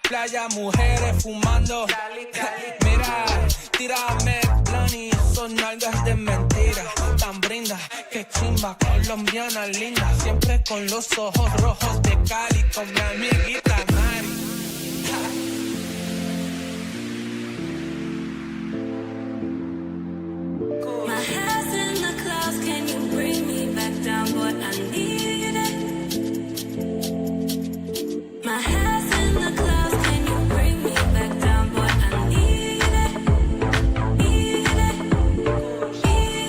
Playa, mujeres fumando. Mira, tírame plani, son nalgas de mentira. Tan brinda, que chimba, colombiana linda. Siempre con los ojos rojos de Cali, con mi amiguita Mari. My head's in the clouds, can you bring me back down, boy? I need it. My head's in the clouds, can you bring me back down, boy? I need it. Need it. Need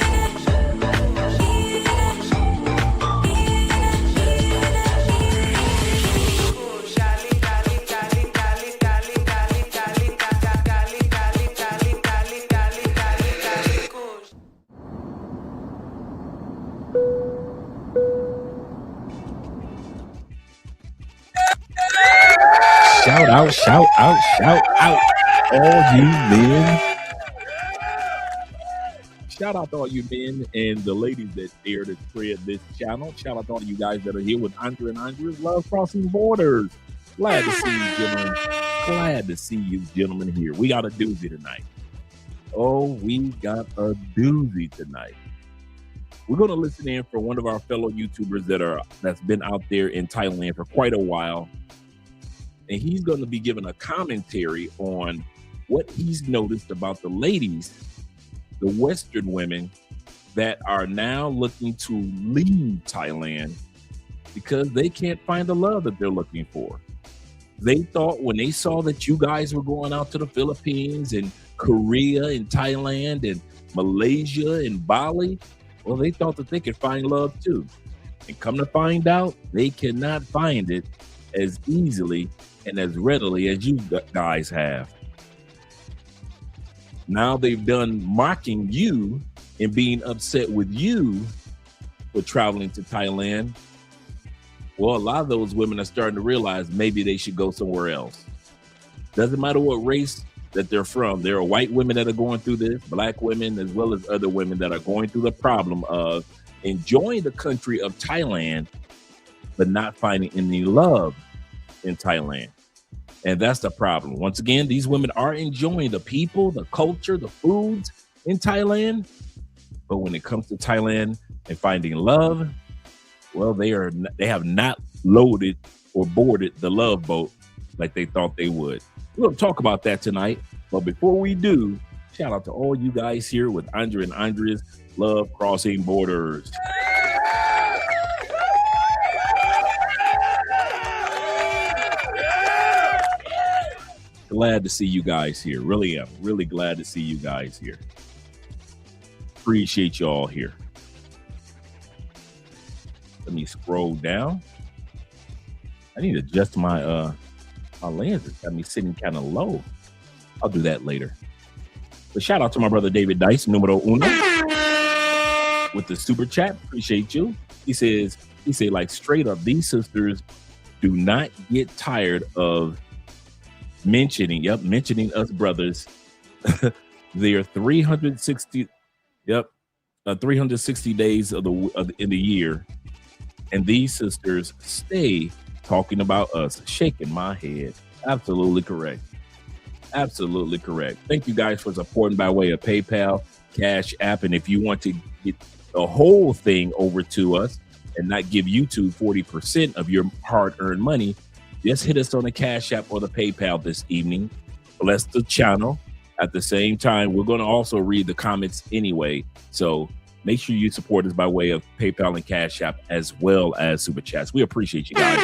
it. Need Shout out, shout out, shout out, all you men. Shout out to all you men and the ladies that dare to tread this channel. Shout out to all you guys that are here with Andre and Andre's Love Crossing Borders. Glad to see you, gentlemen. Glad to see you, gentlemen, here. We got a doozy tonight. Oh, we got a doozy tonight. We're going to listen in for one of our fellow YouTubers that's been out there in Thailand for quite a while. And he's going to be giving a commentary on what he's noticed about the ladies, the Western women that are now looking to leave Thailand because they can't find the love that they're looking for. They thought when they saw that you guys were going out to the Philippines and Korea and Thailand and Malaysia and Bali, well, they thought that they could find love too. And come to find out, they cannot find it as easily and as readily as you guys have. Now they've done mocking you and being upset with you for traveling to Thailand. Well, a lot of those women are starting to realize maybe they should go somewhere else. Doesn't matter what race that they're from. There are white women that are going through this, black women, as well as other women that are going through the problem of enjoying the country of Thailand, but not finding any love in Thailand. And that's the problem. Once again, these women are enjoying the people, the culture, the foods in Thailand. But when it comes to Thailand and finding love, well, they have not loaded or boarded the love boat like they thought they would. We're going to talk about that tonight. But before we do, shout out to all you guys here with Andre and Andre's Love Crossing Borders. Glad to see you guys here. Really am. Really glad to see you guys here. Appreciate you all here. Let me scroll down. I need to adjust my my lenses. Got me sitting kind of low. I'll do that later. But shout out to my brother David Dice, numero uno, with the super chat. Appreciate you. He said like straight up, these sisters do not get tired of mentioning us brothers. They are 360 days in the year, and these sisters stay talking about us. Shaking my head. Absolutely correct. Absolutely correct. Thank you guys for supporting by way of PayPal, Cash App, and if you want to get the whole thing over to us and not give YouTube 40% of your hard-earned money, just hit us on the Cash App or the PayPal this evening. Bless the channel. At the same time, we're going to also read the comments anyway. So make sure you support us by way of PayPal and Cash App as well as Super Chats. We appreciate you guys.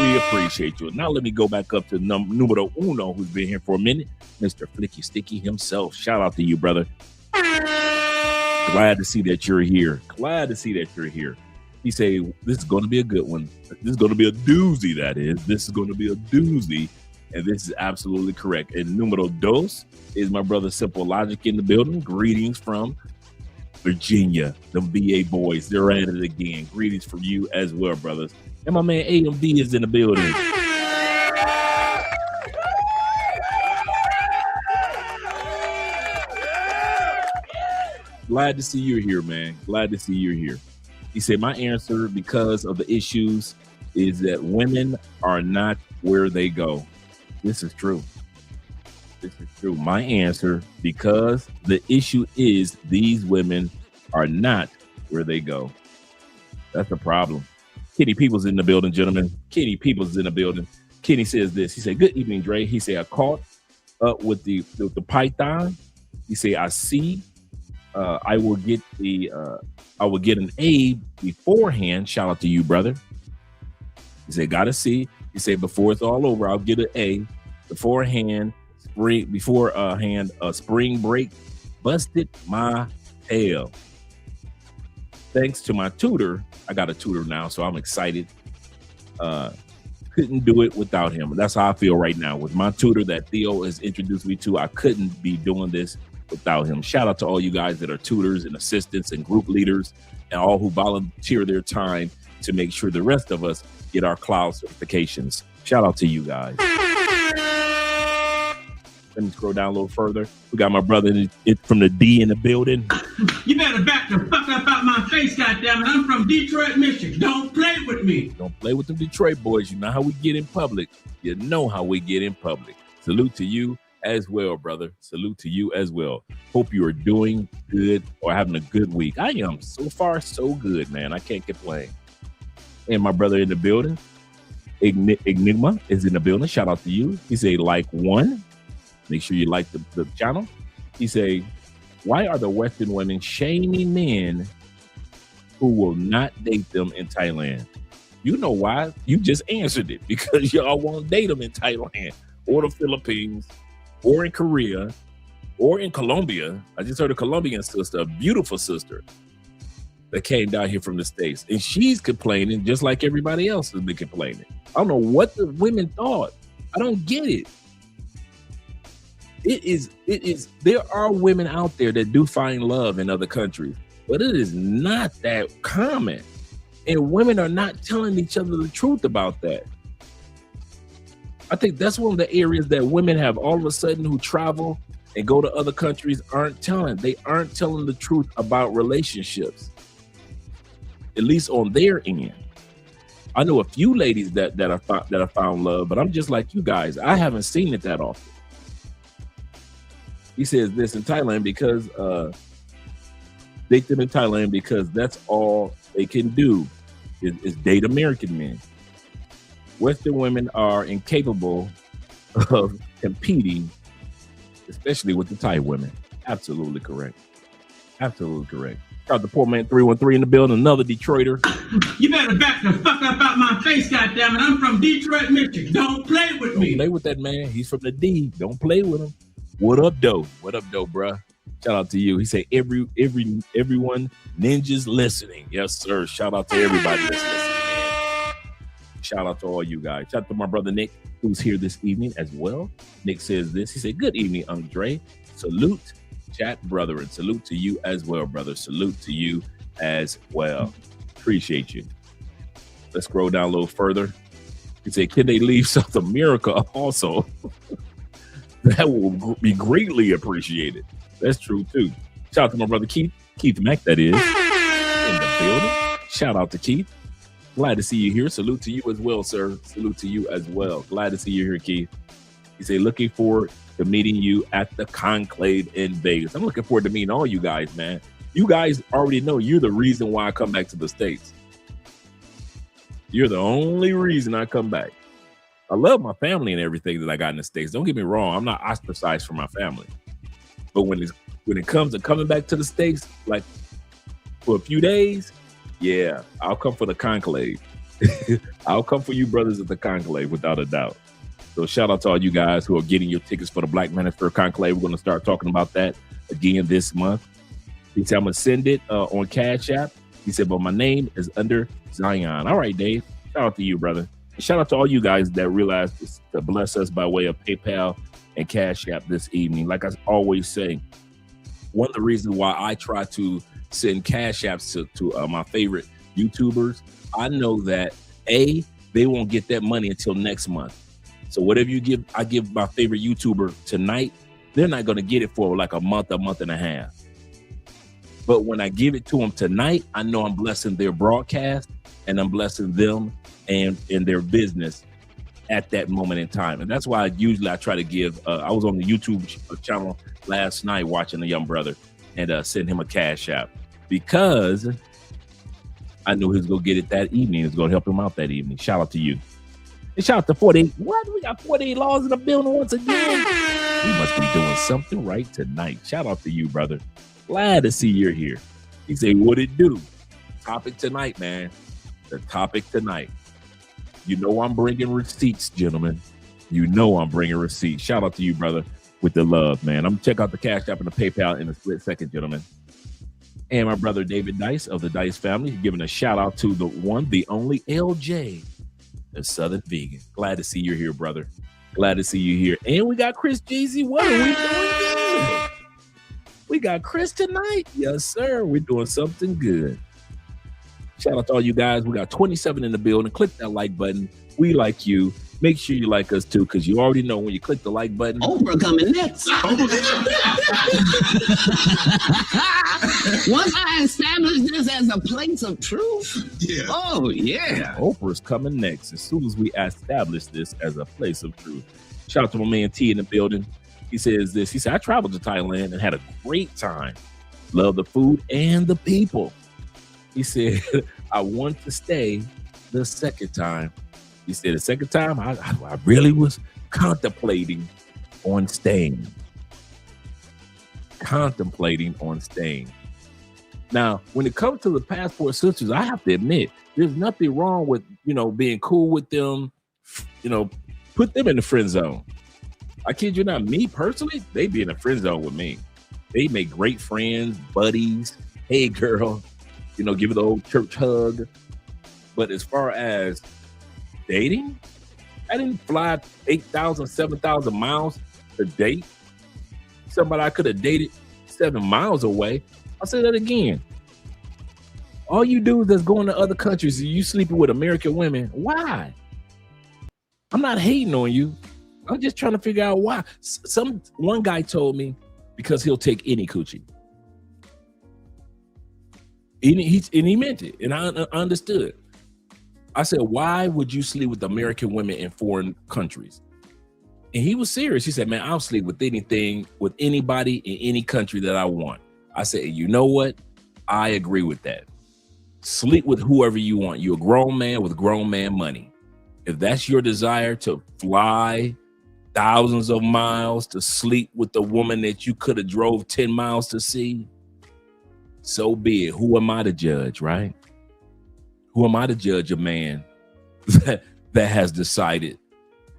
We appreciate you. Now let me go back up to numero uno, who's been here for a minute, Mr. Flicky Sticky himself. Shout out to you, brother. Glad to see that you're here. Glad to see that you're here. He say, this is going to be a good one. This is going to be a doozy, that is. This is going to be a doozy. And this is absolutely correct. And numero dos is my brother Simple Logic in the building. Greetings from Virginia, the VA boys. They're at it again. Greetings from you as well, brothers. And my man AMD is in the building. Glad to see you here, man. Glad to see you here. He said, my answer, because of the issues, is that women are not where they go. This is true. This is true. My answer, because the issue is these women are not where they go. That's the problem. Kenny Peoples in the building, gentlemen. Kenny Peoples is in the building. Kenny says this. He said, good evening, Dre. He said, I caught up with the python. He said, I see. I will get an A beforehand. Shout out to you, brother. He said, gotta see. He said, before it's all over, I'll get an A beforehand. Spring break busted my tail. Thanks to my tutor, I got a tutor now, so I'm excited. Couldn't do it without him. That's how I feel right now with my tutor that Theo has introduced me to. I couldn't be doing this without him. Shout out to all you guys that are tutors and assistants and group leaders and all who volunteer their time to make sure the rest of us get our cloud certifications. Shout out to you guys. Let me scroll down a little further. We got my brother from the D in the building. You better back the fuck up out my face, goddammit. I'm from Detroit, Michigan. Don't play with me. Don't play with them Detroit boys. You know how we get in public. You know how we get in public. Salute to you as well, brother. Salute to you as well. Hope you are doing good or having a good week. I am. So far, so good, man. I can't complain. And my brother in the building, Enigma, is in the building. Shout out to you. He say, like one. Make sure you like the channel. He say, why are the Western women shaming men who will not date them in Thailand? You know why? You just answered it. Because y'all won't date them in Thailand or the Philippines or in Korea or in Colombia. I just heard a Colombian sister, a beautiful sister, that came down here from the States. And she's complaining just like everybody else has been complaining. I don't know what the women thought. I don't get it. It is, there are women out there that do find love in other countries, but it is not that common. And women are not telling each other the truth about that. I think that's one of the areas that women have all of a sudden who travel and go to other countries aren't telling. They aren't telling the truth about relationships, at least on their end. I know a few ladies that have found love, but I'm just like you guys. I haven't seen it that often. He says this in Thailand because date them in Thailand because that's all they can do is date American men. Western women are incapable of competing, especially with the Thai women. Absolutely correct. Absolutely correct. Got the poor man 313 in the building, another Detroiter. You better back the fuck up out my face, goddammit. I'm from Detroit, Michigan. Don't play with me. Don't play with that man. He's from the D. Don't play with him. What up, though? What up, though, bruh? Shout out to you. He said, everyone ninjas listening. Yes, sir. Shout out to everybody that's listening, man. Shout out to all you guys. Shout out to my brother Nick, who's here this evening as well. Nick says this. He said, good evening, Andre. Salute, chat brethren. Salute to you as well, brother. Salute to you as well. Appreciate you. Let's scroll down a little further. He said, can they leave South America also? That will be greatly appreciated. That's true, too. Shout out to my brother Keith Mack, that is, in the building. Shout out to Keith. Glad to see you here. Salute to you as well, sir. Salute to you as well. Glad to see you here, Keith. He said, looking forward to meeting you at the conclave in Vegas. I'm looking forward to meeting all you guys, man. You guys already know you're the reason why I come back to the States. You're the only reason I come back. I love my family and everything that I got in the States. Don't get me wrong. I'm not ostracized from my family. But when it comes to coming back to the States, like for a few days, yeah, I'll come for the conclave. I'll come for you brothers at the conclave without a doubt. So shout out to all you guys who are getting your tickets for the Black Minister Conclave. We're going to start talking about that again this month. He said, I'm going to send it on Cash App. He said, but my name is under Zion. All right, Dave. Shout out to you, brother. And shout out to all you guys that realized to bless us by way of PayPal and Cash App this evening. Like I always say, one of the reasons why I try to send Cash Apps to my favorite YouTubers, I know that they won't get that money until next month. So whatever I give my favorite YouTuber tonight, they're not going to get it for like a month and a half. But when I give it to them tonight, I know I'm blessing their broadcast and I'm blessing them and in their business at that moment in time. And that's why I try to give, I was on the YouTube channel last night watching a young brother and send him a Cash App because I knew he was going to get it that evening. It was going to help him out that evening. Shout out to you. And shout out to 48. What? We got 48 laws in the building once again. We must be doing something right tonight. Shout out to you, brother. Glad to see you're here. He said, what it do? Topic tonight, man. The topic tonight. You know I'm bringing receipts, gentlemen. You know I'm bringing receipts. Shout out to you, brother, with the love, man. I'm going to check out the Cash App and the PayPal in a split second, gentlemen. And my brother David Dice of the Dice family, giving a shout out to the one, the only LJ, the Southern Vegan. Glad to see you here, brother. Glad to see you here. And we got Chris Jeezy. What are we doing good? We got Chris tonight. Yes, sir. We're doing something good. Shout out to all you guys. We got 27 in the building. Click that like button. We like you. Make sure you like us too, because you already know when you click the like button. Oprah coming next. Once I establish this as a place of truth, oh yeah. Oprah's coming next as soon as we establish this as a place of truth. Shout out to my man T in the building. He says this. He said, I traveled to Thailand and had a great time. Love the food and the people. He said, I want to stay the second time. He said, the second time, I really was contemplating on staying. Contemplating on staying. Now, when it comes to the passport sisters, I have to admit, there's nothing wrong with, being cool with them. Put them in the friend zone. I kid you not, me personally, they be in the friend zone with me. They make great friends, buddies. Hey, girl, give it the old church hug. But as far as dating, I didn't fly 8,000, 7,000 miles to date somebody I could have dated 7 miles away. I'll say that again. All you dudes that's going to other countries, you sleeping with American women. Why? I'm not hating on you. I'm just trying to figure out why. One guy told me because he'll take any coochie. And he meant it, and I understood. I said, why would you sleep with American women in foreign countries? And he was serious. He said, man, I'll sleep with anything, with anybody in any country that I want. I said, you know what? I agree with that. Sleep with whoever you want. You're a grown man with grown man money. If that's your desire to fly thousands of miles to sleep with the woman that you could have drove 10 miles to see, so be it. Who am I to judge, right? Who am I to judge a man that has decided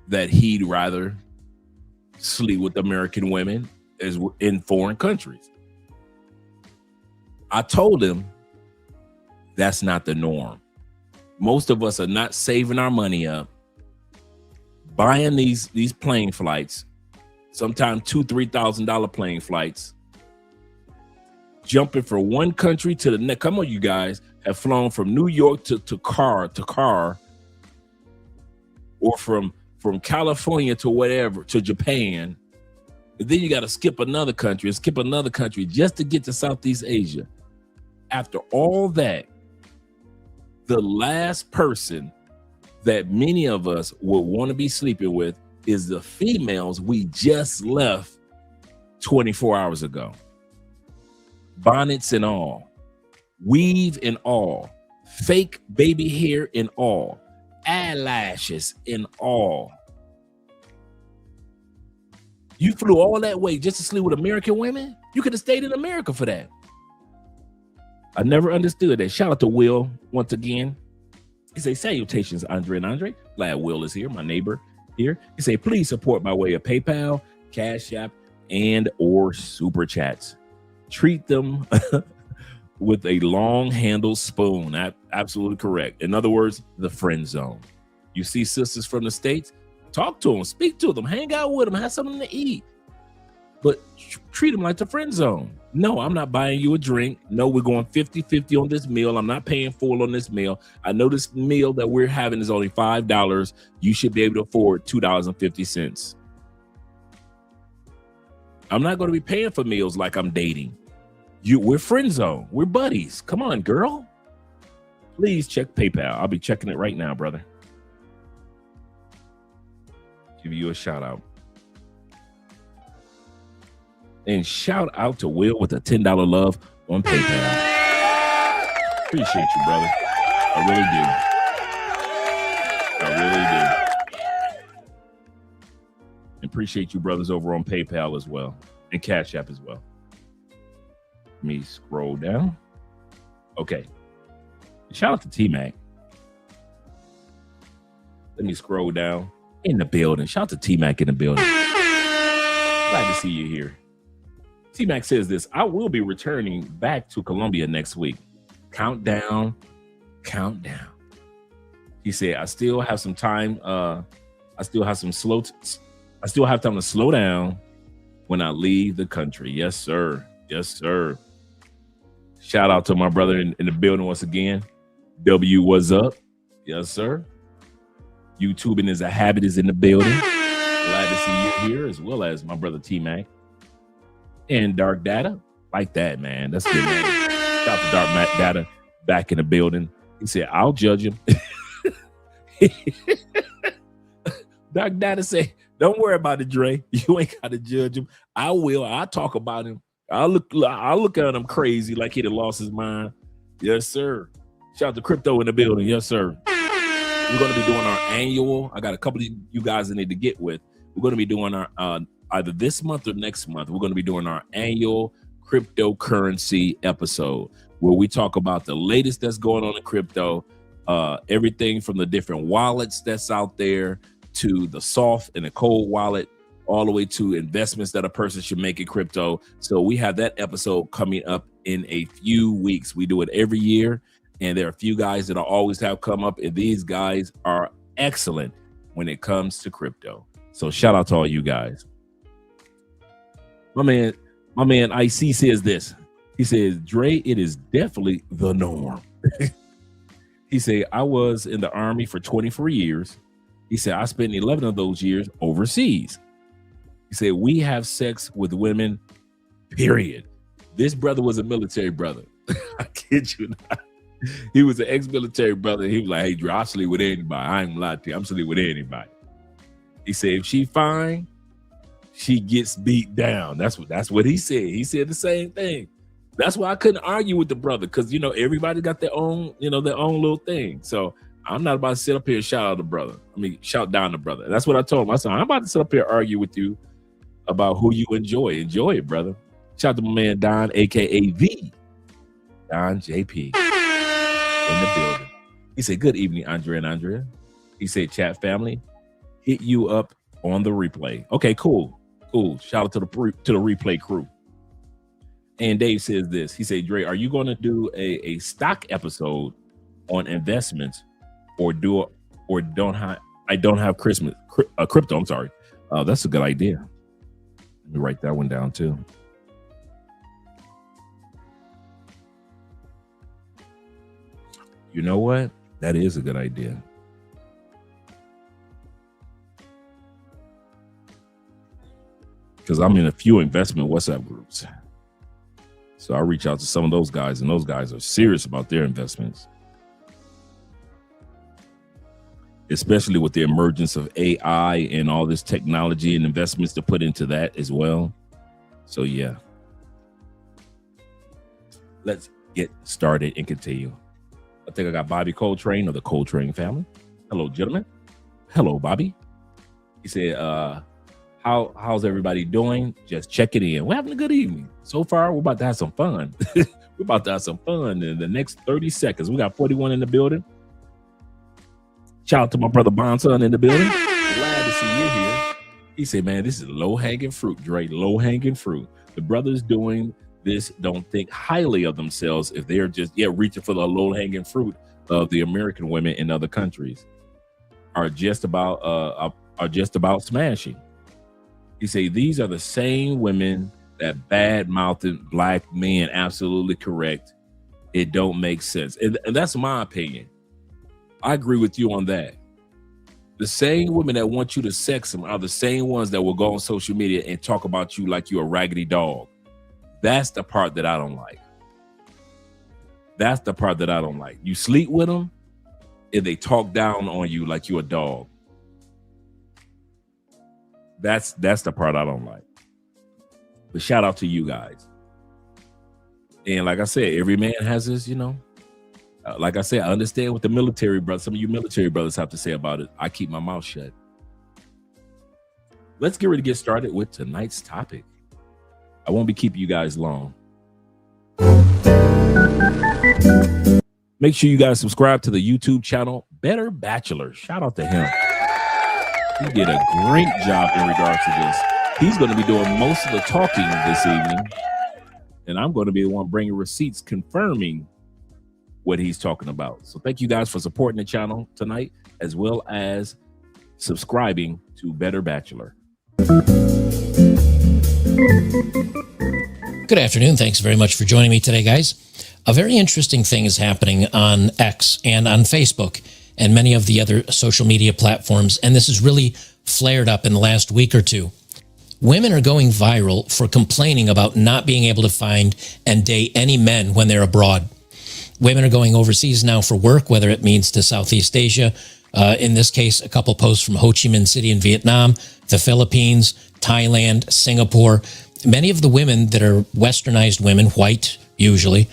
that he'd rather sleep with American women as in foreign countries? I told him that's not the norm. Most of us are not saving our money up, buying these plane flights, sometimes $2,000-$3,000 plane flights, jumping from one country to the next. Come on, you guys have flown from New York to car, or from California to whatever, to Japan. And then you got to skip another country just to get to Southeast Asia. After all that, the last person that many of us would want to be sleeping with is the females we just left 24 hours ago. Bonnets and all, weave and all, fake baby hair and all, eyelashes and all. You flew all that way just to sleep with American women? You could have stayed in America for that. I never understood that. Shout out to Will once again. He say, salutations, Andre and Andre. Glad Will is here, my neighbor here. He say, please support by way of PayPal, Cash App, and or Super Chats. Treat them with a long-handled spoon. Absolutely correct. In other words, the friend zone. You see sisters from the States, talk to them, speak to them, hang out with them, have something to eat. But treat them like the friend zone. No, I'm not buying you a drink. No, we're going 50-50 on this meal. I'm not paying full on this meal. I know this meal that we're having is only $5. You should be able to afford $2.50. I'm not going to be paying for meals like I'm dating. We're friend zone. We're buddies. Come on, girl. Please check PayPal. I'll be checking it right now, brother. Give you a shout out. And shout out to Will with a $10 love on PayPal. Appreciate you, brother. I really do. Appreciate you, brothers, over on PayPal as well. And Cash App as well. Let me scroll down. Okay. Shout out to T-Mac. Let me scroll down. In the building. Shout out to T-Mac in the building. Glad to see you here. T-Mac says this, I will be returning back to Colombia next week. Countdown. He said, I still have some time. I still have time to slow down when I leave the country. Yes, sir. Shout out to my brother in the building once again. W, what's up? Yes, sir. YouTubing is a habit is in the building. Glad to see you here, as well as my brother T-Mac. And Dark Data, like that, man. That's good, man. Shout out to Dark Data back in the building. He said, I'll judge him. Dark Data say, don't worry about it, Dre. You ain't got to judge him. I will. I'll talk about him. I'll look at him crazy like he done lost his mind. Yes, sir. Shout out to Crypto in the building. Yes, sir. We're going to be doing our annual. I got a couple of you guys I need to get with. We're going to be doing our either this month or next month. We're going to be doing our annual cryptocurrency episode where we talk about the latest that's going on in crypto, everything from the different wallets that's out there to the soft and the cold wallet, all the way to investments that a person should make in crypto. So we have that episode coming up in a few weeks. We do it every year. And there are a few guys that I always have come up, and these guys are excellent when it comes to crypto. So shout out to all you guys. My man IC says this. He says, Dre, it is definitely the norm. He said, I was in the Army for 24 years. He said, I spent 11 of those years overseas. He said, we have sex with women, period. This brother was a military brother. I kid you not. He was an ex-military brother. He was like, hey, Dre, I'll sleep with anybody. I ain't lying to you. I'm sleep with anybody. He said, if she fine, she gets beat down. That's what he said. He said the same thing. That's why I couldn't argue with the brother, because everybody got their own, their own little thing. So I'm not about to sit up here and shout out the brother. Shout down the brother. That's what I told him. I said, I'm about to sit up here and argue with you about who you enjoy. Enjoy it, brother. Shout out to my man Don, aka V. Don JP in the building. He said, good evening, Andre and Andrea. He said, chat family, hit you up on the replay. Okay, cool. Shout out to the replay crew. And Dave says this. He said, Dre, are you going to do a stock episode on investments or don't have crypto? I'm sorry. That's a good idea. Let me write that one down too. You know what? That is a good idea. Because I'm in a few investment WhatsApp groups. So I reach out to some of those guys, and those guys are serious about their investments. Especially with the emergence of AI and all this technology and investments to put into that as well. So yeah. Let's get started and continue. I think I got Bobby Coltrane of the Coltrane family. Hello, gentlemen. Hello, Bobby. He said, How's everybody doing? Just checking in. We're having a good evening. So far, we're about to have some fun. We're about to have some fun in the next 30 seconds. We got 41 in the building. Shout out to my brother Bonson in the building. Glad to see you here. He said, man, this is low-hanging fruit, Dre. Low-hanging fruit. The brothers doing this don't think highly of themselves if they're just reaching for the low-hanging fruit of the American women in other countries. Are just about smashing. He say these are the same women that bad-mouthed black men. Absolutely correct. It don't make sense. And that's my opinion. I agree with you on that. The same women that want you to sex them are the same ones that will go on social media and talk about you like you're a raggedy dog. That's the part that I don't like. That's the part that I don't like. You sleep with them and they talk down on you like you're a dog. That's the part I don't like. But shout out to you guys. And like I said, every man has his, like I said, I understand what the military brothers, some of you military brothers have to say about it. I keep my mouth shut. Let's get ready to get started with tonight's topic. I won't be keeping you guys long. Make sure you guys subscribe to the YouTube channel, Better Bachelor. Shout out to him. He did a great job in regards to this. He's going to be doing most of the talking this evening. And I'm going to be the one bringing receipts confirming what he's talking about. So thank you guys for supporting the channel tonight, as well as subscribing to Better Bachelor. Good afternoon. Thanks very much for joining me today, guys. A very interesting thing is happening on X and on Facebook and many of the other social media platforms, and this has really flared up in the last week or two. Women are going viral for complaining about not being able to find and date any men when they're abroad. Women are going overseas now for work, whether it means to Southeast Asia. In this case, a couple posts from Ho Chi Minh City in Vietnam, the Philippines, Thailand, Singapore. Many of the women that are westernized women, white usually,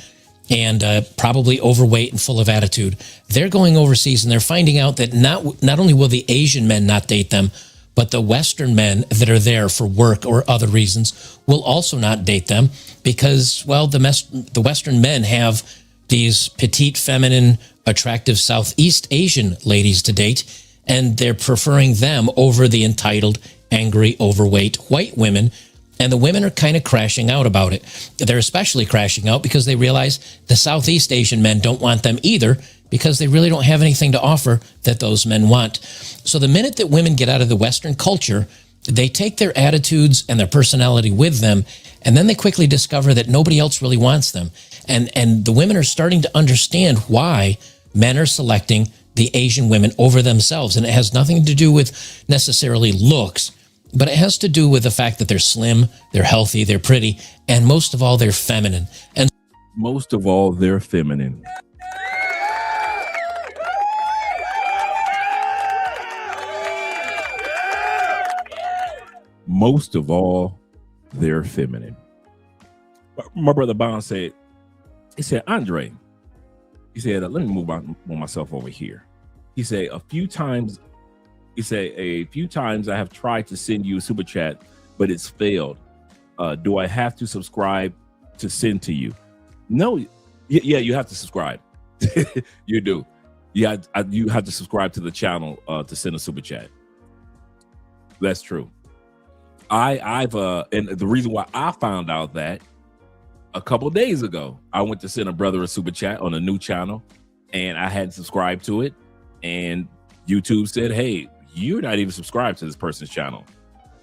and probably overweight and full of attitude, they're going overseas and they're finding out that not only will the Asian men not date them, but the Western men that are there for work or other reasons will also not date them because, well, the Western men have these petite, feminine, attractive Southeast Asian ladies to date, and they're preferring them over the entitled, angry, overweight white women. And the women are kind of crashing out about it. They're especially crashing out because they realize the Southeast Asian men don't want them either because they really don't have anything to offer that those men want. So the minute that women get out of the Western culture, they take their attitudes and their personality with them, and then they quickly discover that nobody else really wants them. And the women are starting to understand why men are selecting the Asian women over themselves. And it has nothing to do with necessarily looks, but it has to do with the fact that they're slim, they're healthy, they're pretty, and most of all, they're feminine. And most of all, they're feminine. Most of all, they're feminine. My brother Bond said, Andre, he said, let me move myself over here. He said, a few times I have tried to send you a super chat, but it's failed. Do I have to subscribe to send to you? No. Yeah, you have to subscribe. You do. Yeah, you have to subscribe to the channel to send a super chat. That's true. I've and the reason why I found out that a couple of days ago, I went to send a brother a super chat on a new channel, and I hadn't subscribed to it, and YouTube said, "Hey, you're not even subscribed to this person's channel,"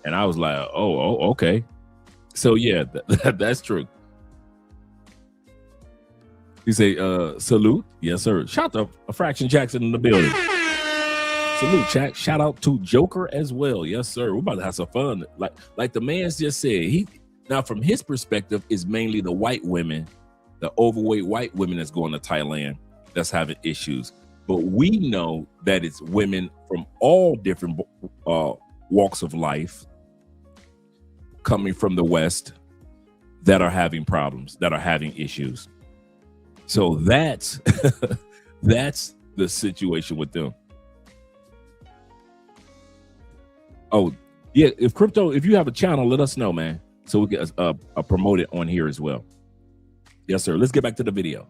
and I was like, "Oh, okay." So yeah, that's true. You say, "Salute, yes sir." Shout out to Fraction Jackson in the building. Salute, chat. Shout out to Joker as well. Yes, sir. We're about to have some fun. Like the man just said, now from his perspective is mainly the white women, the overweight white women that's going to Thailand that's having issues. But we know that it's women from all different walks of life coming from the West that are having problems, that are having issues. So that's that's the situation with them. Oh, Yeah, if you have a channel, let us know, man, so we can promote it on here as well. Yes, sir. Let's get back to the video.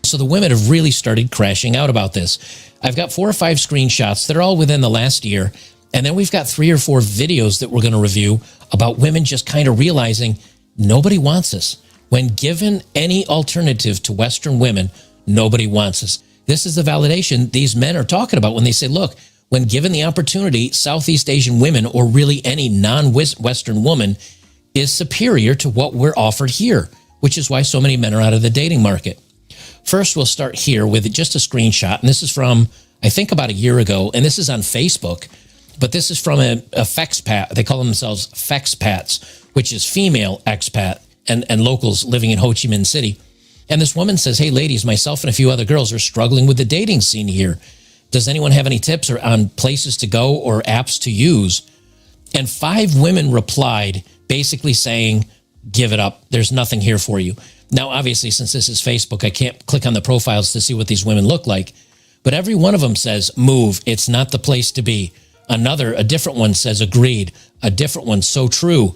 So the women have really started crashing out about this. I've got 4 or 5 screenshots that are all within the last year. And then we've got 3 or 4 videos that we're going to review about women just kind of realizing nobody wants us. When given any alternative to Western women, nobody wants us. This is the validation these men are talking about when they say, look, when given the opportunity, Southeast Asian women, or really any non-Western woman, is superior to what we're offered here, which is why so many men are out of the dating market. First, we'll start here with just a screenshot. And this is from, I think, about a year ago. And this is on Facebook. But this is from a fexpat. They call themselves fexpats, which is female expat and locals living in Ho Chi Minh City. And this woman says, hey, ladies, myself and a few other girls are struggling with the dating scene here. Does anyone have any tips or on places to go or apps to use? And 5 women replied basically saying, give it up. There's nothing here for you. Now, obviously, since this is Facebook, I can't click on the profiles to see what these women look like. But every one of them says, move. It's not the place to be. A different one says, agreed. A different one, so true.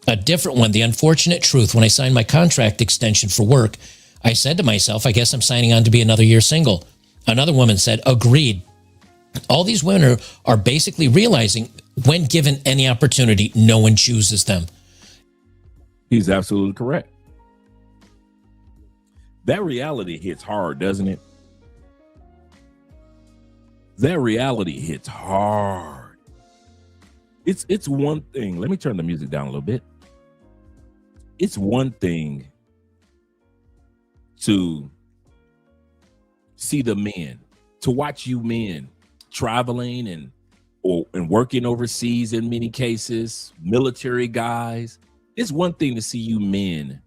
A different one, the unfortunate truth. When I signed my contract extension for work, I said to myself, I guess I'm signing on to be another year single. Another woman said, agreed. All these women are basically realizing when given any opportunity, no one chooses them. He's absolutely correct. That reality hits hard, doesn't it? That reality hits hard. It's one thing. Let me turn the music down a little bit. It's one thing to see the men, to watch you men traveling and working overseas in many cases, military guys. It's one thing to see you men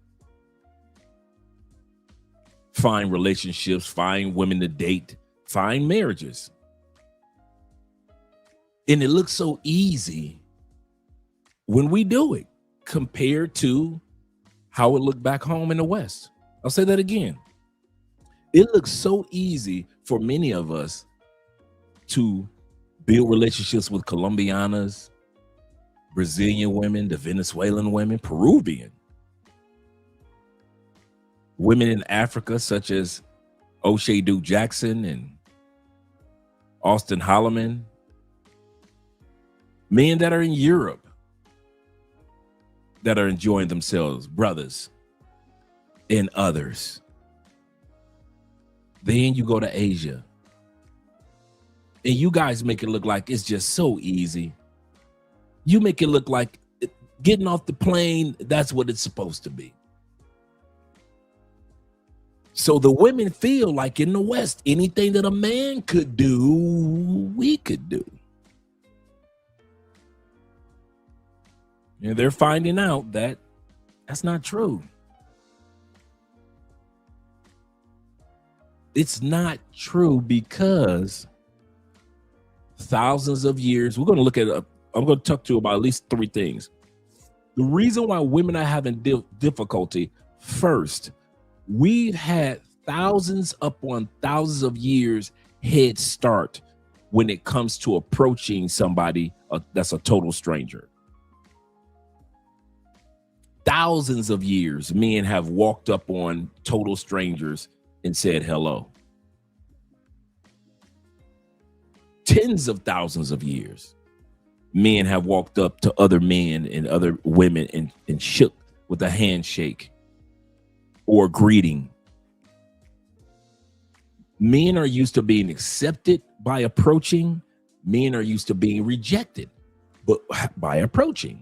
find relationships, find women to date, find marriages. And it looks so easy when we do it compared to how it looked back home in the West. I'll say that again. It looks so easy for many of us to build relationships with Colombianas, Brazilian women, the Venezuelan women, Peruvian women in Africa, such as O'Shea Duke Jackson and Austin Holloman, men that are in Europe that are enjoying themselves, brothers and others. Then you go to Asia and you guys make it look like it's just so easy. You make it look like getting off the plane, that's what it's supposed to be. So the women feel like in the West, anything that a man could do, we could do. And they're finding out that that's not true. It's not true because thousands of years, we're going to look at, I'm going to talk to you about at least 3 things. The reason why women are having difficulty, first, we've had thousands upon thousands of years head start when it comes to approaching somebody that's a total stranger. Thousands of years, men have walked up on total strangers and said hello. Tens of thousands of years, men have walked up to other men and other women and shook with a handshake or greeting. Men are used to being accepted by approaching. Men are used to being rejected, but by approaching.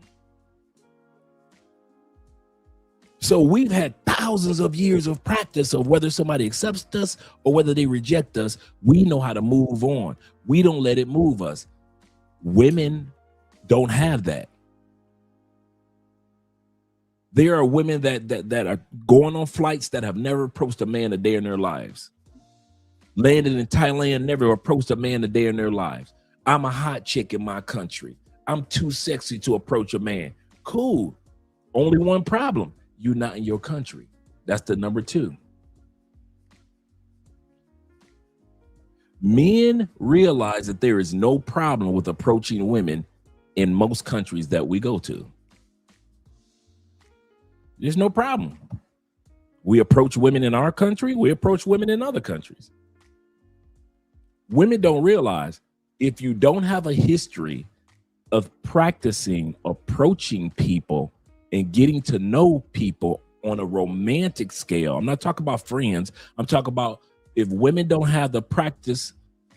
So we've had thousands of years of practice of whether somebody accepts us or whether they reject us. We know how to move on. We don't let it move us. Women don't have that. There are women that are going on flights that have never approached a man a day in their lives. Landed in Thailand, never approached a man a day in their lives. I'm a hot chick in my country. I'm too sexy to approach a man. Cool. Only one problem. You're not in your country. That's the number 2. Men realize that there is no problem with approaching women in most countries that we go to. There's no problem. We approach women in our country, we approach women in other countries. Women don't realize if you don't have a history of practicing approaching people and getting to know people on a romantic scale. I'm not talking about friends. I'm talking about if women don't have the practice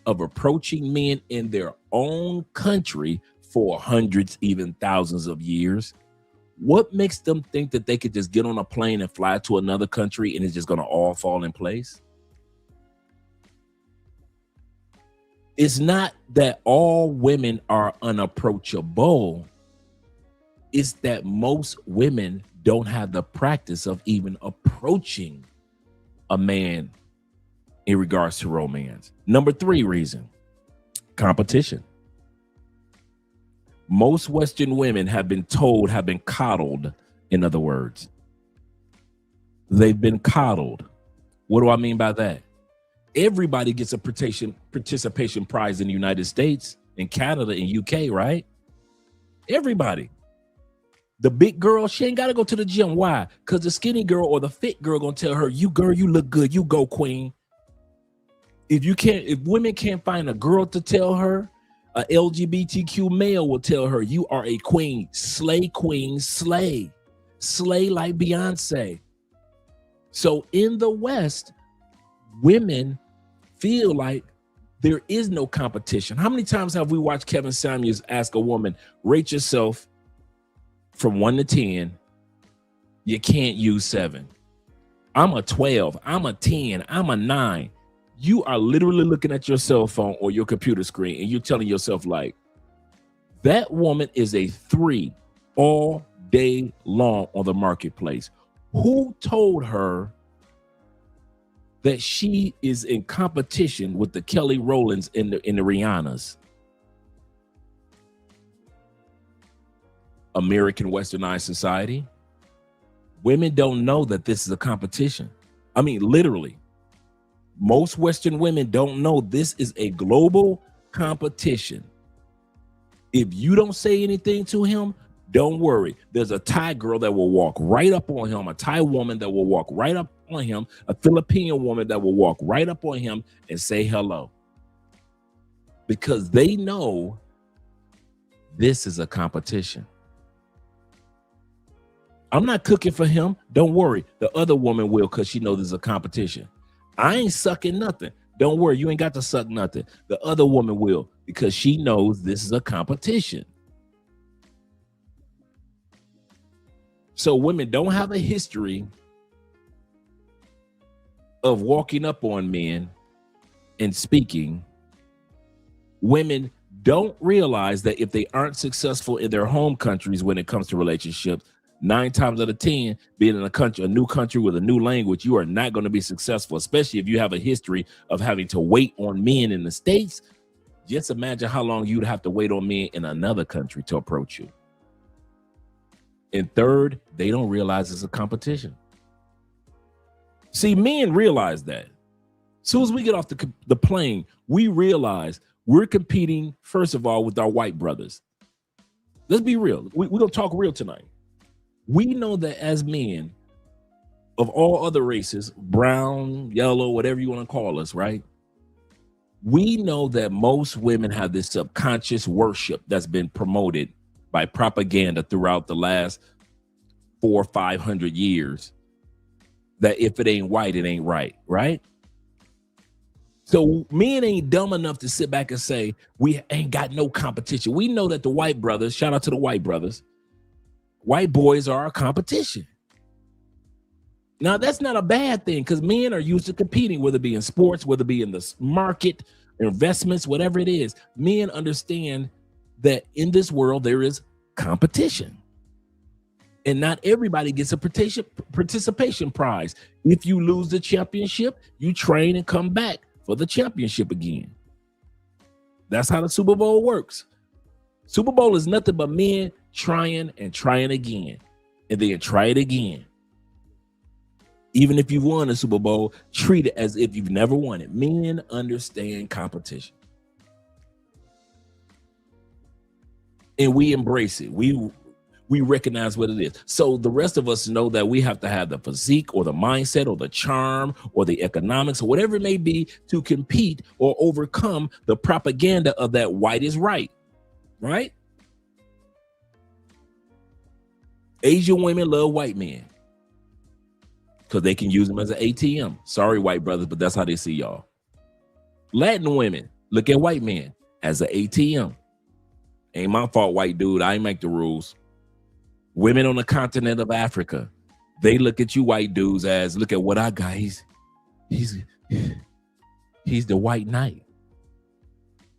of approaching men in their own country for hundreds, even thousands of years, what makes them think that they could just get on a plane and fly to another country and it's just going to all fall in place? It's not that all women are unapproachable. It's that most women don't have the practice of even approaching a man in regards to romance. Number 3 reason, competition. Most Western women have been coddled, in other words. They've been coddled. What do I mean by that? Everybody gets a participation prize in the United States, in Canada, and UK, right? Everybody. The big girl, she ain't got to go to the gym. Why? Because the skinny girl or the fit girl gonna tell her, you girl, you look good. You go, queen. If women can't find a girl to tell her, a LGBTQ male will tell her, you are a queen. Slay, queen, slay. Slay like Beyonce. So in the West, women feel like there is no competition. How many times have we watched Kevin Samuels ask a woman, rate yourself from 1 to 10? You can't use 7. I'm a 12. I'm a 10. I'm a 9. You are literally looking at your cell phone or your computer screen and you're telling yourself like, that woman is a 3 all day long on the marketplace. Who told her that she is in competition with the Kelly Rowlands and the Rihannas? American Westernized society. Women don't know that this is a competition. I mean, literally. Most Western women don't know this is a global competition. If you don't say anything to him, don't worry. There's a Thai girl that will walk right up on him, a Thai woman that will walk right up on him, a Filipino woman that will walk right up on him and say hello. Because they know this is a competition. I'm not cooking for him. Don't worry. The other woman will, because she knows there's a competition. I ain't sucking nothing. Don't worry. You ain't got to suck nothing. The other woman will, because she knows this is a competition. So women don't have a history of walking up on men and speaking. Women don't realize that if they aren't successful in their home countries when it comes to relationships, 9 times out of 10, being in a new country with a new language, you are not going to be successful, especially if you have a history of having to wait on men in the States. Just imagine how long you'd have to wait on men in another country to approach you. And third, they don't realize it's a competition. See, men realize that. As soon as we get off the plane, we realize we're competing, first of all, with our white brothers. Let's be real. We're going to talk real tonight. We know that as men of all other races, brown, yellow, whatever you want to call us, right? We know that most women have this subconscious worship that's been promoted by propaganda throughout the last 400 or 500 years, that if it ain't white, it ain't right, right? So men ain't dumb enough to sit back and say, we ain't got no competition. We know that the white brothers, shout out to the white brothers, white boys are our competition. Now, that's not a bad thing, because men are used to competing, whether it be in sports, whether it be in the market, investments, whatever it is. Men understand that in this world, there is competition. And not everybody gets a participation prize. If you lose the championship, you train and come back for the championship again. That's how the Super Bowl works. Super Bowl is nothing but men trying and trying again, and then try it again. Even if you won a Super Bowl, treat it as if you've never won it. Men understand competition. And we embrace it. We recognize what it is. So the rest of us know that we have to have the physique or the mindset or the charm or the economics or whatever it may be to compete or overcome the propaganda of that white is right. Right? Asian women love white men because they can use them as an ATM. Sorry, white brothers, but that's how they see y'all. Latin women look at white men as an ATM. Ain't my fault, white dude. I ain't make the rules. Women on the continent of Africa, they look at you white dudes as, look at what I got. He's the white knight.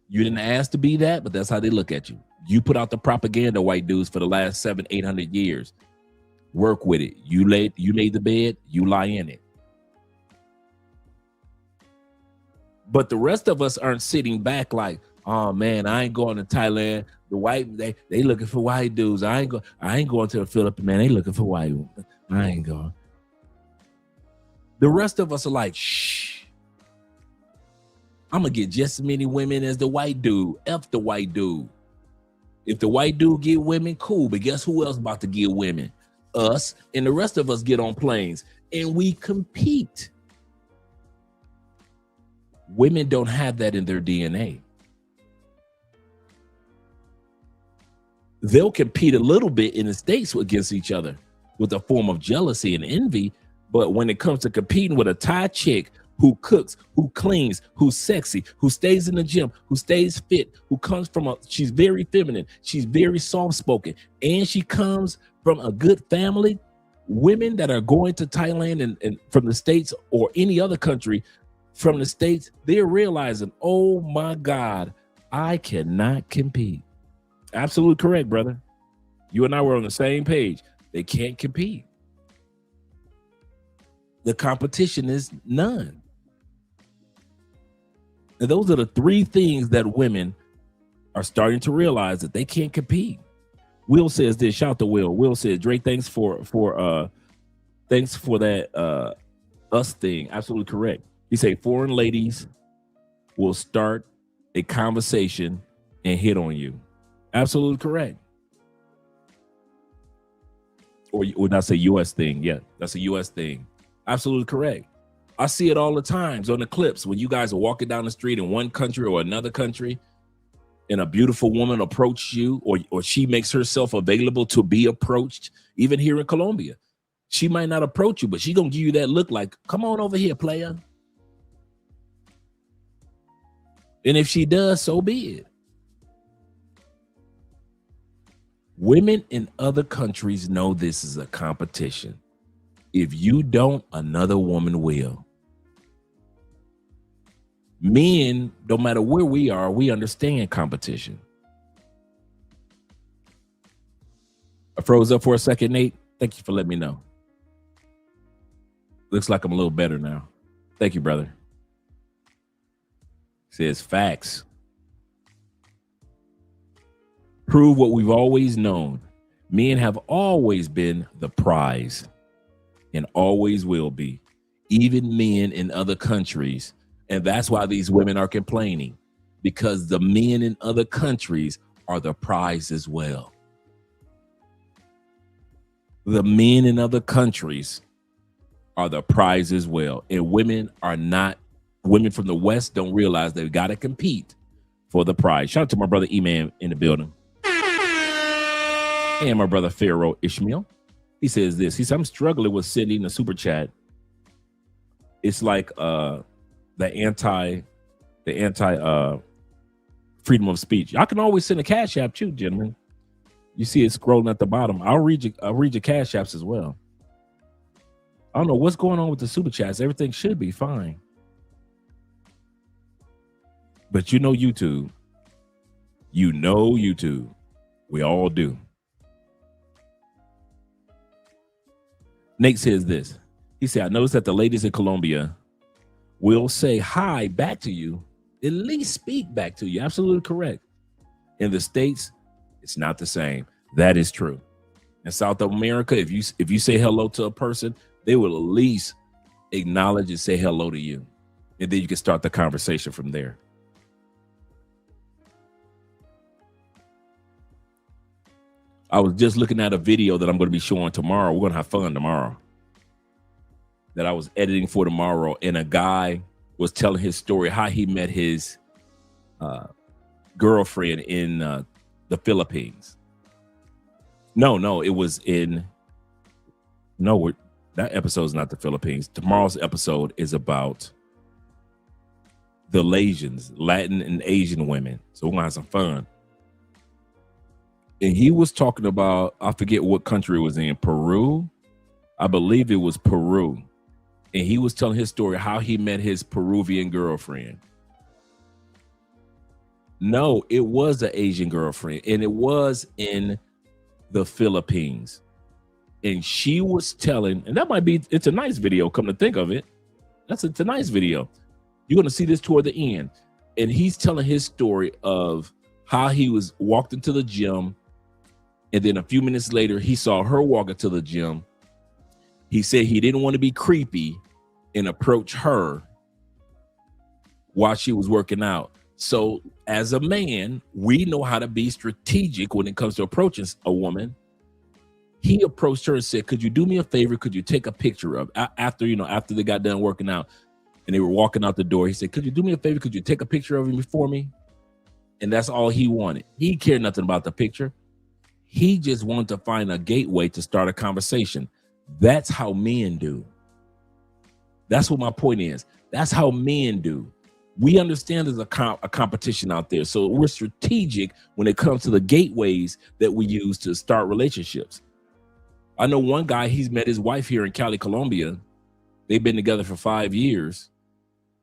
You didn't ask to be that, but that's how they look at you. You put out the propaganda, white dudes, for the last 700-800 years. Work with it. You made the bed, you lie in it. But the rest of us aren't sitting back like, oh man, I ain't going to Thailand. The white they looking for white dudes. I ain't going to the Philippines, man. They looking for white. I ain't going. The rest of us are like, shh. I'm gonna get just as many women as the white dude. F the white dude. If the white dude get women, cool. But guess who else about to get women? Us. And the rest of us get on planes and we compete. Women don't have that in their DNA. They'll compete a little bit in the States against each other with a form of jealousy and envy. But when it comes to competing with a Thai chick who cooks, who cleans, who's sexy, who stays in the gym, who stays fit, who comes from she's very feminine, she's very soft-spoken, and she comes from a good family, women that are going to Thailand and from the States or any other country from the States, they're realizing, oh my God, I cannot compete. Absolutely correct, brother. You and I were on the same page. They can't compete. The competition is none. And those are the three things that women are starting to realize, that they can't compete. Will says this. Shout to Will. Will says, Drake, thanks for that us thing. Absolutely correct. He said foreign ladies will start a conversation and hit on you. Absolutely correct. Or not say U.S. thing. Yeah, that's a U.S. thing. Absolutely correct. I see it all the times on the clips when you guys are walking down the street in one country or another country and a beautiful woman approaches you or she makes herself available to be approached. Even here in Colombia, she might not approach you, but she gonna give you that look like, come on over here, player. And if she does, so be it. Women in other countries know this is a competition. If you don't, another woman will. Men, no matter where we are, we understand competition. I froze up for a second, Nate. Thank you for letting me know. Looks like I'm a little better now. Thank you, brother. Says facts. Prove what we've always known. Men have always been the prize and always will be, even men in other countries. And that's why these women are complaining, because the men in other countries are the prize as well. The men in other countries are the prize as well. And women are not, women from the West don't realize they've got to compete for the prize. Shout out to my brother E-Man in the building. And my brother Pharaoh Ishmael. He says this. He said, I'm struggling with sending a super chat. It's like the anti freedom of speech. I can always send a cash app too, gentlemen. You see it scrolling at the bottom. I'll read your cash apps as well. I don't know what's going on with the super chats. Everything should be fine. But you know YouTube. You know YouTube. We all do. Nate says this. He said, I noticed that the ladies in Colombia will say hi back to you, at least speak back to you. Absolutely correct. In the States, it's not the same. That is true. In South America, if you say hello to a person, they will at least acknowledge and say hello to you. And then you can start the conversation from there. I was just looking at a video that I'm going to be showing tomorrow. We're going to have fun tomorrow. That I was editing for tomorrow. And a guy was telling his story, how he met his girlfriend in the Philippines. No, it was in... No, that episode is not the Philippines. Tomorrow's episode is about the Latin and Asian women. So we're going to have some fun. And he was talking about, I forget what country it was in, Peru. I believe it was Peru. And he was telling his story, how he met his Peruvian girlfriend. No, it was an Asian girlfriend. And it was in the Philippines. And she was telling, and that might be, it's a nice video, come to think of it. It's a nice video. You're going to see this toward the end. And he's telling his story of how he walked into the gym. And then a few minutes later, he saw her walk into the gym. He said he didn't want to be creepy and approach her while she was working out. So as a man, we know how to be strategic when it comes to approaching a woman. He approached her and said, could you do me a favor? Could you take a picture of after they got done working out and they were walking out the door? He said, could you do me a favor? Could you take a picture of him for me? And that's all he wanted. He cared nothing about the picture. He just wanted to find a gateway to start a conversation. That's how men do. That's what my point is. That's how men do. We understand there's a competition out there. So we're strategic when it comes to the gateways that we use to start relationships. I know one guy, he's met his wife here in Cali, Colombia. They've been together for 5 years.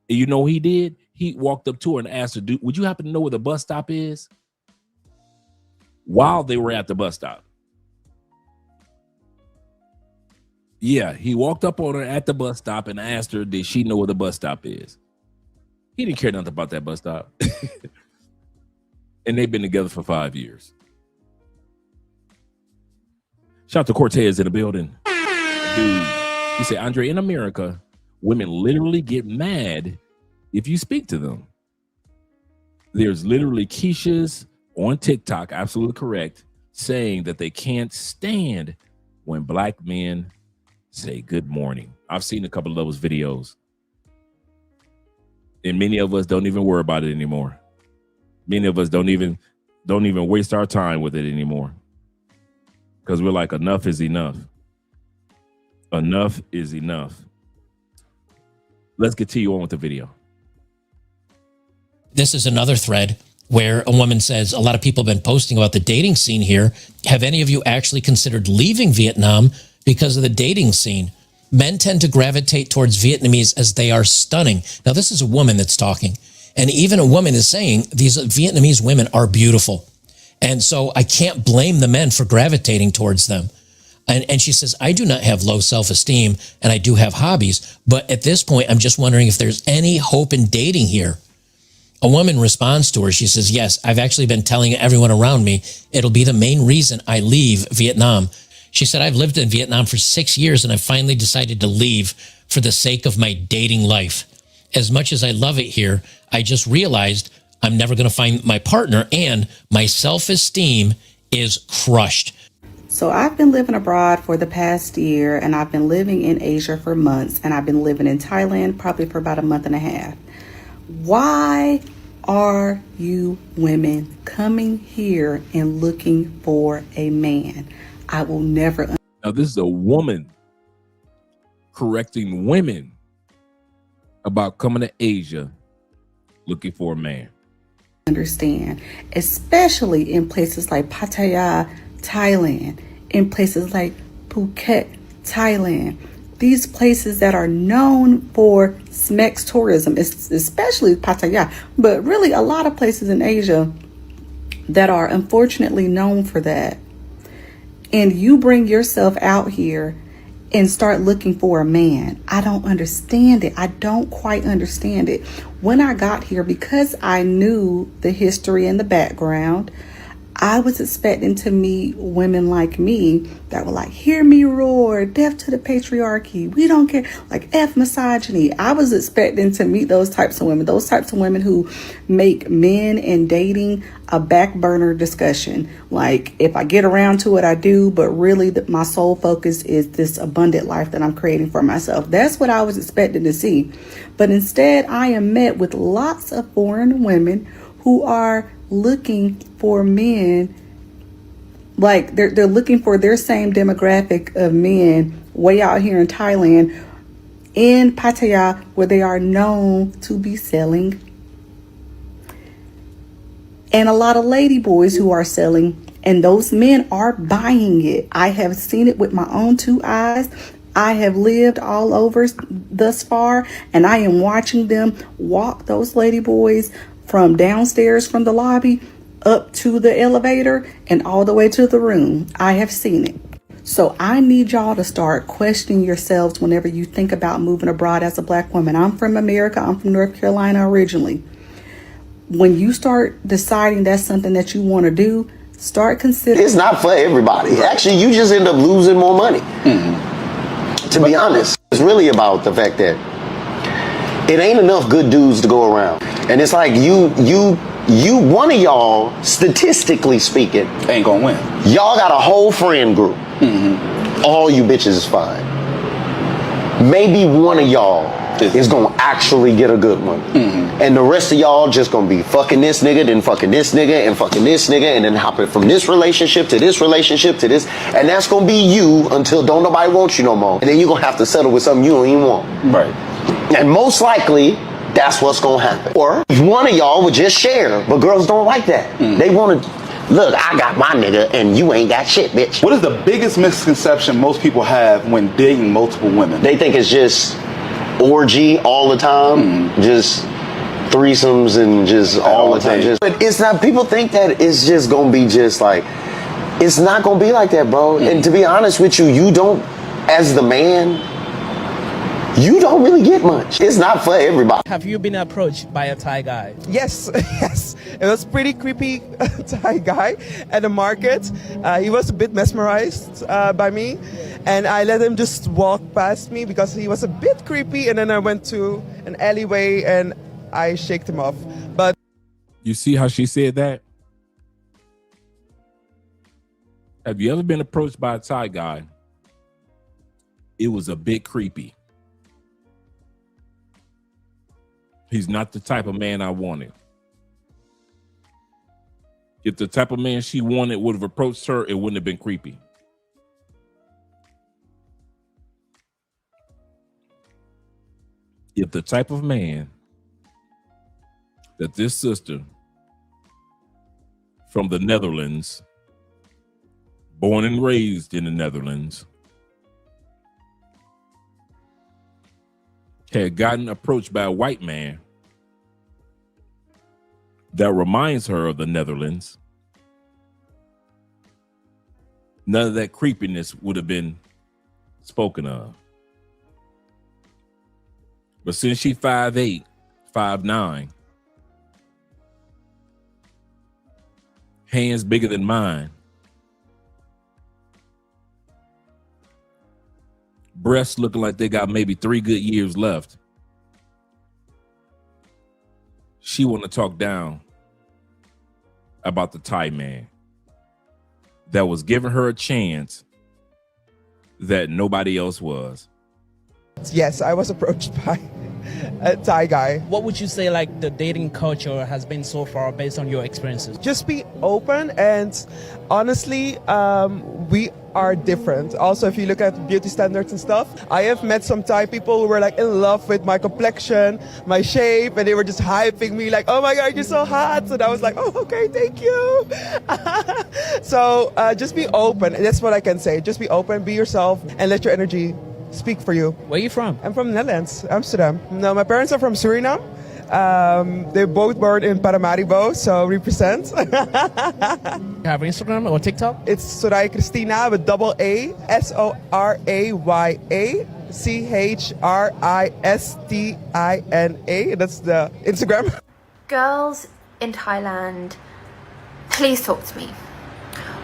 And you know what he did? He walked up to her and asked her, would you happen to know where the bus stop is? While they were at the bus stop. Yeah, he walked up on her at the bus stop and asked her, did she know where the bus stop is? He didn't care nothing about that bus stop. And they've been together for 5 years. Shout out to Cortez in the building. Dude, he said, Andre, in America, women literally get mad if you speak to them. There's literally Keisha's on TikTok, absolutely correct, saying that they can't stand when black men say good morning. I've seen a couple of those videos. And many of us don't even worry about it anymore. Many of us don't even waste our time with it anymore. Because we're like, enough is enough. Enough is enough. Let's continue on with the video. This is another thread where a woman says, a lot of people have been posting about the dating scene here. Have any of you actually considered leaving Vietnam because of the dating scene? Men tend to gravitate towards Vietnamese as they are stunning. Now, this is a woman that's talking. And even a woman is saying these Vietnamese women are beautiful. And so I can't blame the men for gravitating towards them. And she says, I do not have low self-esteem and I do have hobbies. But at this point, I'm just wondering if there's any hope in dating here. A woman responds to her. She says, yes, I've actually been telling everyone around me it'll be the main reason I leave Vietnam. She said, I've lived in Vietnam for 6 years and I finally decided to leave for the sake of my dating life. As much as I love it here, I just realized I'm never going to find my partner and my self-esteem is crushed. So I've been living abroad for the past year and I've been living in Asia for months and I've been living in Thailand probably for about a month and a half. Why are you women coming here and looking for a man? I will never. Now, this is a woman correcting women about coming to Asia looking for a man. Understand, especially in places like Pattaya, Thailand, in places like Phuket, Thailand. These places that are known for SMEX tourism, especially Pattaya, but really a lot of places in Asia that are unfortunately known for that. And you bring yourself out here and start looking for a man. I don't understand it. I don't quite understand it. When I got here, because I knew the history and the background, I was expecting to meet women like me that were like, hear me roar, death to the patriarchy, we don't care, like F misogyny. I was expecting to meet those types of women who make men and dating a back burner discussion. Like, if I get around to it, I do, but really my sole focus is this abundant life that I'm creating for myself. That's what I was expecting to see. But instead, I am met with lots of foreign women who are looking for men, like they're looking for their same demographic of men way out here in Thailand, in Pattaya, where they are known to be selling, and a lot of lady boys who are selling, and those men are buying it. I have seen it with my own two eyes. I have lived all over thus far, and I am watching them walk those lady boys from downstairs from the lobby up to the elevator and all the way to the room. I have seen it. So I need y'all to start questioning yourselves whenever you think about moving abroad as a black woman. I'm from America. I'm from North Carolina originally. When you start deciding that's something that you want to do, start considering. It's not for everybody. Actually, you just end up losing more money. To be honest, it's really about the fact that it ain't enough good dudes to go around. And it's like you, one of y'all, statistically speaking, ain't gonna win. Y'all got a whole friend group. All you bitches is fine. Maybe one of y'all is gonna actually get a good one. And the rest of y'all just gonna be fucking this nigga, then fucking this nigga, and fucking this nigga, and then hopping from this relationship to this relationship to this. And that's gonna be you until don't nobody want you no more. And then you're gonna have to settle with something you don't even want. Right. And most likely, that's what's gonna happen. Or one of y'all would just share, but girls don't like that. They wanna, look, I got my nigga and you ain't got shit, bitch. What is the biggest misconception most people have when dating multiple women? They think it's just orgy all the time, just threesomes and just all the time. But it's not, people think that it's just gonna be just like, it's not gonna be like that, bro. And to be honest with you, you don't, as the man, you don't really get much. It's not for everybody. Have you been approached by a Thai guy? Yes, yes. It was pretty creepy Thai guy at the market. He was a bit mesmerized by me. And I let him just walk past me because he was a bit creepy. And then I went to an alleyway and I shaked him off. But you see how she said that? Have you ever been approached by a Thai guy? It was a bit creepy. He's not the type of man I wanted. If the type of man she wanted would have approached her, it wouldn't have been creepy. If the type of man that this sister from the Netherlands, born and raised in the Netherlands, had gotten approached by a white man that reminds her of the Netherlands, none of that creepiness would have been spoken of. But since she 5'8", 5'9", hands bigger than mine, breasts looking like they got maybe 3 good years left, she want to talk down about the Thai man that was giving her a chance that nobody else was. yes, I was approached by a Thai guy. What would you say like the dating culture has been so far based on your experiences? Just be open, and honestly, we are different. Also, if you look at beauty standards and stuff, I have met some Thai people who were like in love with my complexion, my shape, and they were just hyping me like, oh my God, you're so hot. And I was like, oh, okay, thank you. So just be open. That's what I can say. Just be open, be yourself, and let your energy speak for you. Where are you from? I'm from the Netherlands, Amsterdam. No, my parents are from Suriname. They're both born in Paramaribo, so represent. You have Instagram or TikTok? It's Soraya Cristina with double A, Soraya Christina. That's the Instagram. Girls in Thailand, please talk to me.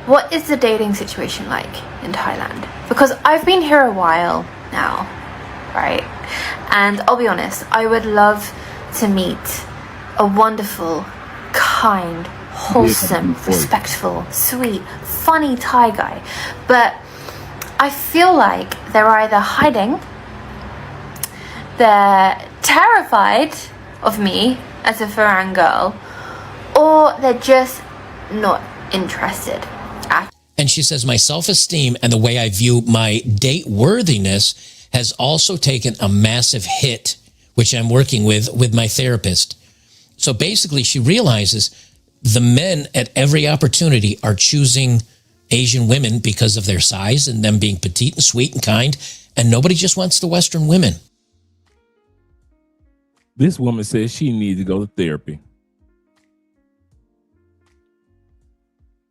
what is the dating situation like in Thailand? Because I've been here a while now, right? And I'll be honest, I would love to meet a wonderful, kind, wholesome, respectful, sweet, funny Thai guy. But I feel like they're either hiding, they're terrified of me as a Farang girl, or they're just not interested. And she says, my self-esteem and the way I view my date worthiness has also taken a massive hit, which I'm working with my therapist. So basically, she realizes the men at every opportunity are choosing Asian women because of their size and them being petite and sweet and kind, and nobody just wants the Western women. This woman says she needs to go to therapy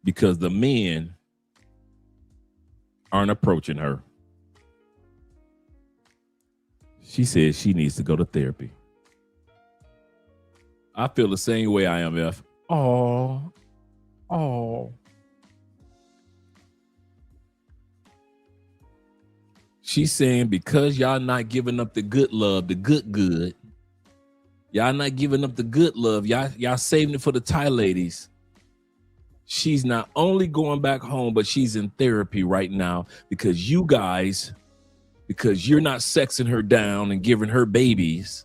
because the men aren't approaching her. She says she needs to go to therapy. I feel the same way I am, F. Oh. She's saying because y'all not giving up the good love, the good. Y'all not giving up the good love. Y'all saving it for the Thai ladies. She's not only going back home, but she's in therapy right now because you guys, because you're not sexing her down and giving her babies,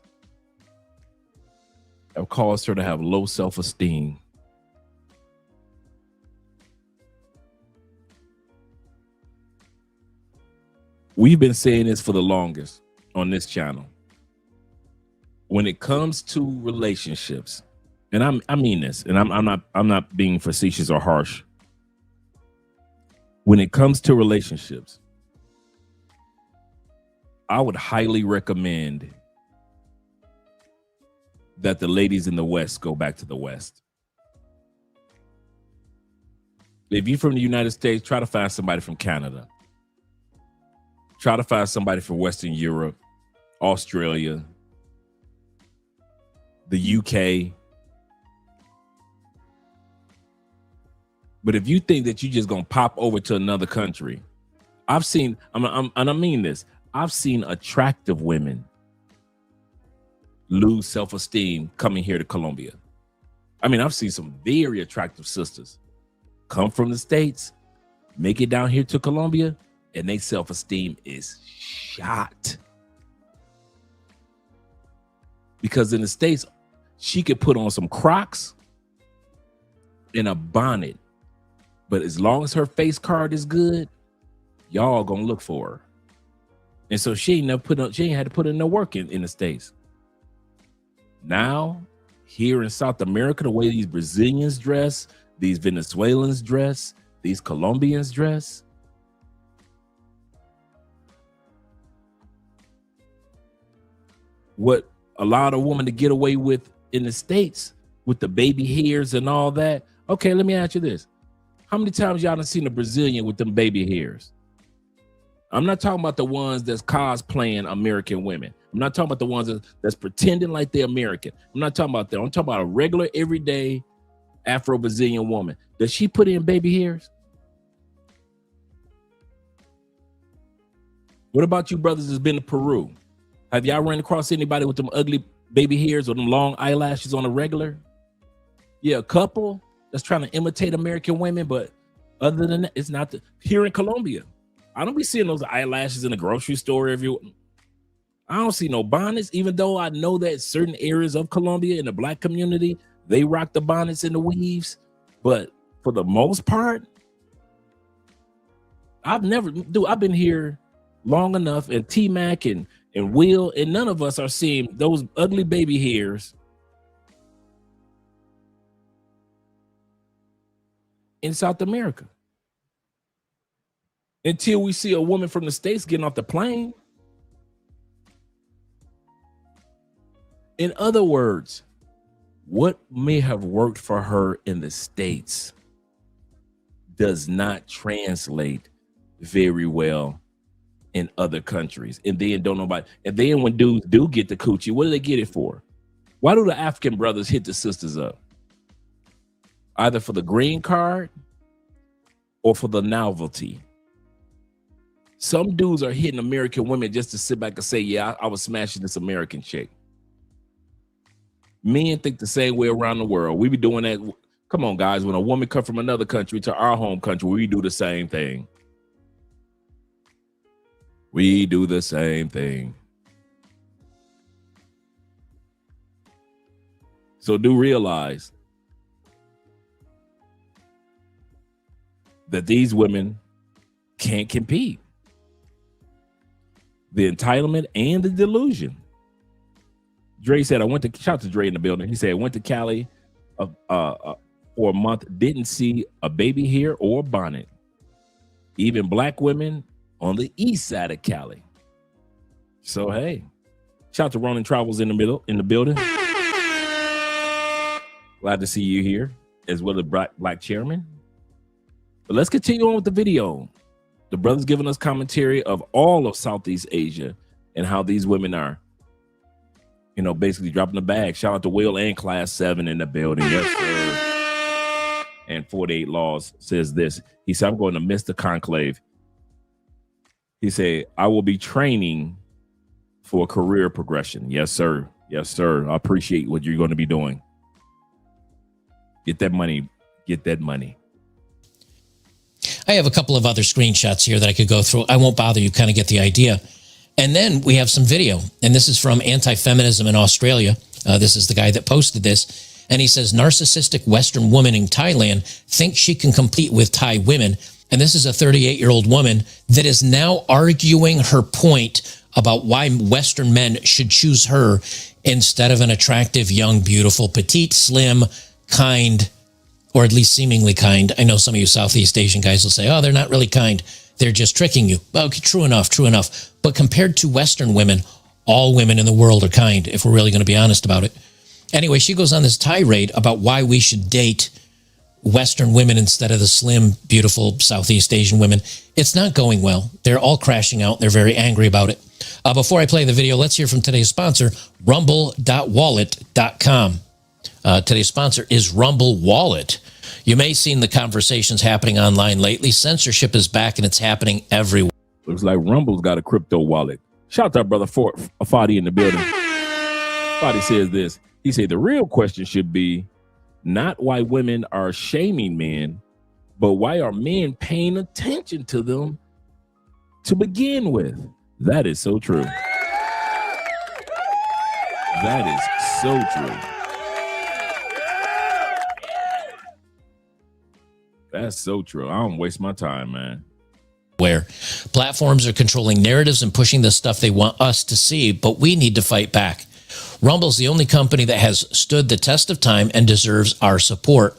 have caused her to have low self-esteem. We've been saying this for the longest on this channel. When it comes to relationships, and I mean this, and I'm not being facetious or harsh. When it comes to relationships, I would highly recommend that the ladies in the West go back to the West. If you're from the United States, try to find somebody from Canada. Try to find somebody from Western Europe, Australia, the UK. But if you think that you're just gonna pop over to another country, I've seen, and I mean this, I've seen attractive women lose self-esteem coming here to Colombia. I mean, I've seen some very attractive sisters come from the States, make it down here to Colombia, and their self-esteem is shot. Because in the States, she could put on some Crocs and a bonnet, but as long as her face card is good, y'all gonna look for her. And so she ain't had to put in no work in the States. Now, here in South America, the way these Brazilians dress, these Venezuelans dress, these Colombians dress, what allowed a woman to get away with in the States with the baby hairs and all that. Okay, let me ask you this. How many times y'all done seen a Brazilian with them baby hairs? I'm not talking about the ones that's cosplaying American women. I'm not talking about the ones that's pretending like they're American. I'm not talking about that. I'm talking about a regular, everyday Afro-Brazilian woman. Does she put in baby hairs? What about you brothers that's been to Peru? Have y'all run across anybody with them ugly baby hairs or them long eyelashes on a regular? Yeah, a couple that's trying to imitate American women, but other than that, it's not here in Colombia. I don't be seeing those eyelashes in the grocery store I don't see no bonnets, even though I know that certain areas of Colombia in the black community, they rock the bonnets and the weaves. But for the most part, I've been here long enough, and T-Mac and Will, and none of us are seeing those ugly baby hairs in South America. Until we see a woman from the States getting off the plane. In other words, what may have worked for her in the States does not translate very well in other countries. And then when dudes do get the coochie, what do they get it for? Why do the African brothers hit the sisters up? Either for the green card or for the novelty. Some dudes are hitting American women just to sit back and say, yeah, I was smashing this American chick. Men think the same way around the world. We be doing that. Come on, guys. When a woman come from another country to our home country, we do the same thing. We do the same thing. So do realize that these women can't compete. The entitlement and the delusion. Dre said, shout out to Dre in the building. He said, I went to Cali for a month, didn't see a baby hair or a bonnet. Even black women on the east side of Cali. So, hey, shout out to Ronan Travels in the building. Glad to see you here, as well as Black Chairman. But let's continue on with the video. The brother's giving us commentary of all of Southeast Asia and how these women are, basically dropping the bag. Shout out to Will and Class 7 in the building. Yes, sir. And 48 Laws says this. He said, I'm going to miss the conclave. He said, I will be training for career progression. Yes, sir. Yes, sir. I appreciate what you're going to be doing. Get that money. Get that money. I have a couple of other screenshots here that I could go through. I won't bother you, kind of get the idea. And then we have some video. And this is from Anti-Feminism in Australia. This is the guy that posted this. And he says, narcissistic Western woman in Thailand thinks she can compete with Thai women. And this is a 38-year-old woman that is now arguing her point about why Western men should choose her instead of an attractive, young, beautiful, petite, slim, kind, or at least seemingly kind. I know some of you Southeast Asian guys will say, oh, they're not really kind. They're just tricking you. Okay, true enough, true enough. But compared to Western women, all women in the world are kind, if we're really going to be honest about it. Anyway, she goes on this tirade about why we should date Western women instead of the slim, beautiful Southeast Asian women. It's not going well. They're all crashing out. They're very angry about it. Before I play the video, let's hear from today's sponsor, rumble.wallet.com. Today's sponsor is Rumble Wallet. You may have seen the conversations happening online lately. Censorship is back and it's happening everywhere. Looks like Rumble's got a crypto wallet. Shout out to our brother Fadi in the building. Fadi says this. He said the real question should be not why women are shaming men, but why are men paying attention to them to begin with? That is so true. That is so true. That's so true. I don't waste my time, man. Where platforms are controlling narratives and pushing the stuff they want us to see, but we need to fight back. Rumble's the only company that has stood the test of time and deserves our support.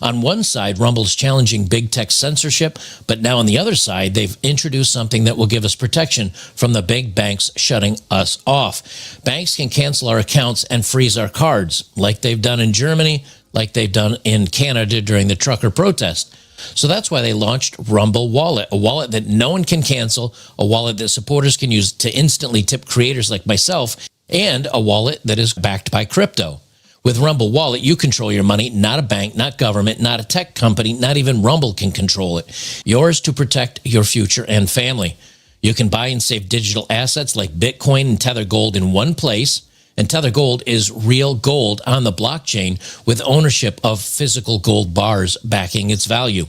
On one side, Rumble's challenging big tech censorship, but now on the other side, they've introduced something that will give us protection from the big banks shutting us off. Banks can cancel our accounts and freeze our cards, like they've done in Germany, like they've done in Canada during the trucker protest. So that's why they launched Rumble Wallet, a wallet that no one can cancel, a wallet that supporters can use to instantly tip creators like myself, and a wallet that is backed by crypto. With Rumble Wallet, you control your money, not a bank, not government, not a tech company, not even Rumble can control it. Yours to protect your future and family. You can buy and save digital assets like Bitcoin and Tether Gold in one place. And Tether Gold is real gold on the blockchain with ownership of physical gold bars backing its value.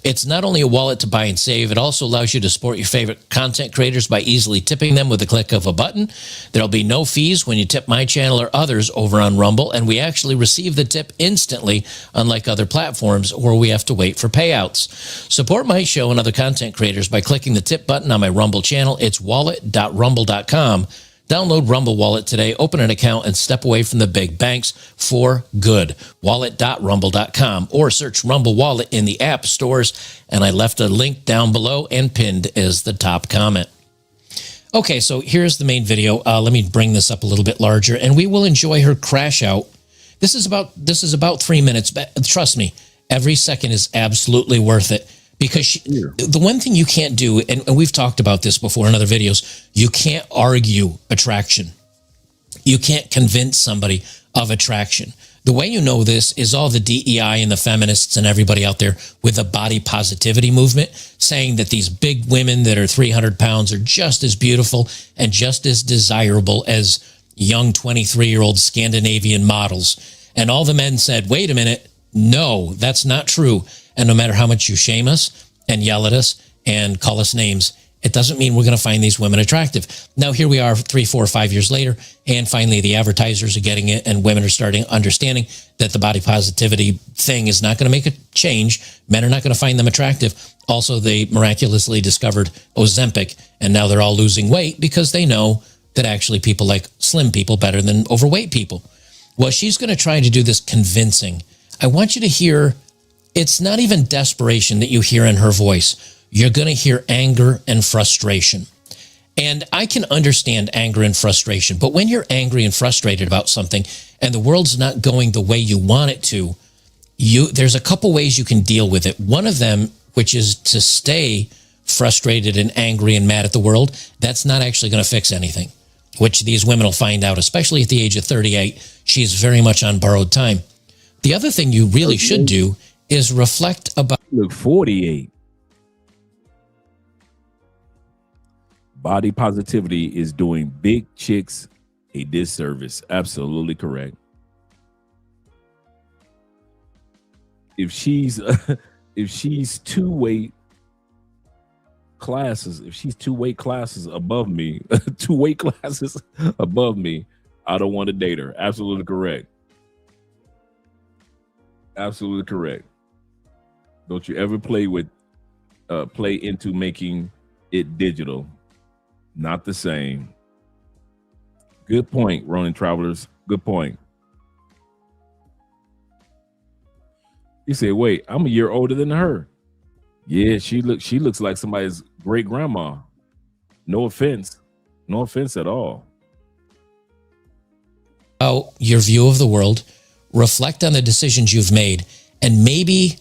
It's not only a wallet to buy and save, it also allows you to support your favorite content creators by easily tipping them with a click of a button. There'll be no fees when you tip my channel or others over on Rumble, and we actually receive the tip instantly, unlike other platforms where we have to wait for payouts. Support my show and other content creators by clicking the tip button on my Rumble channel. It's wallet.rumble.com. Download Rumble Wallet today, open an account, and step away from the big banks for good. Wallet.rumble.com or search Rumble Wallet in the app stores. And I left a link down below and pinned as the top comment. Okay, so here's the main video. Let me bring this up a little bit larger, and we will enjoy her crash out. This is about 3 minutes, but trust me, every second is absolutely worth it. Because the one thing you can't do, and we've talked about this before in other videos, you can't argue attraction. You can't convince somebody of attraction. The way you know this is all the DEI and the feminists and everybody out there with the body positivity movement saying that these big women that are 300 pounds are just as beautiful and just as desirable as young 23-year-old Scandinavian models. And all the men said, wait a minute, no, that's not true. And no matter how much you shame us and yell at us and call us names, it doesn't mean we're going to find these women attractive. Now, here we are 3, 4, 5 years later, and finally the advertisers are getting it, and women are starting understanding that the body positivity thing is not going to make a change. Men are not going to find them attractive. Also, they miraculously discovered Ozempic, and now they're all losing weight because they know that actually people like slim people better than overweight people. Well, she's going to try to do this convincing. I want you to hear, it's not even desperation that you hear in her voice. You're going to hear anger and frustration. And I can understand anger and frustration, but when you're angry and frustrated about something and the world's not going the way you want it to, there's a couple ways you can deal with it. One of them, which is to stay frustrated and angry and mad at the world, that's not actually going to fix anything, which these women will find out, especially at the age of 38. She's very much on borrowed time. The other thing you really should do is reflect about... Look, 48. Body positivity is doing big chicks a disservice. Absolutely correct. If she's two weight classes above me, two weight classes above me, I don't want to date her. Absolutely correct. Absolutely correct. Don't you ever play into making it digital. Not the same. Good point, Ronin Travelers. Good point. You say, wait, I'm a year older than her. Yeah, she looks like somebody's great grandma. No offense. No offense at all. Oh, your view of the world, reflect on the decisions you've made, and maybe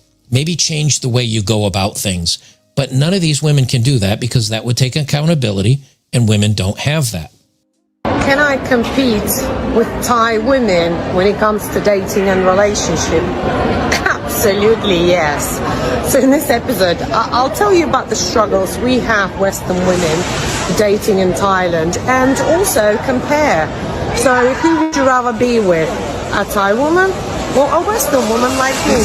change the way you go about things. But none of these women can do that because that would take accountability, and women don't have that. Can I compete with Thai women when it comes to dating and relationship? Absolutely, yes. So in this episode, I'll tell you about the struggles we have Western women dating in Thailand and also compare. So who would you rather be with? A Thai woman or a Western woman like me?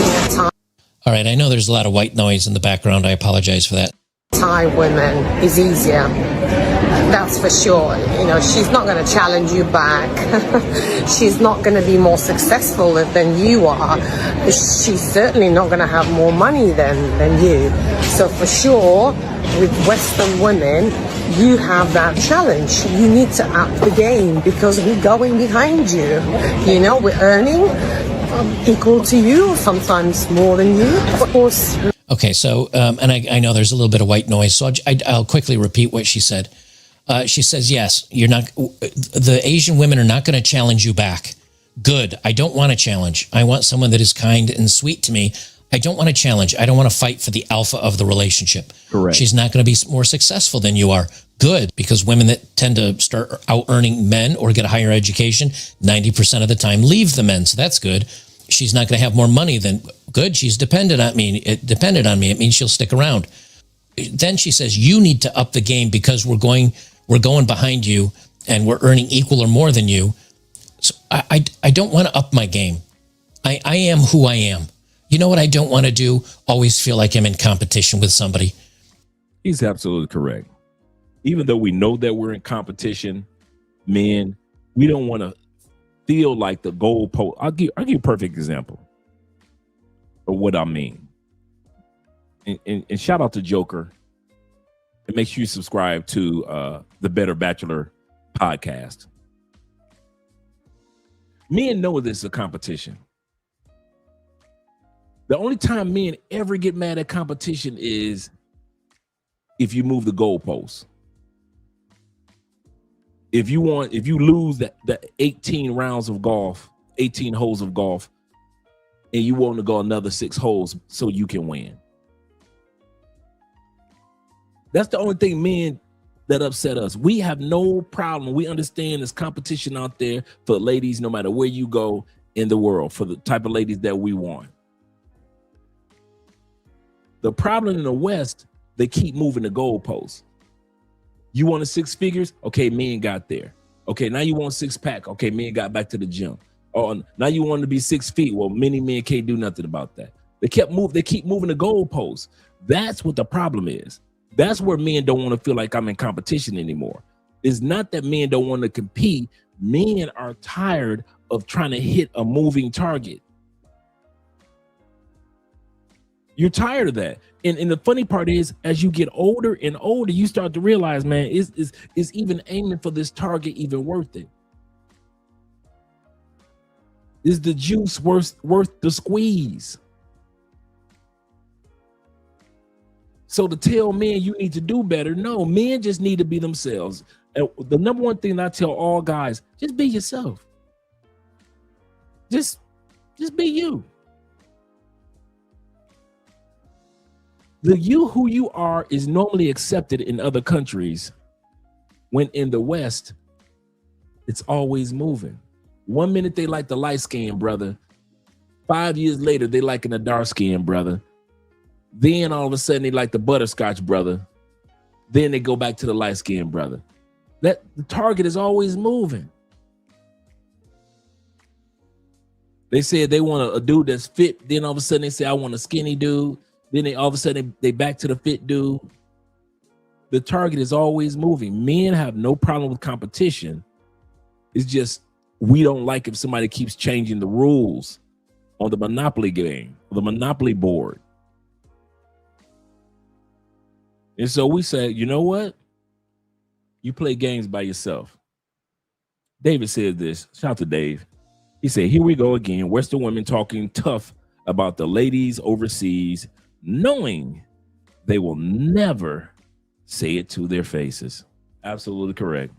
All right, I know there's a lot of white noise in the background. I apologize for that. Thai woman is easier. That's for sure. You know, she's not going to challenge you back. She's not going to be more successful than you are. She's certainly not going to have more money than you. So for sure, with Western women, you have that challenge. You need to up the game because we're going behind you. You know, we're earning equal to you, sometimes more than you. Of course. Okay, so, and I know there's a little bit of white noise, so I'll quickly repeat what she said. She says, yes, the Asian women are not going to challenge you back. Good. I don't want a challenge. I want someone that is kind and sweet to me. I don't want a challenge. I don't want to fight for the alpha of the relationship. Correct. She's not going to be more successful than you are. Good, because women that tend to start out earning men or get a higher education, 90% of the time leave the men. So that's good. She's not going to have more money than good. She's dependent on me. It means she'll stick around. Then she says, you need to up the game because we're going behind you and we're earning equal or more than you. So I don't want to up my game. I am who I am. You know what I don't want to do? Always feel like I'm in competition with somebody. He's absolutely correct. Even though we know that we're in competition, men, we don't want to feel like the goalpost. I'll give you a perfect example of what I mean. And shout out to Joker. And make sure you subscribe to the Better Bachelor podcast. Men know this is a competition. The only time men ever get mad at competition is if you move the goalposts. If you lose the 18 rounds of golf, 18 holes of golf, and you want to go another 6 holes so you can win. That's the only thing men that upset us. We have no problem. We understand there's competition out there for ladies, no matter where you go in the world, for the type of ladies that we want. The problem in the West, they keep moving the goalposts. You wanted 6 figures? Okay, men got there. Okay, now you want 6-pack. Okay, men got back to the gym. Oh, now you want to be 6 feet. Well, many men can't do nothing about that. They keep moving the goalposts. That's what the problem is. That's where men don't want to feel like I'm in competition anymore. It's not that men don't want to compete. Men are tired of trying to hit a moving target. You're tired of that. And the funny part is, as you get older and older, you start to realize, man, is even aiming for this target even worth it? Is the juice worth the squeeze? So to tell men you need to do better, no, men just need to be themselves. And the number one thing I tell all guys, just be yourself. Just be you. The you who you are is normally accepted in other countries, when in the West, it's always moving. 1 minute they like the light-skinned brother. 5 years later, they liking the dark-skinned brother. Then all of a sudden they like the butterscotch brother. Then they go back to the light-skinned brother. That the target is always moving. They said they want a dude that's fit. Then all of a sudden they say, I want a skinny dude. Then they all of a sudden they back to the fit dude. The target is always moving. Men have no problem with competition. It's just we don't like if somebody keeps changing the rules on the Monopoly game, the Monopoly board. And so we say, you know what? You play games by yourself. David said this. Shout out to Dave. He said, here we go again. Western women talking tough about the ladies overseas, knowing they will never say it to their faces. Absolutely correct.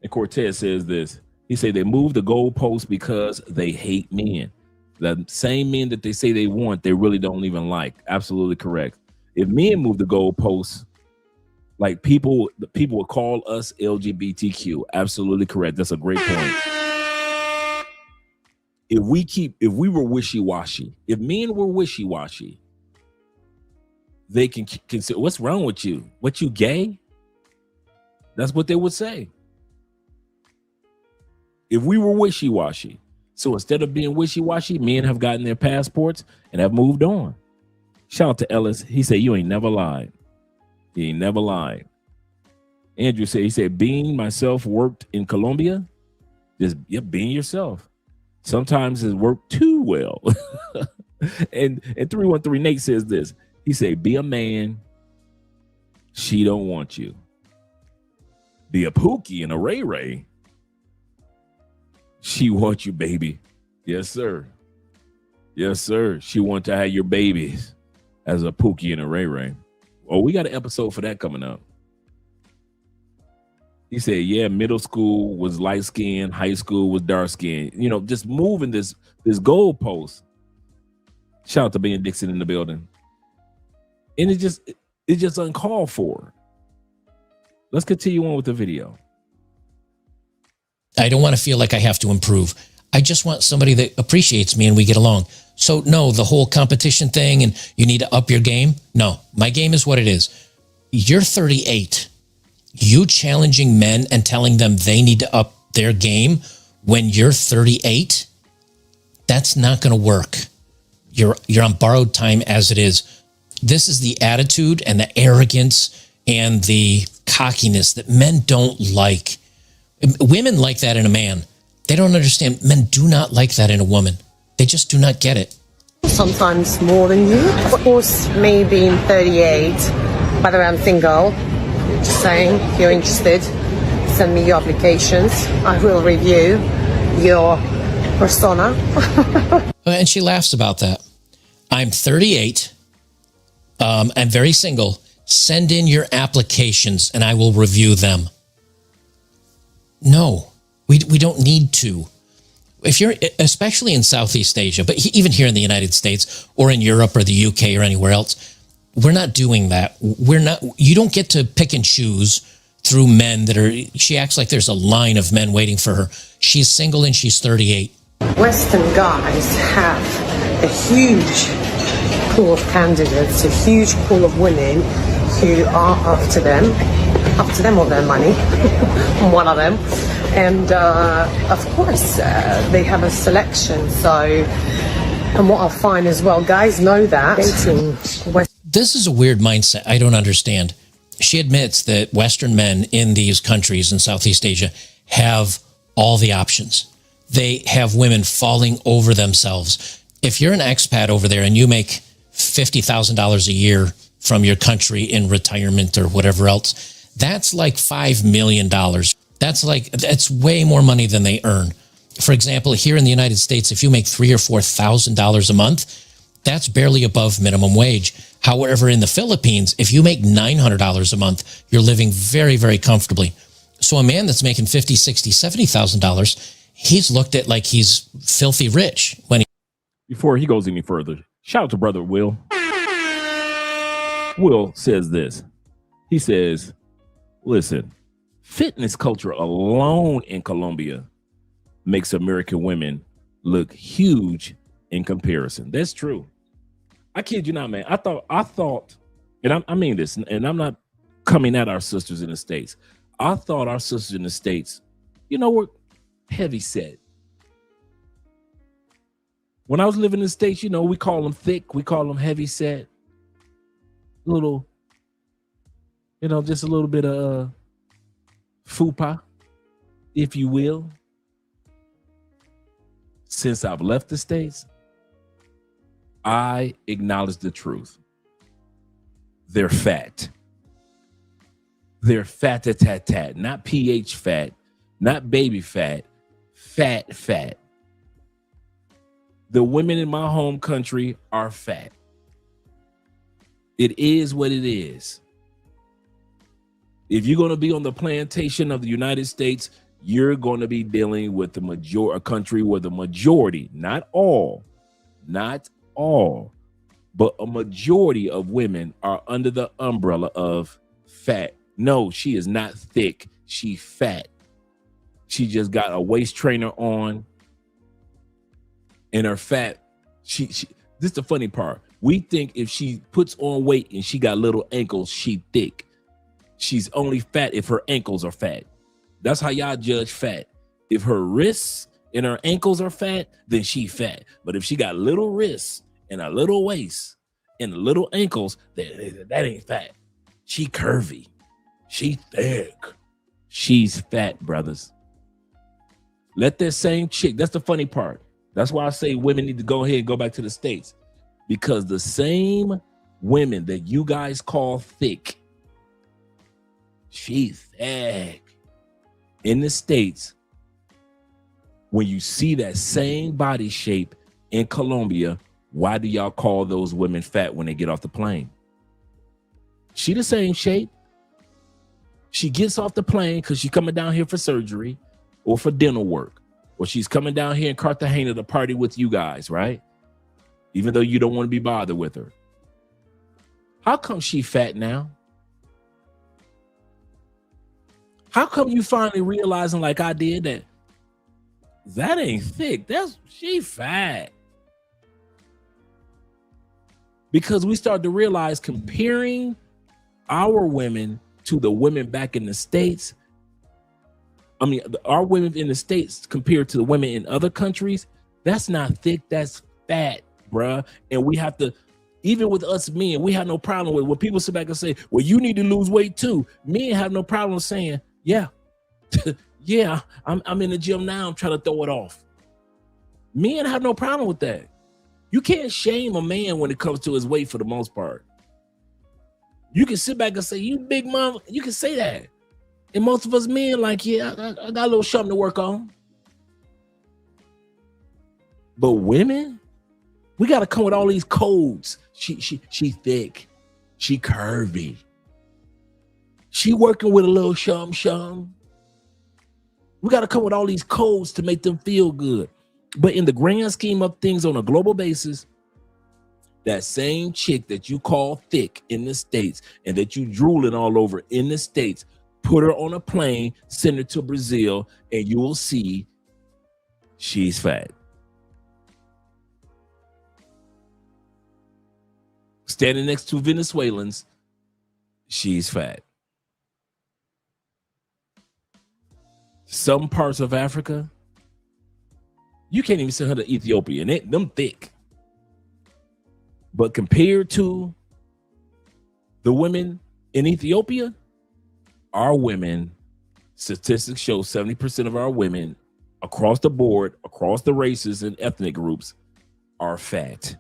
And Cortez says this. He said they move the goalposts because they hate men. The same men that they say they want, they really don't even like. Absolutely correct. If men move the goalposts, like people would call us LGBTQ. Absolutely correct. That's a great point. If we were wishy-washy, if men were wishy-washy, they can consider, what's wrong with you? What, you gay? That's what they would say. If we were wishy-washy. So instead of being wishy-washy, men have gotten their passports and have moved on. Shout out to Ellis. He said, you ain't never lied. He ain't never lied. Andrew said, he said, being myself worked in Colombia. Just being yourself. Sometimes it's worked too well. and 313 Nate says this. He said, be a man. She don't want you. Be a Pookie and a Ray Ray. She wants you, baby. Yes, sir. Yes, sir. She wants to have your babies as a Pookie and a Ray Ray. Oh, we got an episode for that coming up. He said, yeah, middle school was light skin, high school was dark skin. You know, just moving this goalpost. Shout out to Ben Dixon in the building. And it's just uncalled for. Let's continue on with the video. I don't want to feel like I have to improve. I just want somebody that appreciates me and we get along. So no, the whole competition thing and you need to up your game. No, my game is what it is. You're 38. You challenging men and telling them they need to up their game when you're 38, that's not going to work. You're on borrowed time as it is. This is the attitude and the arrogance and the cockiness that men don't like. Women like that in a man. They don't understand. Men do not like that in a woman. They just do not get it. Sometimes more than you. Of course, me being 38, by the way, I'm single. Just saying, if you're interested, send me your applications. I will review your persona. And she laughs about that. I'm 38. I'm very single. Send in your applications and I will review them. No, we don't need to. If you're, especially in Southeast Asia, but even here in the United States or in Europe or the UK or anywhere else, we're not doing that. You don't get to pick and choose through men that are, she acts like there's a line of men waiting for her. She's single and she's 38. Western guys have a huge pool of candidates, a huge pool of women who are after them or their money, one of them. And of course, they have a selection. So, and what I'll find as well, guys know that. This is a weird mindset I don't understand. She admits that Western men in these countries in Southeast Asia have all the options. They have women falling over themselves. If you're an expat over there and you make $50,000 a year from your country in retirement or whatever else, that's like $5 million. That's way more money than they earn. For example, here in the United States, if you make $3,000 or $4,000 a month, that's barely above minimum wage. However, in the Philippines, if you make $900 a month, you're living very, very comfortably. So a man that's making $50,000, $60,000, $70,000, he's looked at like he's filthy rich. Before he goes any further, shout out to brother Will. Will says this. He says, listen, fitness culture alone in Colombia makes American women look huge in comparison. That's true. I kid you not, man. I thought, and I mean this, and I'm not coming at our sisters in the States. I thought our sisters in the States, were heavy set. When I was living in the States, we call them thick. We call them heavy set. Little, just a little bit of fupa, if you will. Since I've left the States, I acknowledge the truth. They're fat. They're fat-a-tat-tat, not pH fat, not baby fat, fat. The women in my home country are fat. It is what it is. If you're going to be on the plantation of the United States, you're going to be dealing with a country where the majority, not all, but a majority of women are under the umbrella of fat. No, she is not thick. She fat. She just got a waist trainer on, and her fat. She. This is the funny part. We think if she puts on weight and she got little ankles, she thick. She's only fat if her ankles are fat. That's how y'all judge fat. If her wrists and her ankles are fat, then she fat. But if she got little wrists and a little waist and little ankles, that ain't fat. She curvy. She thick. She's fat, brothers. Let that same chick, that's the funny part. That's why I say women need to go ahead and go back to the States. Because the same women that you guys call thick, she's thick. In the States, when you see that same body shape in Colombia, why do y'all call those women fat when they get off the plane? She the same shape. She gets off the plane because she's coming down here for surgery or for dental work, or she's coming down here in Cartagena to party with you guys, right? Even though you don't want to be bothered with her. How come she fat now? How come you finally realizing, like I did, that ain't thick? She fat. Because we start to realize comparing our women to the women back in the States. I mean, our women in the States compared to the women in other countries, that's not thick, that's fat, bruh. And we have to, even with us men, we have no problem with when people sit back and say, well, you need to lose weight too. Men have no problem saying, yeah, yeah, I'm in the gym now, I'm trying to throw it off. Men have no problem with that. You can't shame a man when it comes to his weight for the most part. You can sit back and say, you big mom, you can say that. And most of us men like, yeah, I got a little something to work on. But women, we got to come with all these codes. She thick. She curvy. She working with a little shum. We got to come with all these codes to make them feel good. But in the grand scheme of things on a global basis, that same chick that you call thick in the States and that you drooling all over in the States, put her on a plane, send her to Brazil, and you will see she's fat. Standing next to Venezuelans, she's fat. Some parts of Africa, you can't even send her to Ethiopia, and them thick. But compared to the women in Ethiopia, our women, statistics show 70% of our women across the board, across the races and ethnic groups, are fat.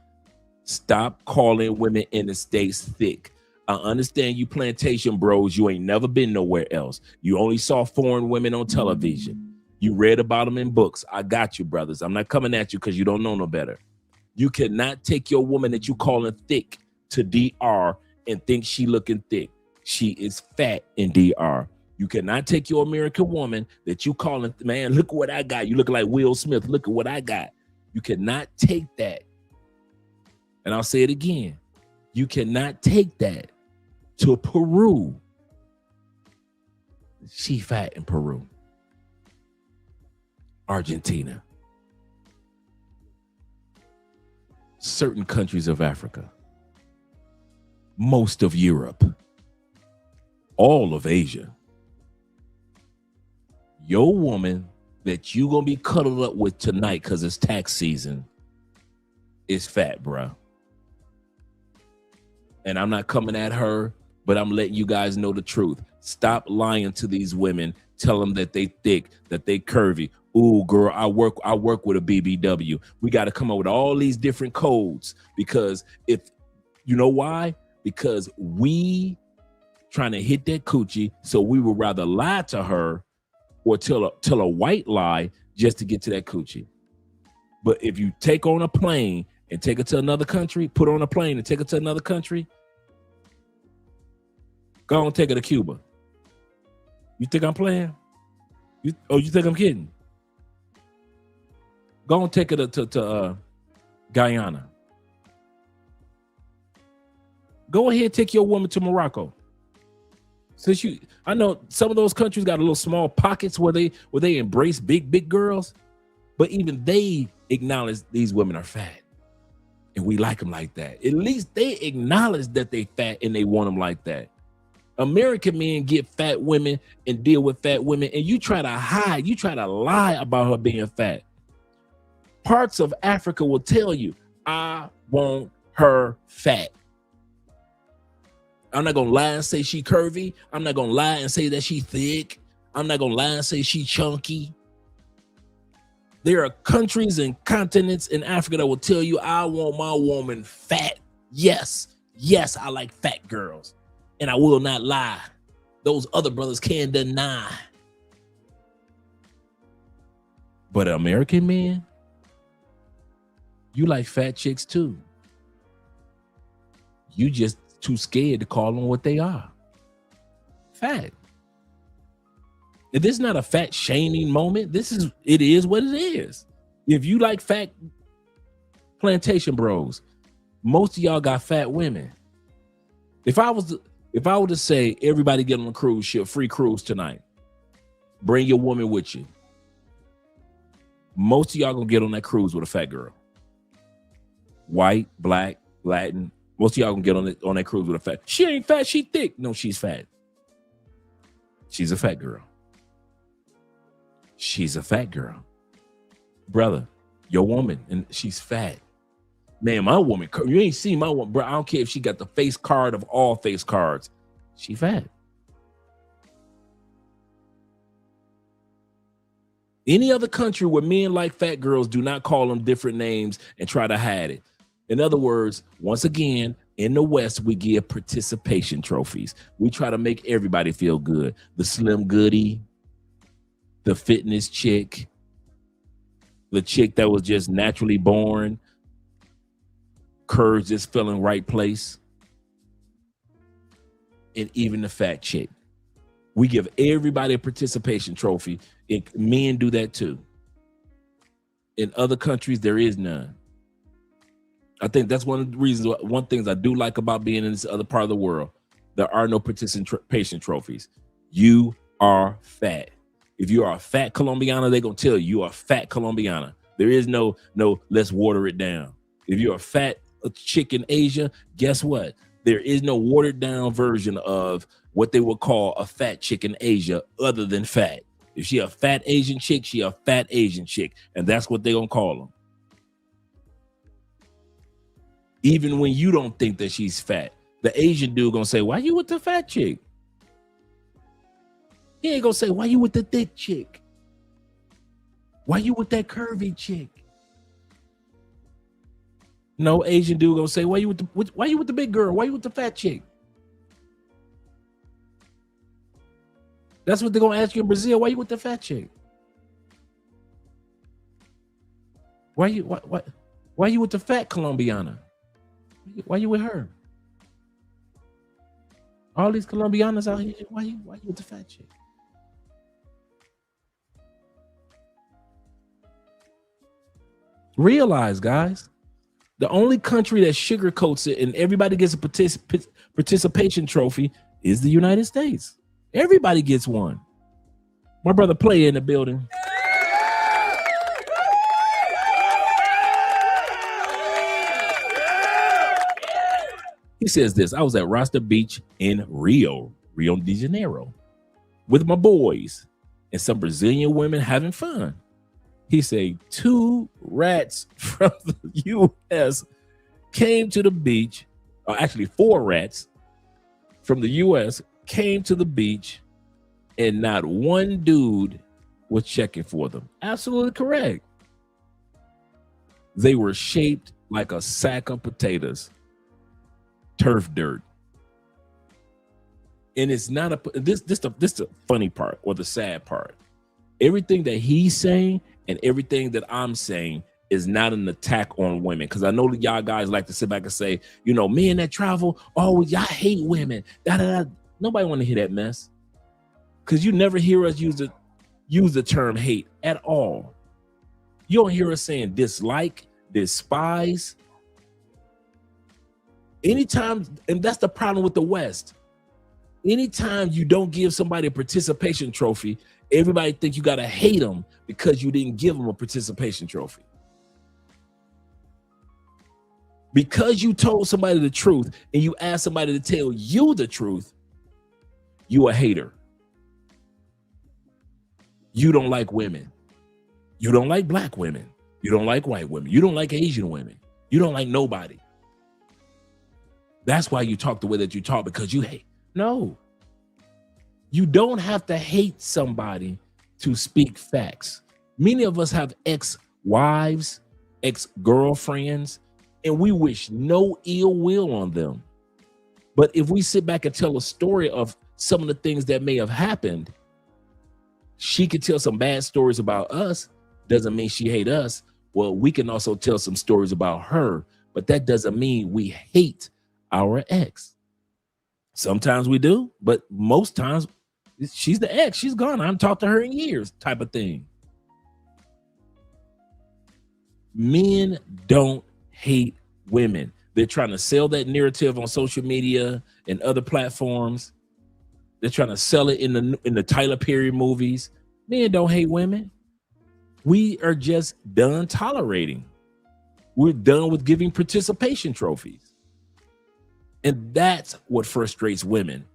Stop calling women in the States thick. I understand you plantation bros, you ain't never been nowhere else. You only saw foreign women on television. You read about them in books. I got you, brothers. I'm not coming at you because you don't know no better. You cannot take your woman that you calling thick to DR and think she looking thick. She is fat in DR. You cannot take your American woman that you calling, man, look what I got. You look like Will Smith. Look at what I got. You cannot take that. And I'll say it again. You cannot take that to Peru. She fat in Peru. Argentina. Certain countries of Africa. Most of Europe. All of Asia. Your woman that you gonna be cuddled up with tonight because it's tax season is fat, bruh. And I'm not coming at her, but I'm letting you guys know the truth. Stop lying to these women. Tell them that they thick, that they curvy. Ooh, girl, I work with a BBW. We got to come up with all these different codes because if you know why? Because we trying to hit that coochie, so we would rather lie to her or tell a white lie just to get to that coochie. But if you take on a plane and take her to another country, put her on a plane and take her to another country, go on, take her to Cuba. You think I'm playing? You think I'm kidding? Go on, take her to Guyana. Go ahead, take your woman to Morocco. Since I know some of those countries got a little small pockets where they embrace big girls, but even they acknowledge these women are fat, and we like them like that. At least they acknowledge that they fat and they want them like that. American men get fat women and deal with fat women, and you try to hide, you try to lie about her being fat. Parts of Africa will tell you, I want her fat. I'm not gonna lie and say she curvy. I'm not gonna lie and say that she thick. I'm not gonna lie and say she chunky. There are countries and continents in Africa that will tell you, I want my woman fat. Yes, I like fat girls. And I will not lie. Those other brothers can deny. But American men, you like fat chicks too. You just too scared to call them what they are. Fat. And this is not a fat shaming moment. It is what it is. If you like fat plantation bros, most of y'all got fat women. If I were to say everybody get on a cruise ship, free cruise tonight, bring your woman with you. Most of y'all gonna get on that cruise with a fat girl. White, black, Latin. Most of y'all gonna get on that cruise with a fat. She ain't fat, she thick. No, she's fat. She's a fat girl. She's a fat girl. Brother, your woman, and she's fat. Man, my woman, you ain't seen my woman, bro. I don't care if she got the face card of all face cards. She fat. Any other country where men like fat girls, do not call them different names and try to hide it. In other words, once again, in the West, we give participation trophies. We try to make everybody feel good. The slim goodie, the fitness chick, the chick that was just naturally born, curves just fell in right place, and even the fat chick. We give everybody a participation trophy, and men do that too. In other countries, there is none. I think that's one of the reasons, one things I do like about being in this other part of the world. There are no participation trophies. You are fat. If you are a fat Colombiana, they're going to tell you are a fat Colombiana. There is no, let's water it down. If you're a fat chick in Asia, guess what? There is no watered down version of what they would call a fat chick in Asia other than fat. If she a fat Asian chick, she a fat Asian chick. And that's what they're going to call them. Even when you don't think that she's fat, the Asian dude going to say, why you with the fat chick? He ain't going to say, why you with the thick chick? Why you with that curvy chick? No Asian dude gonna say, why you with the big girl? Why you with the fat chick? That's what they're gonna ask you in Brazil. Why you with the fat chick? Why you with the fat Colombiana? Why you with her? All these Colombianas out here, why you with the fat chick? Realize, guys, the only country that sugarcoats it and everybody gets a participation trophy is the United States. Everybody gets one. My brother Play in the building. He says this: I was at Rasta Beach in Rio de Janeiro with my boys and some Brazilian women having fun. He said 2 rats from the U.S. came to the beach, or actually 4 rats from the U.S. came to the beach, and not one dude was checking for them. Absolutely correct. They were shaped like a sack of potatoes, turf dirt. And it's not this the funny part or the sad part. Everything that he's saying and everything that I'm saying is not an attack on women. Because I know that y'all guys like to sit back and say, you know, men that travel, oh, y'all hate women. Nobody want to hear that mess. Because you never hear us use the term hate at all. You don't hear us saying dislike, despise. Anytime, and that's the problem with the West. Anytime you don't give somebody a participation trophy, everybody think you got to hate them because you didn't give them a participation trophy. Because you told somebody the truth and you asked somebody to tell you the truth, you a hater. You don't like women. You don't like black women. You don't like white women. You don't like Asian women. You don't like nobody. That's why you talk the way that you talk, because you hate. No. You don't have to hate somebody to speak facts. Many of us have ex-wives, ex-girlfriends, and we wish no ill will on them. But if we sit back and tell a story of some of the things that may have happened, she could tell some bad stories about us. Doesn't mean she hate us. Well, we can also tell some stories about her, but that doesn't mean we hate our ex. Sometimes we do, but most times she's the ex. She's gone. I haven't talked to her in years, type of thing. Men don't hate women. They're trying to sell that narrative on social media and other platforms. They're trying to sell it in the Tyler Perry movies. Men don't hate women. We are just done tolerating. We're done with giving participation trophies. And that's what frustrates women,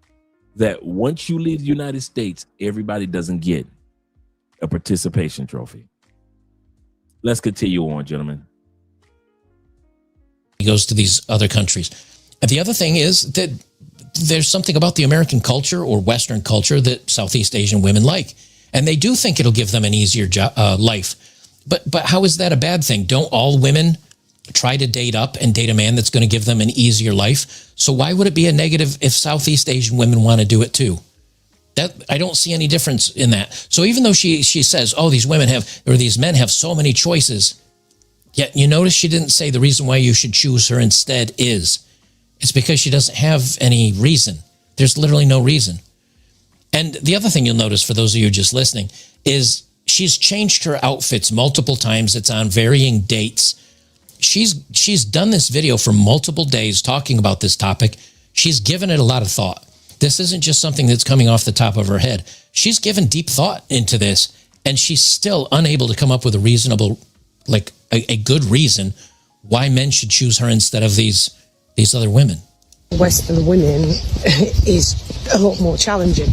that once you leave the United States, everybody doesn't get a participation trophy. Let's continue on, gentlemen. He goes to these other countries. And the other thing is that there's something about the American culture or Western culture that Southeast Asian women like. And they do think it'll give them an easier life. But how is that a bad thing? Don't all women try to date up and date a man that's going to give them an easier life? So why would it be a negative if Southeast Asian women want to do it too? That I don't see any difference in that. So even though she says, oh, these men have so many choices, yet you notice she didn't say the reason why you should choose her instead is it's because she doesn't have any reason. There's literally no reason. And the other thing you'll notice, for those of you just listening, is she's changed her outfits multiple times. It's on varying dates. she's done this video for multiple days talking about this topic. She's given it a lot of thought. This isn't just something that's coming off the top of her head. She's given deep thought into this, and she's still unable to come up with a reasonable, like a good reason why men should choose her instead of these other women. Western women is a lot more challenging,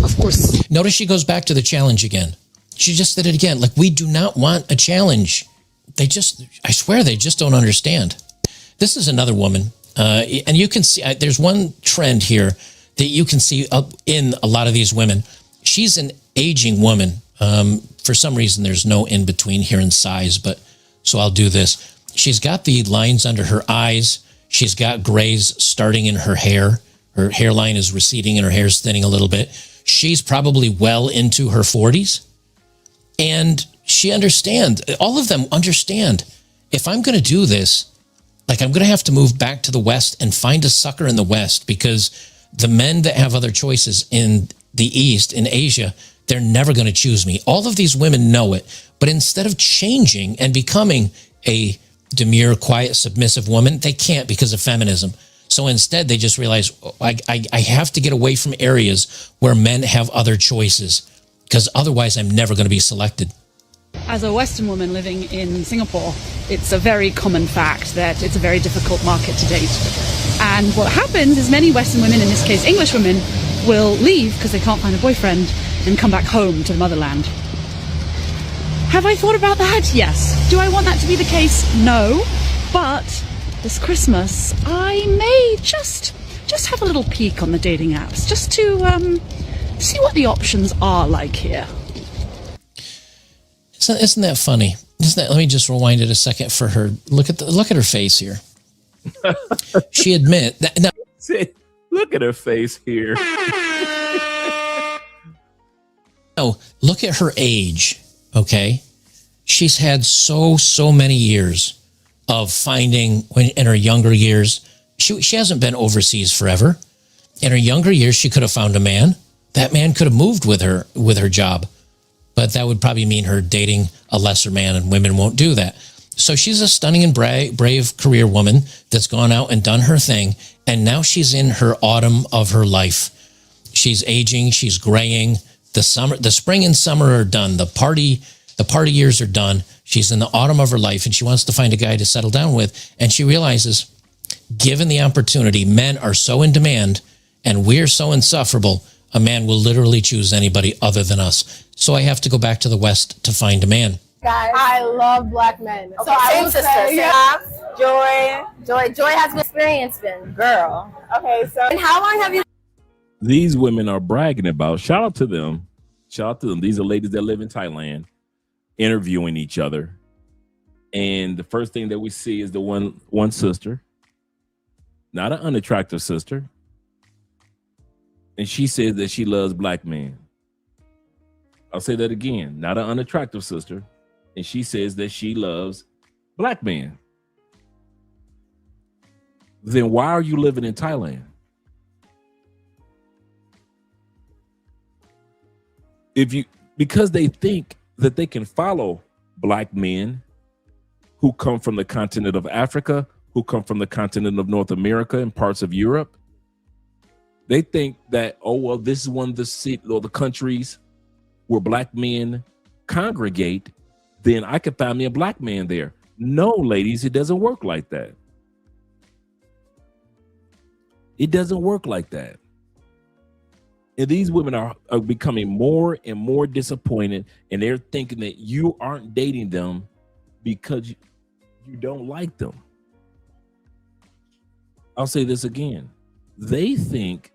of course. Notice she goes back to the challenge again. She just did it again. Like, we do not want a challenge. I swear they just don't understand. This is another woman. And you can see, there's one trend here that you can see in a lot of these women. She's an aging woman. For some reason, there's no in between here in size, but so I'll do this. She's got the lines under her eyes. She's got grays starting in her hair. Her hairline is receding and her hair's thinning a little bit. She's probably well into her 40s. And she understands, all of them understand, if I'm going to do this, like, I'm going to have to move back to the West and find a sucker in the West, because the men that have other choices in the East, in Asia, they're never going to choose me. All of these women know it. But instead of changing and becoming a demure, quiet, submissive woman, they can't because of feminism. So instead, they just realize, I have to get away from areas where men have other choices, because otherwise I'm never going to be selected. As a Western woman living in Singapore, it's a very common fact that it's a very difficult market to date. And what happens is many Western women, in this case English women, will leave because they can't find a boyfriend and come back home to the motherland. Have I thought about that? Yes. Do I want that to be the case? No. But this Christmas, I may just have a little peek on the dating apps, just to see what the options are like here. Isn't that funny? Let me just rewind it a second for her. Look at her face here. She admit that. Now, look at her face here. No, look at her age. Okay, she's had so many years of finding. When in her younger years, she hasn't been overseas forever. In her younger years, she could have found a man. That man could have moved with her job. But that would probably mean her dating a lesser man, and women won't do that. So she's a stunning and brave career woman that's gone out and done her thing. And now she's in her autumn of her life. She's aging. She's graying. The spring and summer are done. The party years are done. She's in the autumn of her life, and she wants to find a guy to settle down with. And she realizes, given the opportunity, men are so in demand and we're so insufferable, a man will literally choose anybody other than us. So I have to go back to the West to find a man. Guys, I love black men. Okay, so I will say, Joy has good experience been. Girl. Okay, so and how long have you? These women are bragging about. Shout out to them. Shout out to them. These are ladies that live in Thailand, interviewing each other. And the first thing that we see is the one sister, not an unattractive sister. And she says that she loves black men. I'll say that again. Not an unattractive sister. And she says that she loves black men. Then why are you living in Thailand? Because they think that they can follow black men who come from the continent of Africa, who come from the continent of North America and parts of Europe. They think that, oh, well, this is one of the countries where black men congregate, then I could find me a black man there. No, ladies, it doesn't work like that. It doesn't work like that. And these women are becoming more and more disappointed, and they're thinking that you aren't dating them because you don't like them. I'll say this again. They think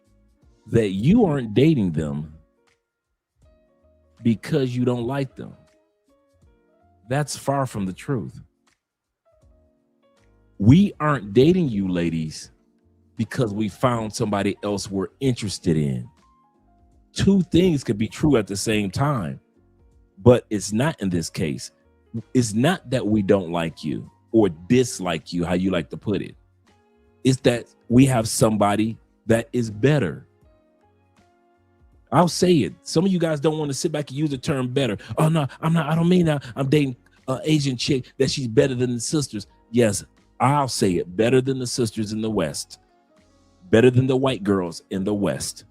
that you aren't dating them because you don't like them. That's far from the truth. We aren't dating you, ladies, because we found somebody else we're interested in. Two things could be true at the same time, but it's not in this case. It's not that we don't like you or dislike you, how you like to put it. It's that we have somebody that is better. I'll say it. Some of you guys don't want to sit back and use the term better. Oh, no, I'm not. I don't mean that. I'm dating Asian chick that she's better than the sisters. Yes, I'll say it. Better than the sisters in the West. Better than the white girls in the West.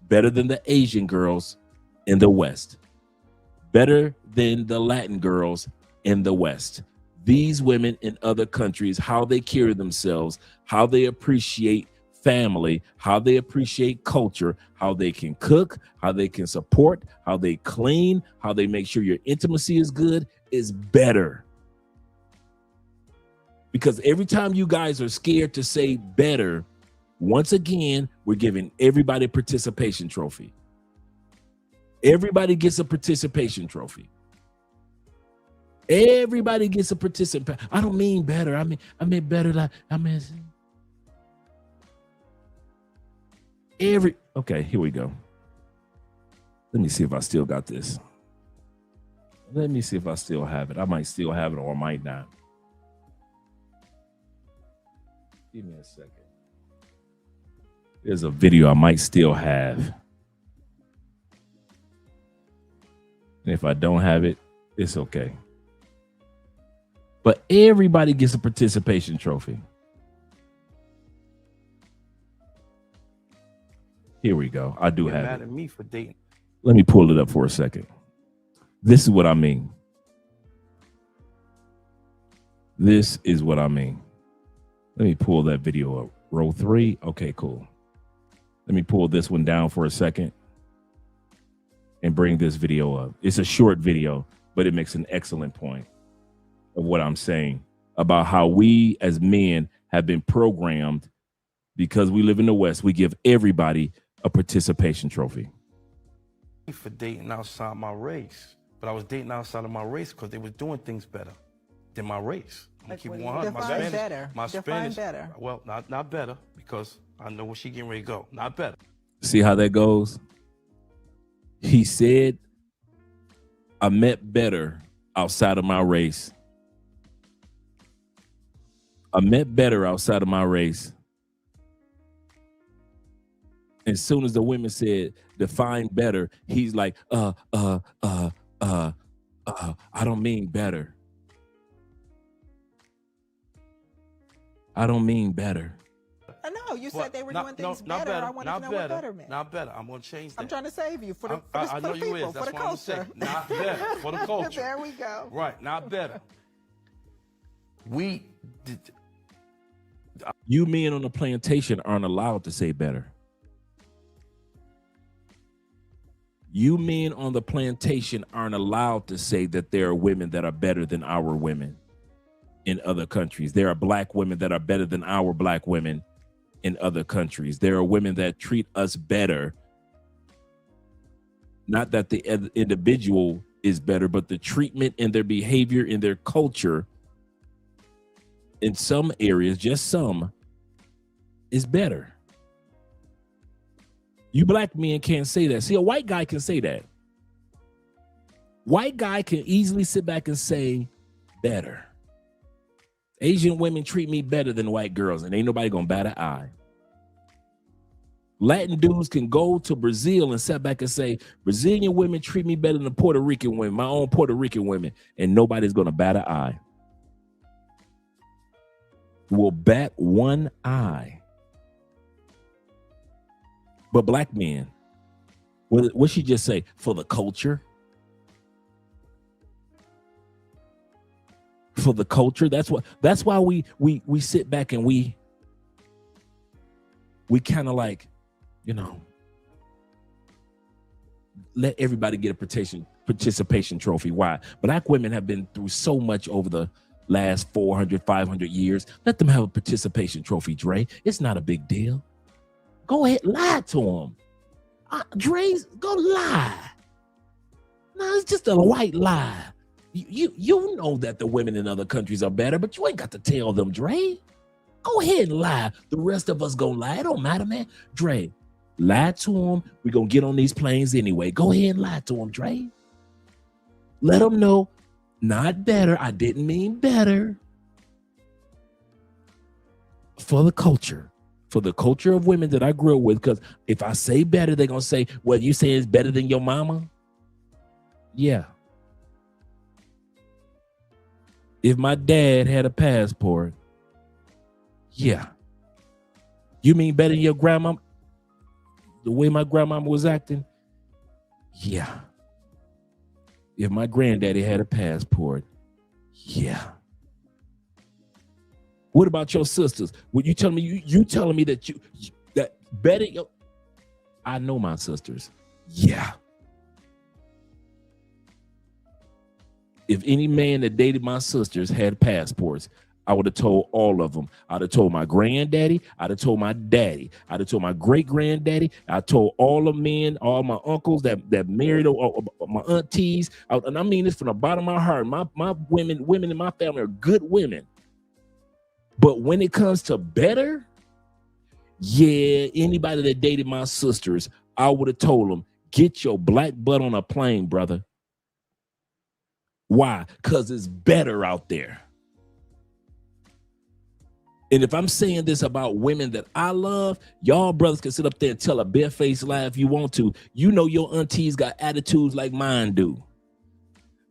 Better than the Asian girls in the West. Better than the Latin girls in the West. These women in other countries, how they carry themselves, how they appreciate family, how they appreciate culture, how they can cook, how they can support, how they clean, how they make sure your intimacy is good, is better. Because every time you guys are scared to say better, once again, we're giving everybody a participation trophy. Everybody gets a participation trophy. Everybody gets a participation. I don't mean better. I mean better. Like okay, here we go. Let me see if I still got this. Let me see if I still have it. I might still have it or I might not. Give me a second. There's a video I might still have. And if I don't have it, it's okay. But everybody gets a participation trophy. Here we go. I do have mad it. at me for dating. Let me pull it up for a second. This is what I mean. This is what I mean. Let me pull that video up. Row 3. Okay, cool. Let me pull this one down for a second and bring this video up. It's a short video, but it makes an excellent point of what I'm saying about how we as men have been programmed because we live in the West. We give everybody a participation trophy. For dating outside my race, but I was dating outside of my race because they was doing things better than my race. I'm gonna keep it 100. My Spanish, better. Well, not better because I know where she getting ready to go. Not better. See how that goes? He said, I met better outside of my race. I met better outside of my race. As soon as the women said, define better, he's like, I don't mean better. I don't mean better. I know you said they were doing things better. I want to know what better meant. Not better. I'm gonna change that. I'm trying to save you for the I know you people, is. That's for the why I'm culture. saying not better for the culture. There we go. Right, not better. We did. You men on the plantation aren't allowed to say better. You men on the plantation aren't allowed to say that there are women that are better than our women in other countries. There are black women that are better than our black women in other countries. There are women that treat us better. Not that the individual is better, but the treatment and their behavior in their culture in some areas, just some, is better. You black men can't say that. See, a white guy can say that. White guy can easily sit back and say better. Asian women treat me better than white girls, and ain't nobody gonna bat an eye. Latin dudes can go to Brazil and sit back and say, Brazilian women treat me better than the Puerto Rican women, my own Puerto Rican women, and nobody's gonna bat an eye. Will bat one eye. But black men, what she just say? For the culture? For the culture? That's why we sit back and we kind of like, you know, let everybody get a participation trophy. Why? Black women have been through so much over the last 400, 500 years. Let them have a participation trophy, Dre. It's not a big deal. Go ahead, lie to them. Dre, go lie. No, it's just a white lie. You know that the women in other countries are better, but you ain't got to tell them, Dre. Go ahead and lie. The rest of us gonna lie. It don't matter, man. Dre, lie to them. We're gonna get on these planes anyway. Go ahead and lie to them, Dre. Let them know, not better. I didn't mean better. For the culture. For the culture of women that I grew up with, because if I say better, they're gonna say, well, you say it's better than your mama? Yeah. If my dad had a passport, yeah. You mean better than your grandma? The way my grandmama was acting? Yeah. If my granddaddy had a passport, yeah. What about your sisters? What you telling me? You telling me that that better? I know my sisters. Yeah. If any man that dated my sisters had passports, I would have told all of them. I'd have told my granddaddy. I'd have told my daddy. I'd have told my great granddaddy. I told all the men, all my uncles that married, or my aunties. And I mean this from the bottom of my heart. My women in my family are good women. But when it comes to better, yeah, anybody that dated my sisters, I would have told them, get your black butt on a plane, brother. Why? Because it's better out there. And if I'm saying this about women that I love, y'all brothers can sit up there and tell a bare-faced lie if you want to. You know your aunties got attitudes like mine do.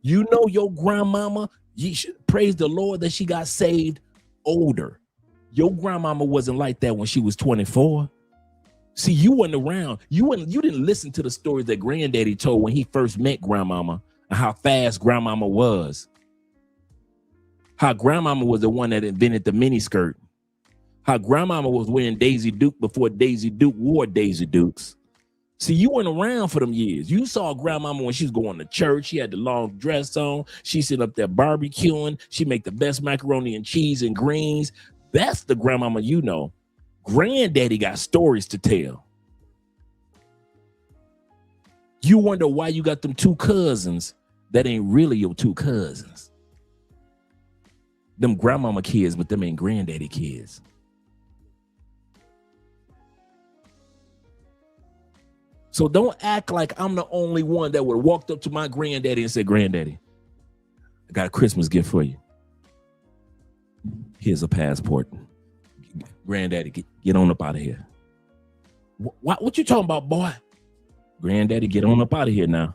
You know your grandmama, you should praise the Lord that she got saved older. Your grandmama wasn't like that when she was 24. See, you wasn't around. You didn't listen to the stories that granddaddy told when he first met grandmama and how fast grandmama was. How grandmama was the one that invented the miniskirt. How grandmama was wearing Daisy Duke before Daisy Duke wore Daisy Dukes. See, you weren't around for them years. You saw grandmama when she was going to church. She had the long dress on. She sitting up there barbecuing. She make the best macaroni and cheese and greens. That's the grandmama you know. Granddaddy got stories to tell. You wonder why you got them two cousins that ain't really your two cousins. Them grandmama kids, but them ain't granddaddy kids. So don't act like I'm the only one that would have walked up to my granddaddy and said, Granddaddy, I got a Christmas gift for you. Here's a passport. Granddaddy, get on up out of here. What you talking about, boy? Granddaddy, get on up out of here now.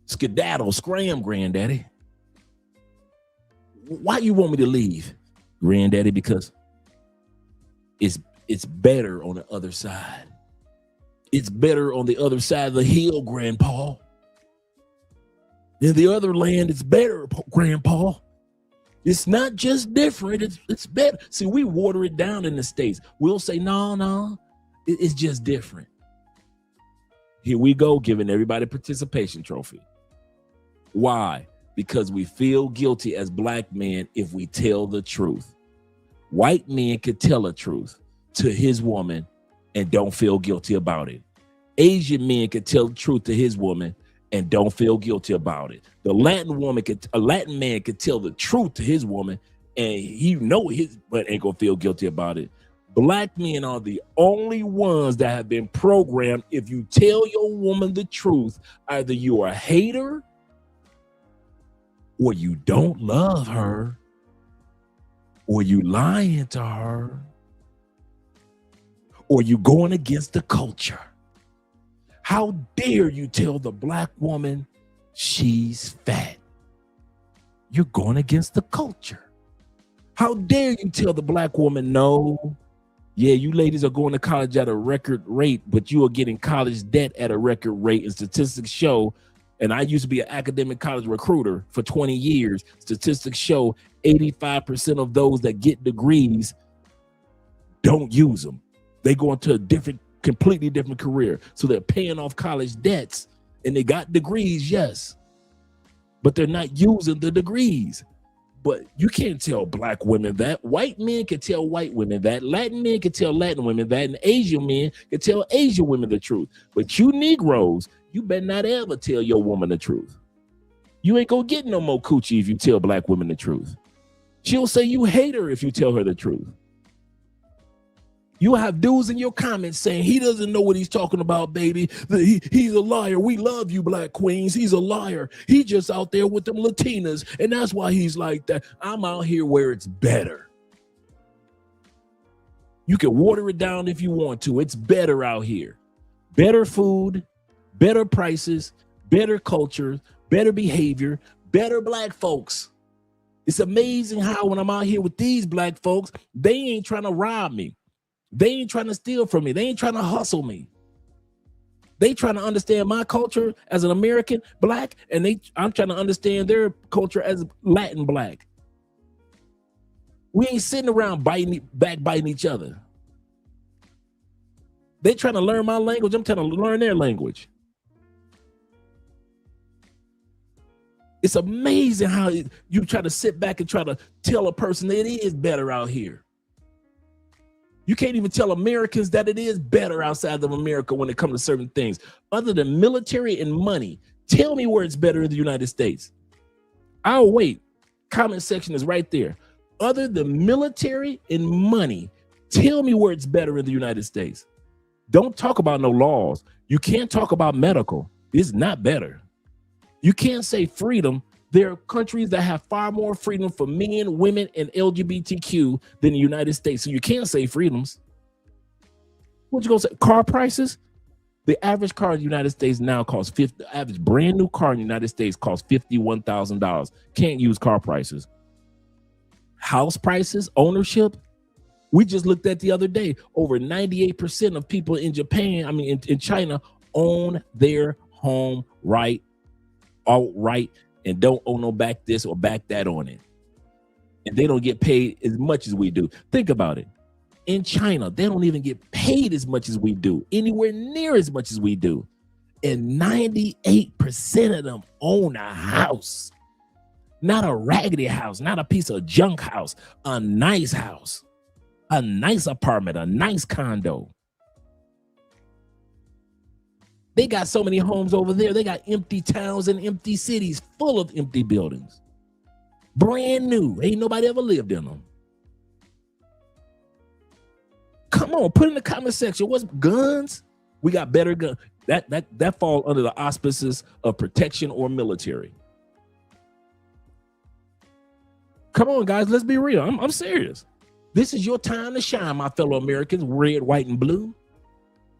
Skedaddle, scram, Granddaddy. Why you want me to leave, Granddaddy? Because it's better on the other side. It's better on the other side of the hill, Grandpa. In the other land, it's better, Grandpa. It's not just different, it's better. See, we water it down in the States. We'll say, no, it's just different. Here we go, giving everybody a participation trophy. Why? Because we feel guilty as black men if we tell the truth. White men could tell the truth to his woman and don't feel guilty about it. Asian men could tell the truth to his woman and don't feel guilty about it. A Latin man could tell the truth to his woman and he know his but ain't gonna feel guilty about it. Black men are the only ones that have been programmed. If you tell your woman the truth, either you're a hater or you don't love her or you lying to her or you going against the culture. How dare you tell the black woman she's fat? You're going against the culture. How dare you tell the black woman, no, yeah, you ladies are going to college at a record rate, but you are getting college debt at a record rate. And statistics show, and I used to be an academic college recruiter for 20 years, statistics show 85% of those that get degrees don't use them. They go into a completely different career. So they're paying off college debts and they got degrees, yes, but they're not using the degrees. But you can't tell black women that. White men can tell white women that. Latin men can tell Latin women that. And Asian men can tell Asian women the truth. But you Negroes, you better not ever tell your woman the truth. You ain't gonna get no more coochie if you tell black women the truth. She'll say you hate her if you tell her the truth. You'll have dudes in your comments saying he doesn't know what he's talking about, baby. He's a liar. We love you, black queens. He's a liar. He just out there with them Latinas, and that's why he's like that. I'm out here where it's better. You can water it down if you want to. It's better out here. Better food, better prices, better culture, better behavior, better black folks. It's amazing how when I'm out here with these black folks, they ain't trying to rob me. They ain't trying to steal from me. They ain't trying to hustle me. They trying to understand my culture as an American black, and I'm trying to understand their culture as Latin black. We ain't sitting around backbiting each other. They trying to learn my language. I'm trying to learn their language. It's amazing how you try to sit back and try to tell a person that it is better out here. You can't even tell Americans that it is better outside of America when it comes to certain things. Other than military and money, tell me where it's better in the United States. I'll wait. Comment section is right there. Other than military and money, tell me where it's better in the United States. Don't talk about no laws. You can't talk about medical. It's not better. You can't say freedom. There are countries that have far more freedom for men, women, and LGBTQ than the United States. So you can't say freedoms. What you gonna say? Car prices? The average car in the United States now costs the average brand new car in the United States costs $51,000. Can't use car prices. House prices, ownership. We just looked at the other day. Over 98% of people in Japan, in China, own their home outright. And don't owe no back this or back that on it. And they don't get paid as much as we do. Think about it. In China, they don't even get paid as much as we do, anywhere near as much as we do. And 98% of them own a house. Not a raggedy house, not a piece of junk house, a nice house, a nice apartment, a nice condo. They got so many homes over there. They got empty towns and empty cities full of empty buildings. Brand new. Ain't nobody ever lived in them. Come on, put in the comment section. What's guns? We got better guns. That fall under the auspices of protection or military. Come on, guys. Let's be real. I'm serious. This is your time to shine, my fellow Americans, red, white, and blue.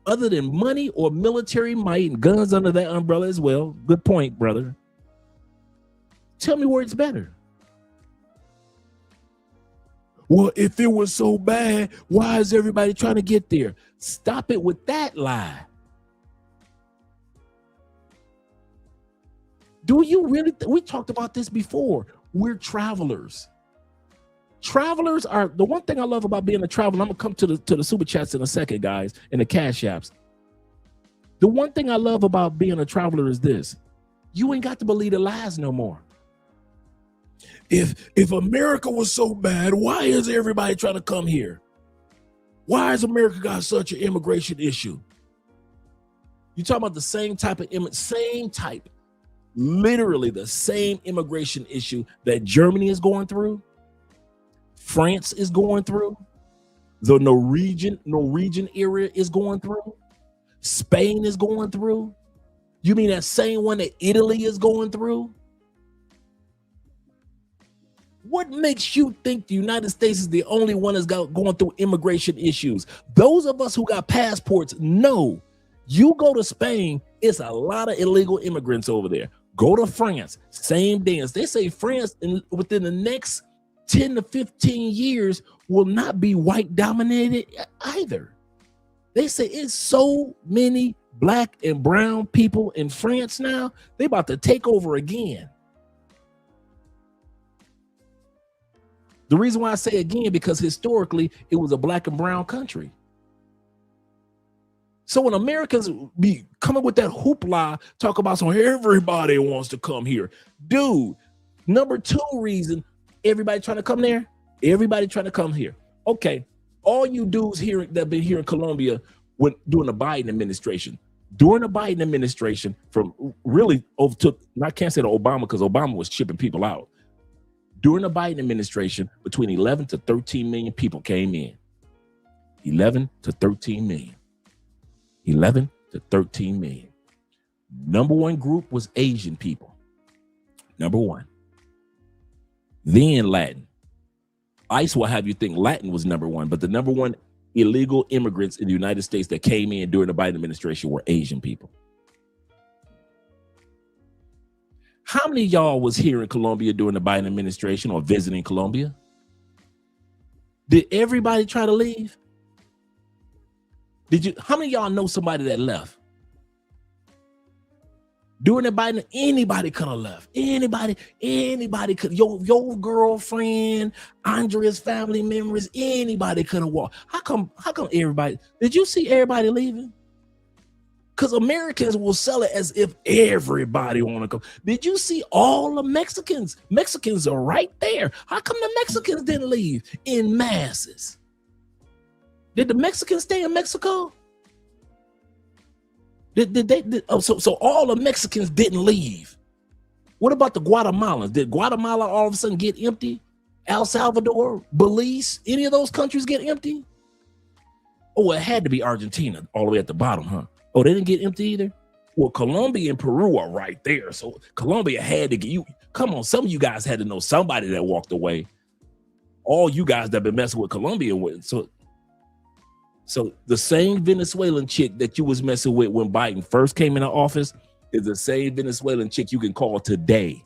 Other than money or military might and guns under that umbrella as well. Good point, brother. Tell me where it's better. Well, if it was so bad, why is everybody trying to get there? Stop it with that lie. Do you really? We talked about this before. We're travelers. Travelers are the one thing I love about being a traveler. I'm gonna come to the super chats in a second, guys, and the cash apps. The one thing I love about being a traveler is this: you ain't got to believe the lies no more. If America was so bad, why is everybody trying to come here? Why has America got such an immigration issue? You talking about the same type of literally the same immigration issue that Germany is going through. France is going through, the Norwegian area is going through, Spain is going through. You mean that same one that Italy is going through? What makes you think the United States is the only one that's going through immigration issues? Those of us who got passports know. You go to Spain, it's a lot of illegal immigrants over there. Go to France, same dance. They say France within the next 10 to 15 years will not be white dominated either. They say it's so many black and brown people in France now, they about to take over again. The reason why I say again, because historically it was a black and brown country. So when Americans be coming with that hoopla, talk about so everybody wants to come here. Dude, number 2 reason, everybody trying to come there? Everybody trying to come here. Okay, all you dudes here that been here in Colombia during the Biden administration. During the Biden administration, from really overtook, I can't say the Obama because Obama was shipping people out. During the Biden administration, between 11 to 13 million people came in. 11 to 13 million. 11 to 13 million. Number 1 group was Asian people. Number 1. Then Latin. ICE will have you think Latin was number 1, but the number 1 illegal immigrants in the United States that came in during the Biden administration were Asian people. How many of y'all was here in Colombia during the Biden administration or visiting Colombia? Did everybody try to leave? How many of y'all know somebody that left? During the Biden, anybody could have left. Anybody could. Your girlfriend, Andrea's family members, anybody could have walked. How come everybody? Did you see everybody leaving? Because Americans will sell it as if everybody want to come. Did you see all the Mexicans? Mexicans are right there. How come the Mexicans didn't leave in masses? Did the Mexicans stay in Mexico? So all the Mexicans didn't leave. What about the Guatemalans? Did Guatemala all of a sudden get empty? El Salvador, Belize, any of those countries get empty? Oh, it had to be Argentina all the way at the bottom, huh? Oh, they didn't get empty either? Well, Colombia and Peru are right there. So Colombia had to get you. Come on, some of you guys had to know somebody that walked away. All you guys that been messing with Colombia with. So the same Venezuelan chick that you was messing with when Biden first came into office is the same Venezuelan chick you can call today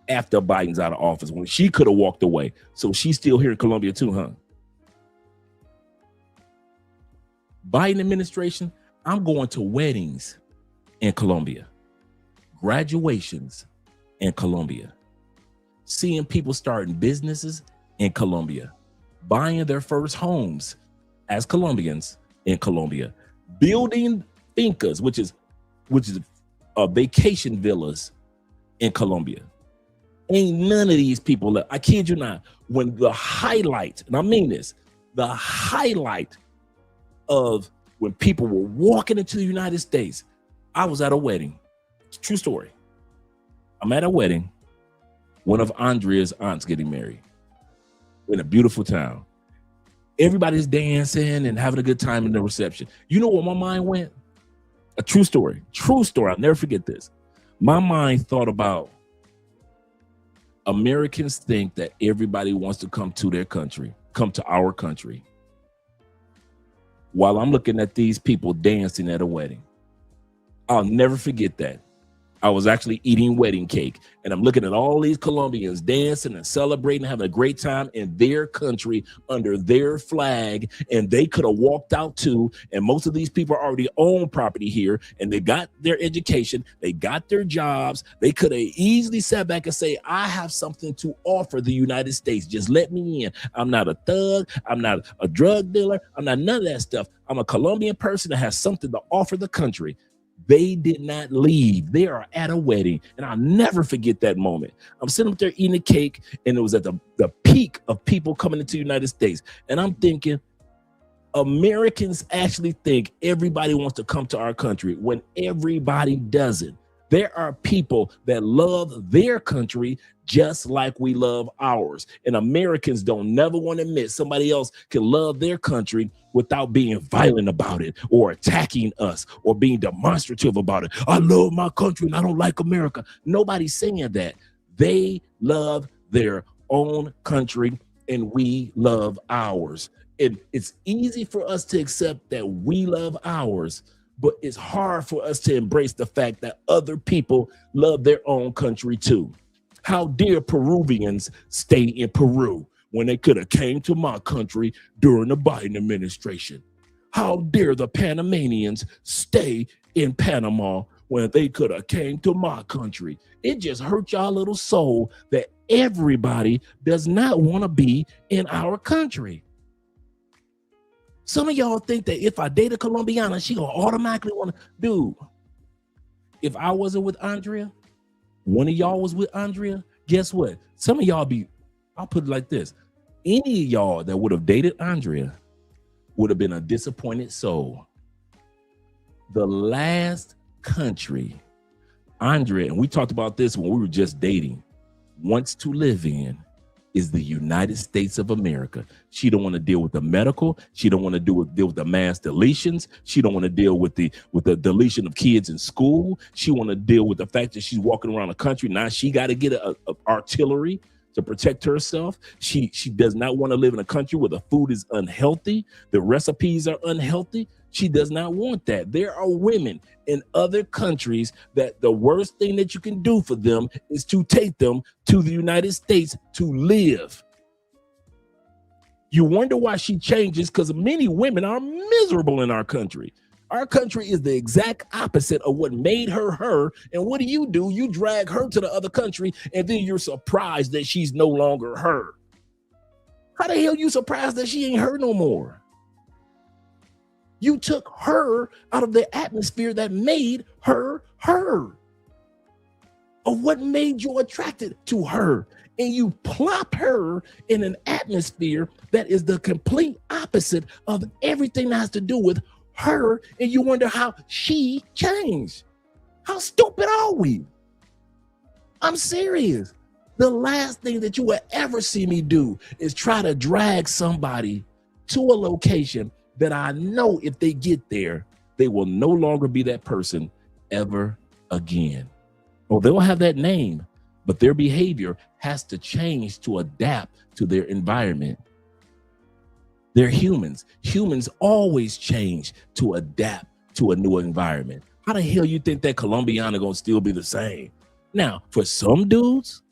after Biden's out of office when she could have walked away. So she's still here in Colombia too, huh? Biden administration, I'm going to weddings in Colombia, graduations in Colombia, seeing people starting businesses in Colombia, buying their first homes as Colombians in Colombia, building fincas, which is vacation villas in Colombia. Ain't none of these people left. I kid you not. When the highlight, and I mean this, the highlight of when people were walking into the United States, I was at a wedding. True story. I'm at a wedding. One of Andrea's aunts getting married in a beautiful town. Everybody's dancing and having a good time in the reception. You know where my mind went? A true story. True story. I'll never forget this. My mind thought about Americans think that everybody wants to come to their country, come to our country. While I'm looking at these people dancing at a wedding. I'll never forget that. I was actually eating wedding cake and I'm looking at all these Colombians dancing and celebrating, having a great time in their country under their flag. And they could have walked out too. And most of these people already own property here and they got their education. They got their jobs. They could have easily sat back and say, I have something to offer the United States. Just let me in. I'm not a thug. I'm not a drug dealer. I'm not none of that stuff. I'm a Colombian person that has something to offer the country. They did not leave. They are at a wedding. And I'll never forget that moment. I'm sitting up there eating a cake and it was at the peak of people coming into the United States. And I'm thinking, Americans actually think everybody wants to come to our country when everybody doesn't. There are people that love their country just like we love ours. And Americans don't never want to admit somebody else can love their country without being violent about it or attacking us or being demonstrative about it. I love my country and I don't like America. Nobody's saying that. They love their own country and we love ours. And it's easy for us to accept that we love ours, but it's hard for us to embrace the fact that other people love their own country too. How dare Peruvians stay in Peru when they could have came to my country during the Biden administration? How dare the Panamanians stay in Panama when they could have came to my country? It just hurt y'all little soul that everybody does not want to be in our country. Some of y'all think that if I date a Colombiana, she gonna automatically want to. Dude, if I wasn't with Andrea, one of y'all was with Andrea, guess what? Some of y'all I'll put it like this. Any of y'all that would have dated Andrea would have been a disappointed soul. The last country Andrea, and we talked about this when we were just dating, wants to live in is the United States of America. She don't want to deal with the medical. She don't want to deal with the mass deletions. She don't want to deal with the deletion of kids in school. She want to deal with the fact that she's walking around the country. Now she got to get a artillery to protect herself. She does not want to live in a country where the food is unhealthy, the recipes are unhealthy. She does not want that. There are women in other countries that the worst thing that you can do for them is to take them to the United States to live. You wonder why she changes, because many women are miserable in our country. Our country is the exact opposite of what made her her. And what do? You drag her to the other country, and then you're surprised that she's no longer her. How the hell you surprised that she ain't her no more? You took her out of the atmosphere that made her her, of what made you attracted to her. And you plop her in an atmosphere that is the complete opposite of everything that has to do with her, and you wonder how she changed. How stupid are we? I'm serious. The last thing that you will ever see me do is try to drag somebody to a location that I know if they get there, they will no longer be that person ever again. Well, they'll have that name, but their behavior has to change to adapt to their environment. They're humans. Humans always change to adapt to a new environment. How the hell you think that Colombiana gonna still be the same? Now, for some dudes,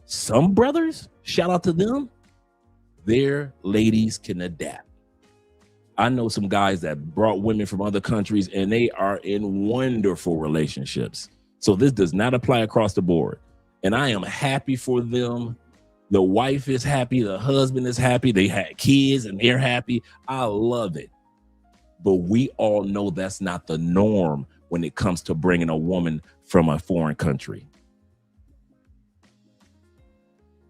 some brothers, shout out to them, their ladies can adapt. I know some guys that brought women from other countries and they are in wonderful relationships. So this does not apply across the board. And I am happy for them. The wife is happy. The husband is happy. They had kids and they're happy. I love it. But we all know that's not the norm when it comes to bringing a woman from a foreign country.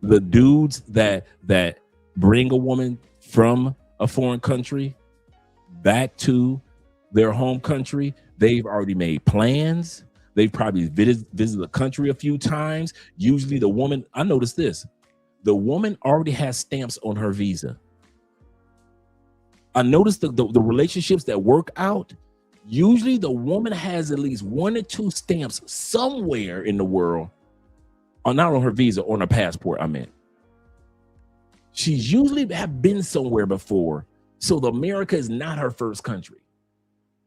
The dudes that bring a woman from a foreign country back to their home country, they've already made plans. They've probably visited the country a few times. Usually the woman, I noticed this, the woman already has stamps on her visa. I noticed the relationships that work out, usually the woman has at least 1 or 2 stamps somewhere in the world, or not on her visa, on her passport, I meant. She's usually have been somewhere before, so the America is not her first country.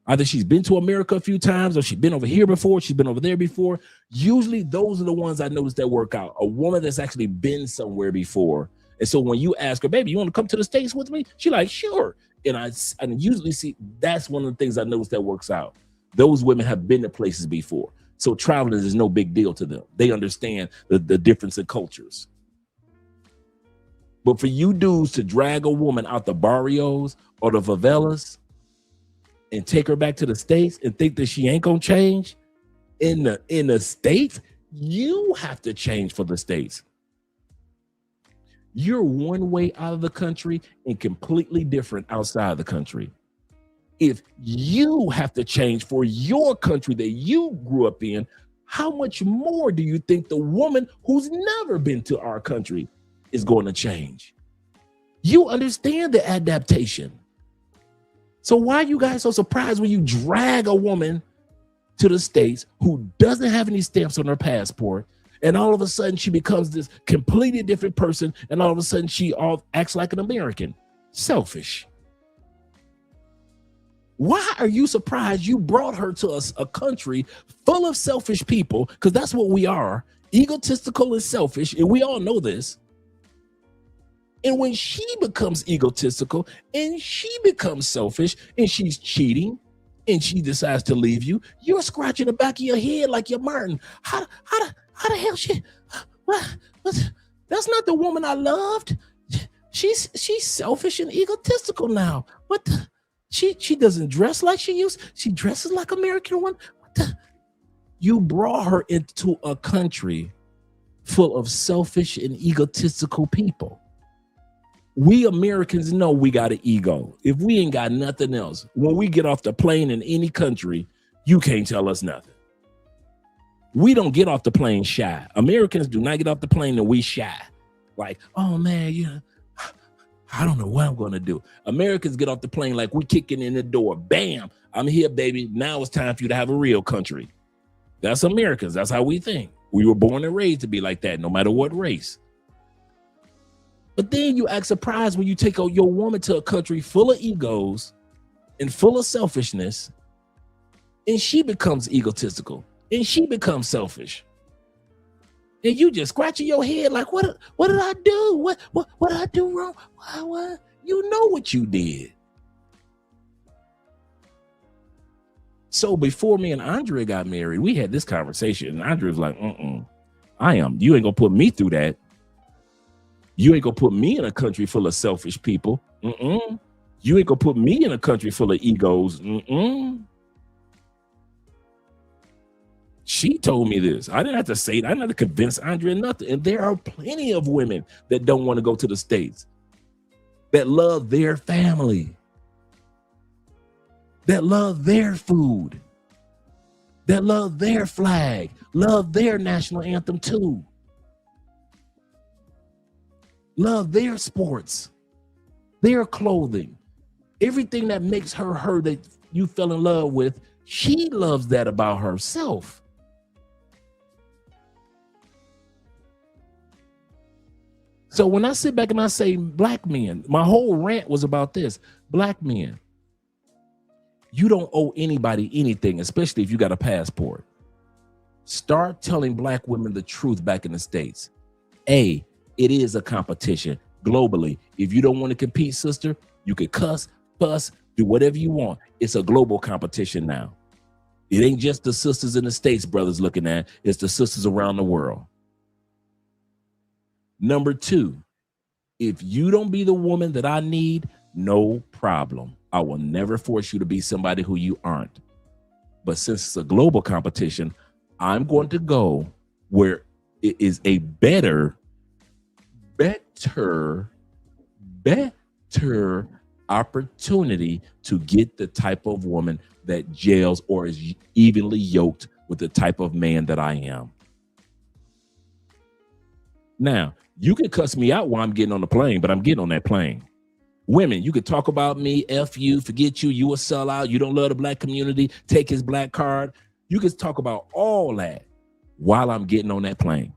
Either she's been to America a few times, or she's been over here before, she's been over there before. Usually those are the ones I noticed that work out. A woman that's actually been somewhere before. And so when you ask her, baby, you want to come to the States with me? She's like, sure. And I usually see that's one of the things I noticed that works out. Those women have been to places before. So traveling is no big deal to them. They understand the difference in cultures. But for you dudes to drag a woman out the barrios or the favelas and take her back to the States and think that she ain't gonna change in the States, you have to change for the States. You're one way out of the country and completely different outside the country. If you have to change for your country that you grew up in, how much more do you think the woman who's never been to our country is going to change? You understand the adaptation. So why are you guys so surprised when you drag a woman to the States who doesn't have any stamps on her passport, and all of a sudden she becomes this completely different person, and all of a sudden she all acts like an American? Selfish. Why are you surprised you brought her to a country full of selfish people? Because that's what we are, egotistical and selfish, and we all know this. And when she becomes egotistical and she becomes selfish and she's cheating and she decides to leave you, you're scratching the back of your head like you're Martin. How the hell she? What? That's not the woman I loved. She's selfish and egotistical now. What the? She doesn't dress like she used. She dresses like American one. What the? You brought her into a country full of selfish and egotistical people. We Americans know we got an ego. If we ain't got nothing else, when we get off the plane in any country, you can't tell us nothing. We don't get off the plane shy. Americans do not get off the plane and we shy. Like, oh man, yeah, I don't know what I'm gonna do. Americans get off the plane like we kicking in the door. Bam, I'm here, baby. Now it's time for you to have a real country. That's Americans. That's how we think. We were born and raised to be like that, no matter what race. But then you act surprised when you take your woman to a country full of egos and full of selfishness, and she becomes egotistical and she becomes selfish. And you just scratching your head like, what did I do? What did I do wrong? What? You know what you did. So before me and Andre got married, we had this conversation, and Andre was like, you ain't gonna put me through that. You ain't gonna put me in a country full of selfish people. You ain't gonna put me in a country full of egos. She told me this. I didn't have to say it. I didn't have to convince Andre nothing. And there are plenty of women that don't want to go to the States, that love their family, that love their food, that love their flag, love their national anthem too, love their sports, their clothing, everything that makes her that you fell in love with. She loves that about herself. So when I sit back and I say black men, my whole rant was about this. Black men, you don't owe anybody anything, especially if you got a passport. Start telling black women the truth back in the States. It is a competition globally. If you don't want to compete, sister, you can cuss, fuss, do whatever you want. It's a global competition now. It ain't just the sisters in the States brothers looking at, it's the sisters around the world. Number 2, if you don't be the woman that I need, no problem. I will never force you to be somebody who you aren't. But since it's a global competition, I'm going to go where it is a better opportunity to get the type of woman that gels or is evenly yoked with the type of man that I am. Now, you can cuss me out while I'm getting on the plane, but I'm getting on that plane. Women, you could talk about me, F you, forget you, you a sellout, you don't love the black community, take his black card. You can talk about all that while I'm getting on that plane.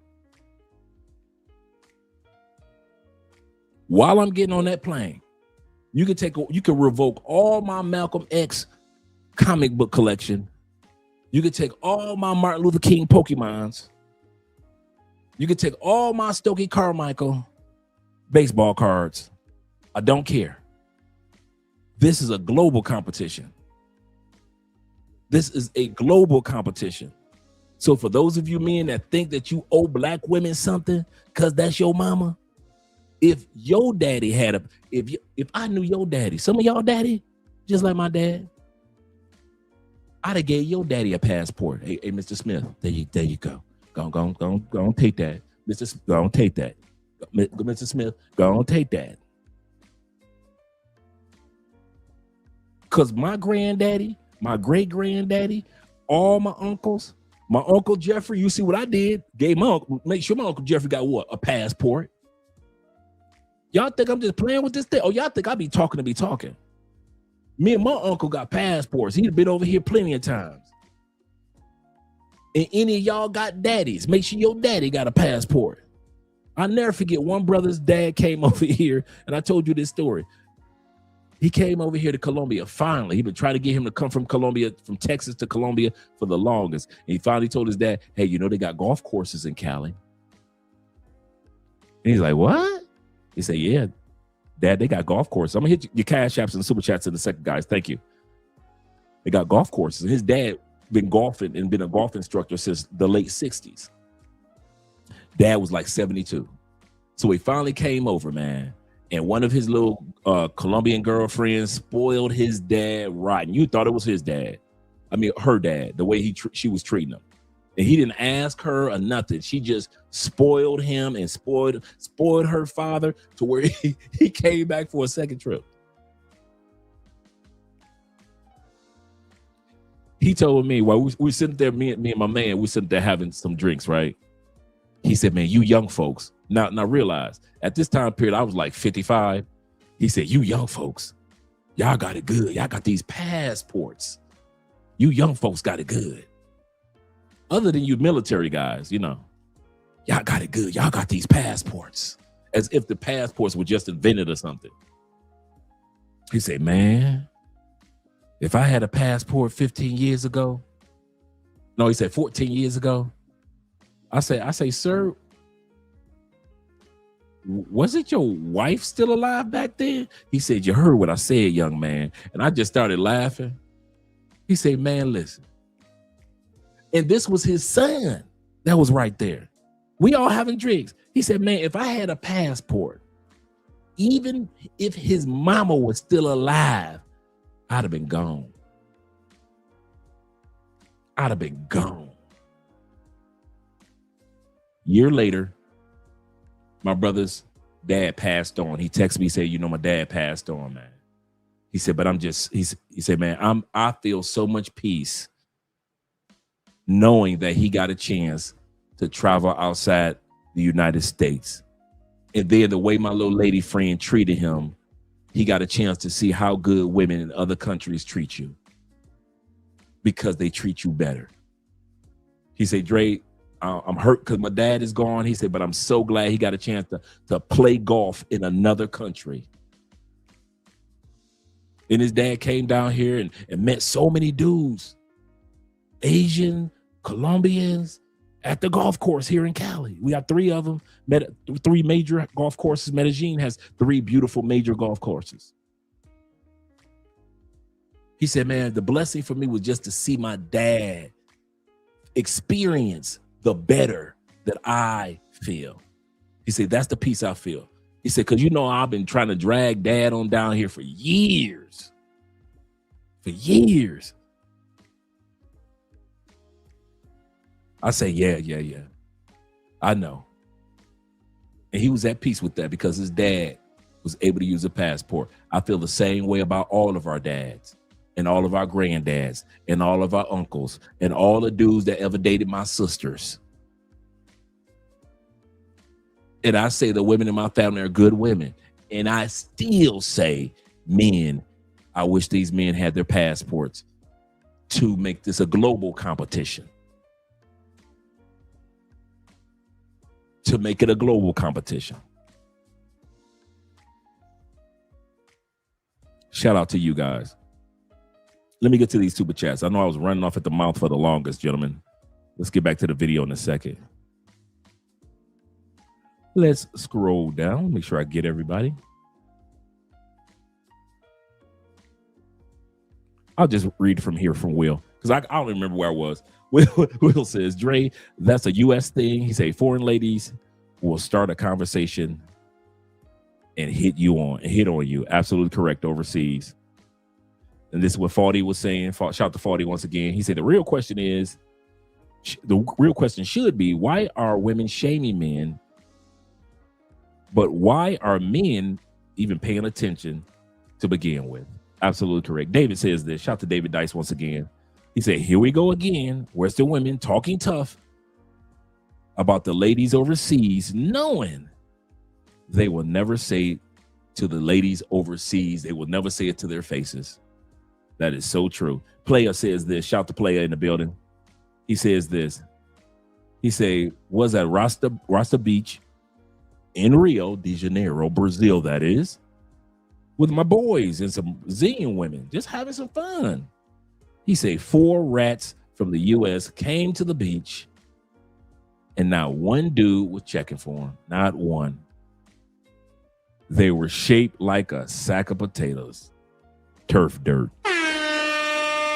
While I'm getting on that plane, you can revoke all my Malcolm X comic book collection. You can take all my Martin Luther King Pokemons. You can take all my Stokey Carmichael baseball cards. I don't care. This is a global competition. This is a global competition. So for those of you men that think that you owe black women something because that's your mama, if your daddy had if I knew your daddy, some of y'all daddy, just like my dad, I'd have gave your daddy a passport. Hey, Mr. Smith, there you go. Go on, take that. Go on, take that. Mr. Smith, go on, take that. Because my granddaddy, my great-granddaddy, all my uncles, my Uncle Jeffrey, you see what I did? Gave my uncle, make sure my Uncle Jeffrey got what? A passport. Y'all think I'm just playing with this thing? Oh, y'all think I be talking to be talking. Me and my uncle got passports. He'd been over here plenty of times. And any of y'all got daddies, make sure your daddy got a passport. I'll never forget one brother's dad came over here, and I told you this story. He came over here to Colombia. Finally, he been trying to get him to come from Colombia, from Texas to Colombia for the longest. And he finally told his dad, hey, you know, they got golf courses in Cali. And he's like, what? He said, yeah, Dad, they got golf courses. I'm gonna hit your cash apps and super chats in a second, guys. Thank you. They got golf courses. And his dad been golfing and been a golf instructor since the late 60s. Dad was like 72. So he finally came over, man. And one of his little Colombian girlfriends spoiled his dad rotten. You thought it was his dad. I mean, her dad, the way she was treating him. And he didn't ask her or nothing. She just spoiled him and spoiled her father to where he came back for a second trip. He told me, while we sitting there, me and my man, we sitting there having some drinks, right? He said, man, you young folks. Now realize, at this time period, I was like 55. He said, you young folks, y'all got it good. Y'all got these passports. You young folks got it good. Other than you military guys, you know, y'all got it good. Y'all got these passports. as if the passports were just invented or something. He said, man, if I had a passport 15 years ago, no, he said 14 years ago. I say, sir, wasn't your wife still alive back then? He said, you heard what I said, young man. And I just started laughing. He said, man, listen. And this was his son that was right there. We all having drinks. He said, man, if I had a passport, even if his mama was still alive, I'd have been gone. I'd have been gone. Year later, my brother's dad passed on. He texted me, he said, you know, my dad passed on, man. He said, but he said, man, I feel so much peace knowing that he got a chance to travel outside the United States. And then the way my little lady friend treated him, he got a chance to see how good women in other countries treat you because they treat you better. He said, Dre, I'm hurt because my dad is gone. He said, but I'm so glad he got a chance to play golf in another country. And his dad came down here and met so many dudes, Asian, Colombians, at the golf course here in Cali. We got 3 of them, 3 major golf courses. Medellin has 3 beautiful major golf courses. He said, man, the blessing for me was just to see my dad experience the better that I feel. He said, that's the peace I feel. He said, because you know, I've been trying to drag dad on down here for years. For years. I say, yeah. I know. And he was at peace with that because his dad was able to use a passport. I feel the same way about all of our dads and all of our granddads and all of our uncles and all the dudes that ever dated my sisters. And I say the women in my family are good women. And I still say, men, I wish these men had their passports to make this a global competition. To make it a global competition. Shout out to you guys. Let me get to these super chats. I know I was running off at the mouth for the longest, gentlemen. Let's get back to the video in a second. Let's scroll down, make sure I get everybody. I'll just read from here from Will, because I don't remember where I was. Will says, Dre, that's a U.S. thing. He say foreign ladies will start a conversation and hit on you. Absolutely correct overseas. And this is what Fawdy was saying. Shout out to Fawdy once again. He said the real question should be, why are women shaming men? But why are men even paying attention to begin with? Absolutely correct. David says this. Shout out to David Dice once again. He said, here we go again. Western women talking tough about the ladies overseas, knowing they will never say to the ladies overseas, they will never say it to their faces. That is so true. Player says this. Shout out to Player in the building. He says this. He say, was at Rasta Beach in Rio de Janeiro, Brazil, that is, with my boys and some Brazilian women, just having some fun. He say 4 rats from the U.S. came to the beach and not one dude was checking for him. Not one. They were shaped like a sack of potatoes. Turf dirt.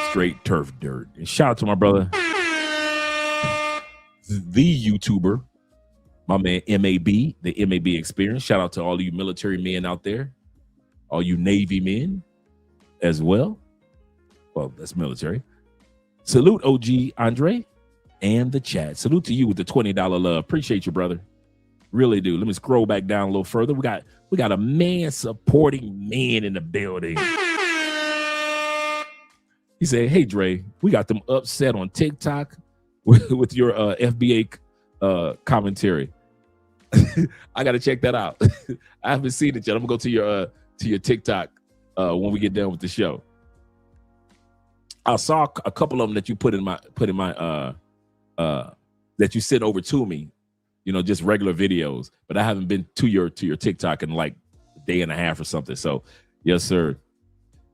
Straight turf dirt. And shout out to my brother, the YouTuber, my man MAB, the MAB Experience. Shout out to all you military men out there, all you Navy men as well. Well, that's military. Salute OG Andre and the chat. Salute to you with the $20 love. Appreciate you, brother. Really do. Let me scroll back down a little further. We got a man supporting man in the building. He said, hey, Dre, we got them upset on TikTok with your FBA commentary. I got to check that out. I haven't seen it yet. I'm going to go to your TikTok when we get done with the show. I saw a couple of them that you put in my that you sent over to me just regular videos. But I haven't been to your TikTok in like a day and a half or something. So yes, sir.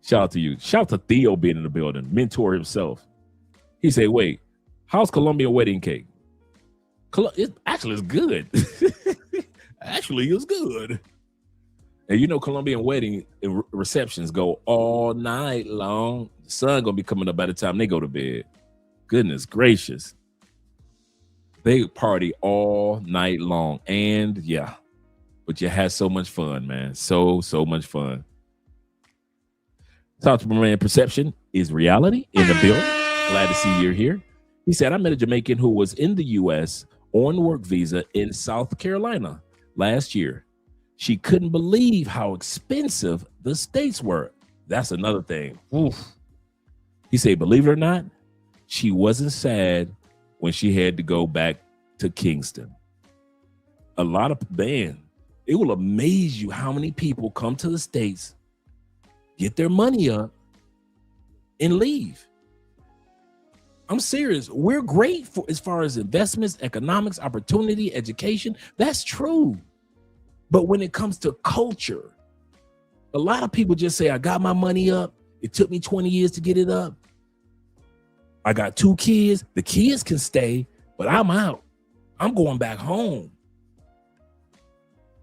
Shout out to you. Shout out to Theo being in the building, mentor himself. He said, wait, how's Colombian wedding cake? Actually, it's good. Actually, it's good. And Colombian wedding receptions go all night long. The sun gonna be coming up by the time they go to bed. Goodness gracious. They party all night long. And yeah, but you had so much fun, man. So much fun. Talk to my man. Perception is reality in the building. Glad to see you're here. He said, I met a Jamaican who was in the U.S. on work visa in South Carolina last year. She couldn't believe how expensive the states were. That's another thing. Oof. He said, believe it or not, she wasn't sad when she had to go back to Kingston. A lot of, man, it will amaze you how many people come to the States, get their money up, and leave. I'm serious. We're great for as far as investments, economics, opportunity, education. That's true. But when it comes to culture, a lot of people just say, I got my money up. It took me 20 years to get it up. I got 2 kids. The kids can stay, but I'm out. I'm going back home.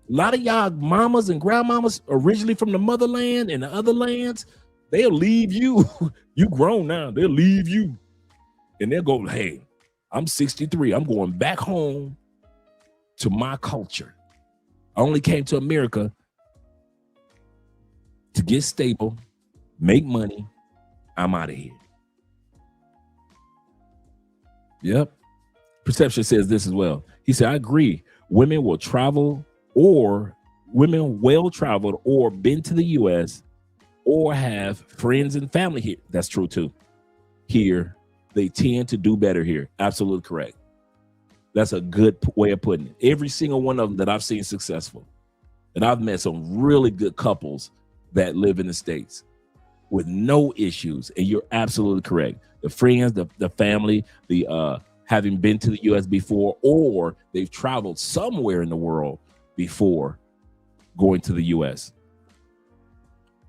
A lot of y'all mamas and grandmamas originally from the motherland and the other lands, they'll leave you. You grown now. They'll leave you. And they'll go, hey, I'm 63. I'm going back home to my culture. I only came to America to get stable, make money. I'm out of here. Yep. Perception says this as well. He said, I agree. Women well traveled or been to the U.S. or have friends and family here. That's true too. Here, they tend to do better here. Absolutely correct. That's a good way of putting it. Every single one of them that I've seen successful. And I've met some really good couples that live in the States with no issues. And you're absolutely correct. The friends, the family, the having been to the U.S. before, or they've traveled somewhere in the world before going to the U.S.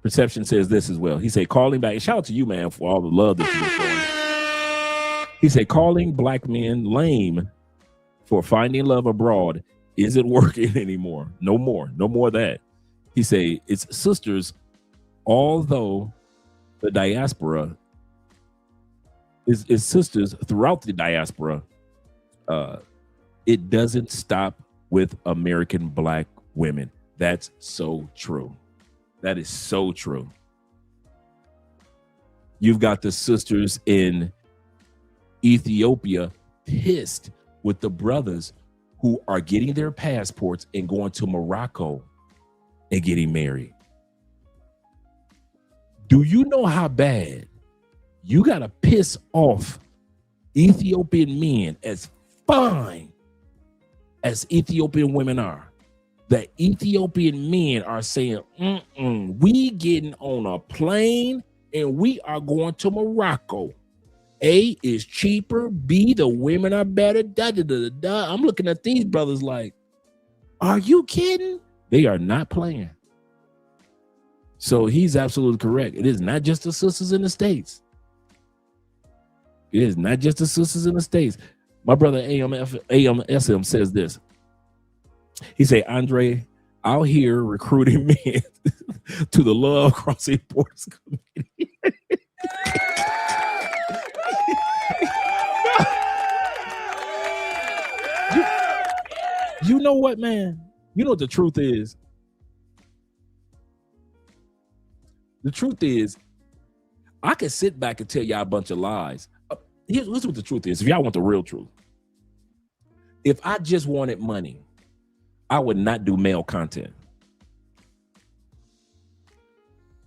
Perception says this as well. He said, calling back, and shout out to you, man, for all the love that you've been showing. He said, calling black men lame for finding love abroad isn't working anymore. No more of that. He said, it's sisters, although the diaspora is sisters throughout the diaspora. It doesn't stop with American black women. That's so true. That is so true. You've got the sisters in Ethiopia pissed with the brothers who are getting their passports and going to Morocco and getting married. Do you know how bad you got to piss off Ethiopian men, as fine as Ethiopian women are, that Ethiopian men are saying, we getting on a plane and we are going to Morocco. A, is cheaper. B, the women are better. I'm looking at these brothers like, are you kidding? They are not playing. So he's absolutely correct. It is not just the sisters in the States. It is not just the sisters in the States. My brother AMSM says this. He said, Andre, out here recruiting men to the Love Crossing Borders Committee. You know what, man? You know what the truth is? The truth is, I can sit back and tell y'all a bunch of lies. Here's what the truth is. If y'all want the real truth, if I just wanted money, I would not do male content.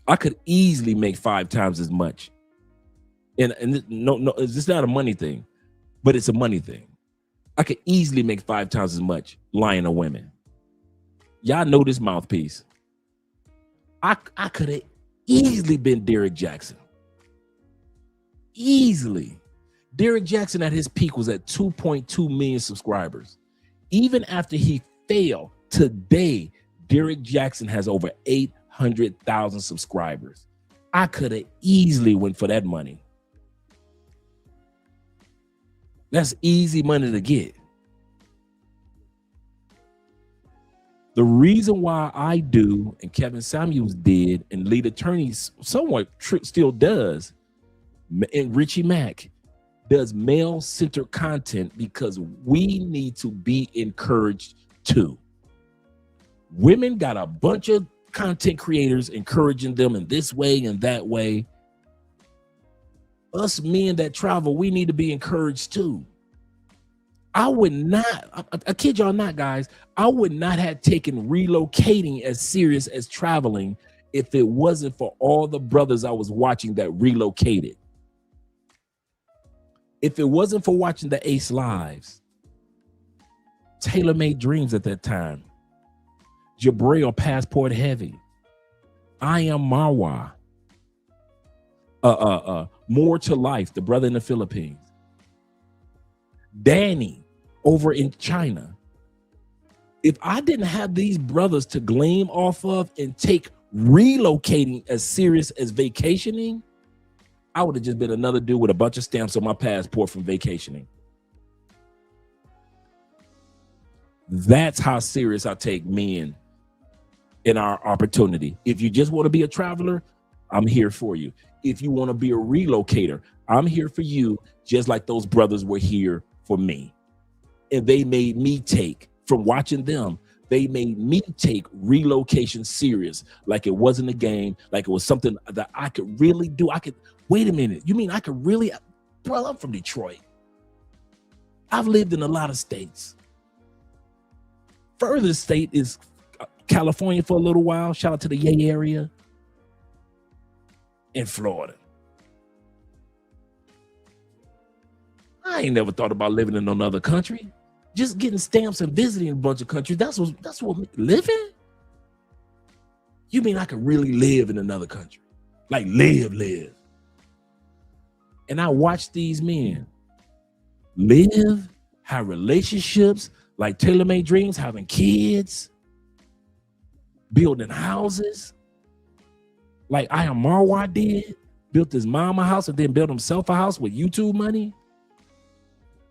I could easily make 5 times as much. And no, it's not a money thing, but it's a money thing. I could easily make 5 times as much lying to women. Y'all know this mouthpiece. I could have easily been Derrick Jackson. Easily. Derrick Jackson at his peak was at 2.2 million subscribers. Even after he failed, today, Derek Jackson has over 800,000 subscribers. I could have easily went for that money. That's easy money to get. The reason why I do, and Kevin Samuels did, and Lead Attorneys somewhat still does, and Richie Mack does male-centered content, because we need to be encouraged too. Women got a bunch of content creators encouraging them in this way and that way. Us men that travel, we need to be encouraged too. I would not, I kid y'all not, guys, I would not have taken relocating as serious as traveling if it wasn't for all the brothers I was watching that relocated. If it wasn't for watching the Ace Lives, Tailor Made Dreams at that time, Jabril Passport Heavy, I Am Marwa, More to Life, the brother in the Philippines, Danny over in China. If I didn't have these brothers to glean off of and take relocating as serious as vacationing, I would have just been another dude with a bunch of stamps on my passport from vacationing. That's how serious I take men in our opportunity. If you just want to be a traveler, I'm here for you. If you want to be a relocator, I'm here for you, just like those brothers were here for me. And they made me take, from watching them, they made me take relocation serious, like it wasn't a game, like it was something that I could really do. I could, wait a minute, you mean I could really, bro, I'm from Detroit. I've lived in a lot of states. Furthest state is California for a little while. Shout out to the Yay area. In Florida. I ain't never thought about living in another country. Just getting stamps and visiting a bunch of countries. That's what living? You mean I could really live in another country? Like live. And I watch these men live, have relationships, like Tailor Made Dreams, having kids, building houses. Like I Am Marwa did, built his mama house and then built himself a house with YouTube money.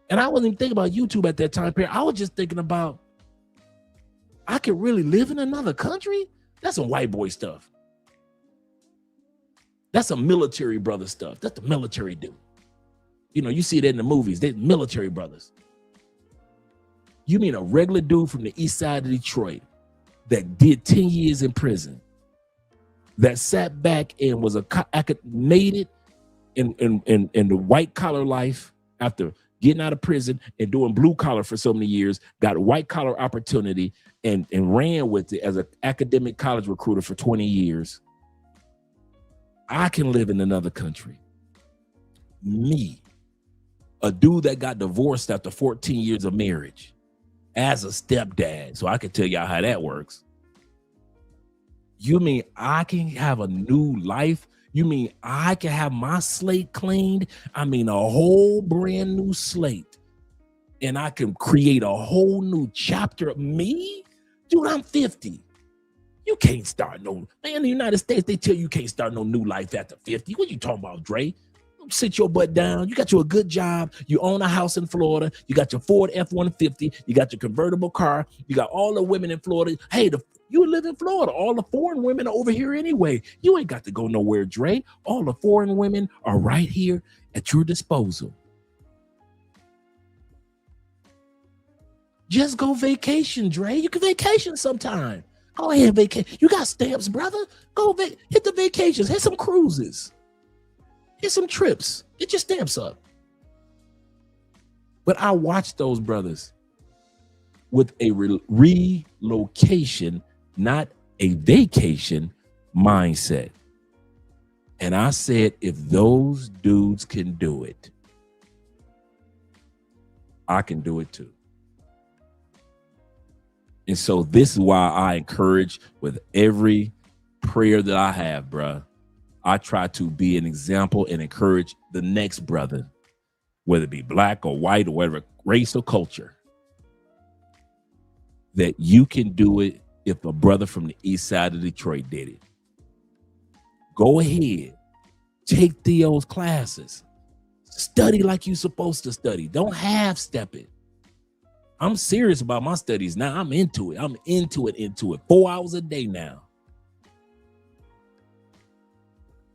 And I wasn't even thinking about YouTube at that time period. I was just thinking about, I could really live in another country? That's some white boy stuff. That's some military brother stuff. That's the military dude. You know, you see that in the movies. They're military brothers. You mean a regular dude from the east side of Detroit that did 10 years in prison, that sat back and was made it in the white collar life after getting out of prison and doing blue collar for so many years, got a white collar opportunity and ran with it as an academic college recruiter for 20 years. I can live in another country. Me, a dude that got divorced after 14 years of marriage as a stepdad. So I can tell y'all how that works. You mean I can have a new life? You mean I can have my slate cleaned? I mean, a whole brand new slate. And I can create a whole new chapter of me? Dude, I'm 50. You can't start no, man, in the United States, they tell you can't start no new life after 50. What you talking about, Dre? Sit your butt down. You got you a good job. You own a house in Florida. You got your Ford F-150. You got your convertible car. You got all the women in Florida. Hey, you live in Florida. All the foreign women are over here anyway. You ain't got to go nowhere, Dre. All the foreign women are right here at your disposal. Just go vacation, Dre. You can vacation sometime. Go ahead, vacation. You got stamps, brother. Go hit the vacations. Hit some cruises. Hit some trips. Get your stamps up. But I watched those brothers with a relocation, not a vacation mindset. And I said, if those dudes can do it, I can do it too. And so this is why I encourage with every prayer that I have, bruh. I try to be an example and encourage the next brother, whether it be black or white or whatever race or culture. that you can do it if a brother from the east side of Detroit did it. Go ahead. Take Theo's classes. Study like you're supposed to study. Don't half-step it. I'm serious about my studies now. I'm into it. I'm into it. 4 hours a day now.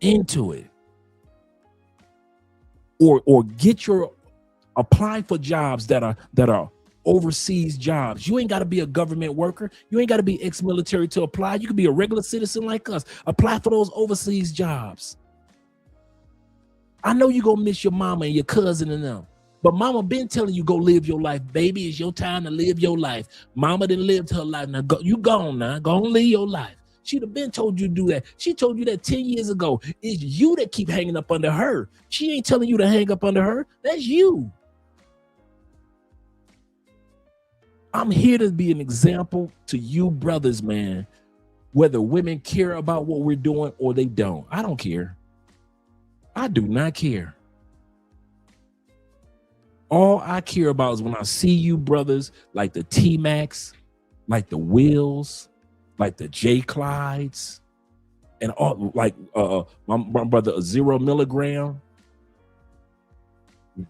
Into it. Or get your apply for jobs that are overseas jobs. You ain't got to be a government worker. You ain't got to be ex-military to apply. You can be a regular citizen like us. Apply for those overseas jobs. I know you're gonna miss your mama and your cousin and them, but mama been telling you go live your life, baby. It's your time to live your life. Mama done lived her life. Now go, you gone now. Go on, live your life. She'd have been told you to do that. She told you that 10 years ago. It's you that keep hanging up under her. She ain't telling you to hang up under her. That's you. I'm here to be an example to you brothers, man. Whether women care about what we're doing or they don't. I don't care. I do not care. All I care about is when I see you brothers like the T-Max, like the Wills, like the J. Clydes, and all like my brother 0 milligram,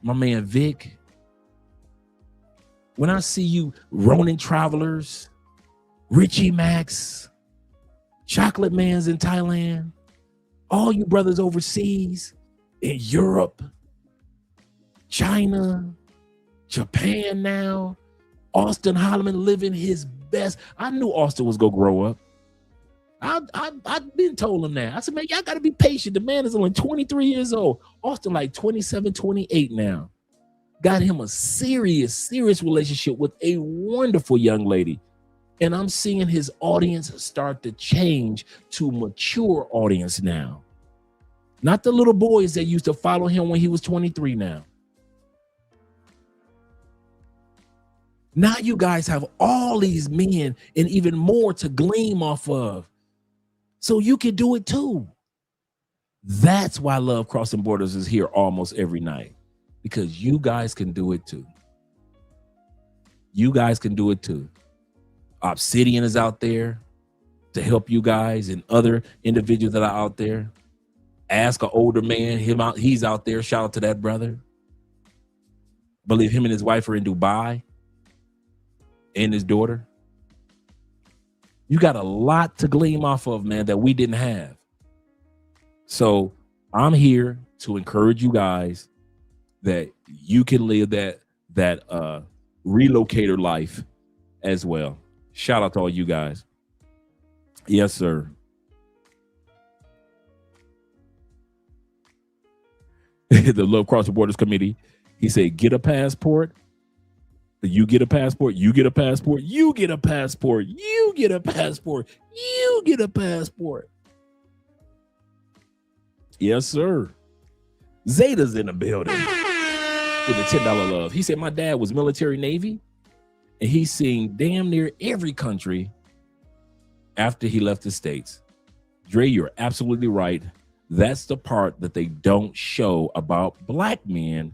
my man Vic. When I see you Ronin Travelers, Richie Max, Chocolate Man's in Thailand, all you brothers overseas, in Europe, China, Japan now, Austin Holloman living his best. I knew Austin was gonna grow up. I've been told him that. I said, man, y'all gotta be patient. The man is only 23 years old. Austin like 27, 28 now. Got him a serious relationship with a wonderful young lady. And I'm seeing his audience start to change to mature audience now. Not the little boys that used to follow him when he was 23 now. Now you guys have all these men and even more to gleam off of. So you can do it too. That's why Love Crossing Borders is here almost every night. Because you guys can do it too. You guys can do it too. Obsidian is out there to help you guys and other individuals that are out there. Ask an older man, he's out there. Shout out to that brother. I believe him and his wife are in Dubai and his daughter. You got a lot to glean off of, man, that we didn't have. So I'm here to encourage you guys that you can live that relocator life as well. Shout out to all you guys. Yes, sir. The Love Crossing Borders Committee, he said, get a passport. You get a passport. You get a passport. You get a passport. You get a passport. You get a passport. Yes, sir. Zeta's in the building with the $10 love. He said, my dad was military Navy, and he's seen damn near every country after he left the States. Dre, you're absolutely right. That's the part that they don't show about Black men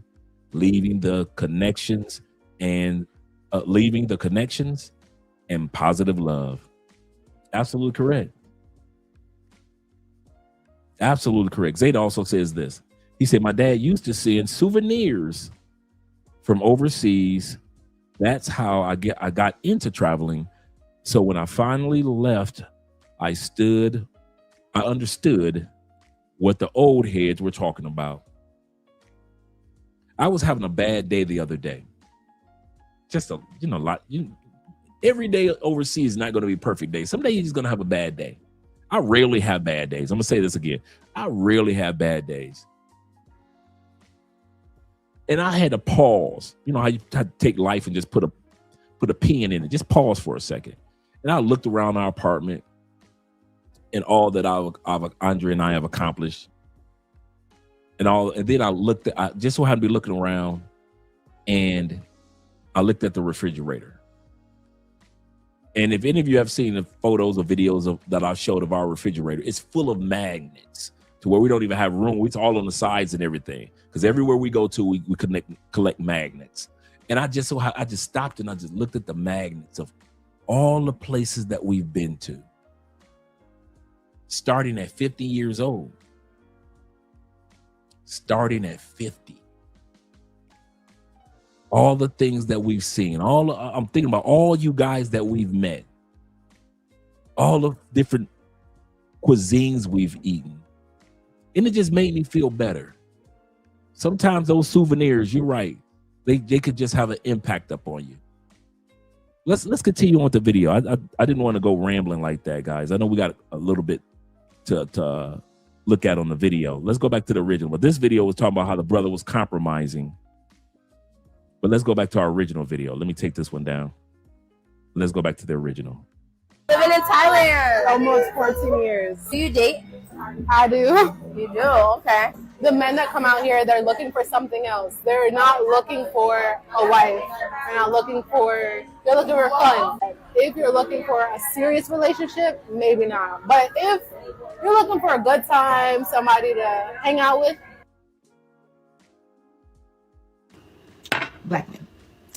leaving the connections and positive love. Absolutely correct. Absolutely correct. Zeta also says this. He said, my dad used to send souvenirs from overseas. That's how I got into traveling. So when I finally left, I understood what the old heads were talking about. I was having a bad day the other day. Just every day overseas is not going to be a perfect day. Some days you're just going to have a bad day. I rarely have bad days. I'm going to say this again. I rarely have bad days. And I had to pause. You know how you have to take life and just put a pin in it. Just pause for a second. And I looked around our apartment and all that Andre and I have accomplished. And then I just so happened to be looking around, and I looked at the refrigerator. And if any of you have seen the photos or videos that I showed of our refrigerator, it's full of magnets to where we don't even have room. It's all on the sides and everything. Because everywhere we go to, we collect magnets. And I just stopped and I just looked at the magnets of all the places that we've been to, starting at 50 years old. Starting at 50. All the things that we've seen, I'm thinking about all you guys that we've met, all the different cuisines we've eaten. And it just made me feel better. Sometimes those souvenirs, you're right, they could just have an impact upon you. Let's continue on with the video. I didn't want to go rambling like that, guys. I know we got a little bit to look at on the video. Let's go back to the original. But this video was talking about how the brother was compromising. But let's go back to our original video. Let me take this one down. Let's go back to the original. Living in Thailand. Almost 14 years. Do you date? I do. You do? Okay. The men that come out here, they're looking for something else. They're not looking for a wife. They're looking for fun. If you're looking for a serious relationship, maybe not. But if you're looking for a good time, somebody to hang out with. Black men.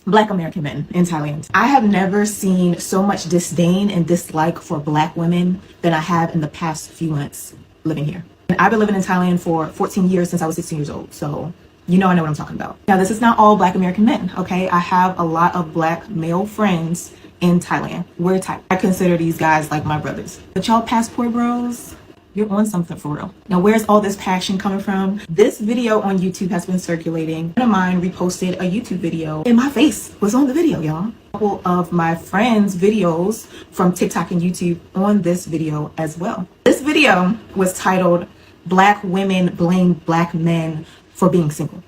Black American men in Thailand. I have never seen so much disdain and dislike for Black women than I have in the past few months living here. And I've been living in Thailand for 14 years since I was 16 years old. So I know what I'm talking about. Now, this is not all Black American men, okay? I have a lot of Black male friends in Thailand. We're Thai. I consider these guys like my brothers. But y'all passport bros, you're on something for real. Now, where's all this passion coming from? This video on YouTube has been circulating. A friend of mine reposted a YouTube video and my face was on the video, y'all. A couple of my friends' videos from TikTok and YouTube on this video as well. This video was titled, Black Women Blame Black Men for Being Single.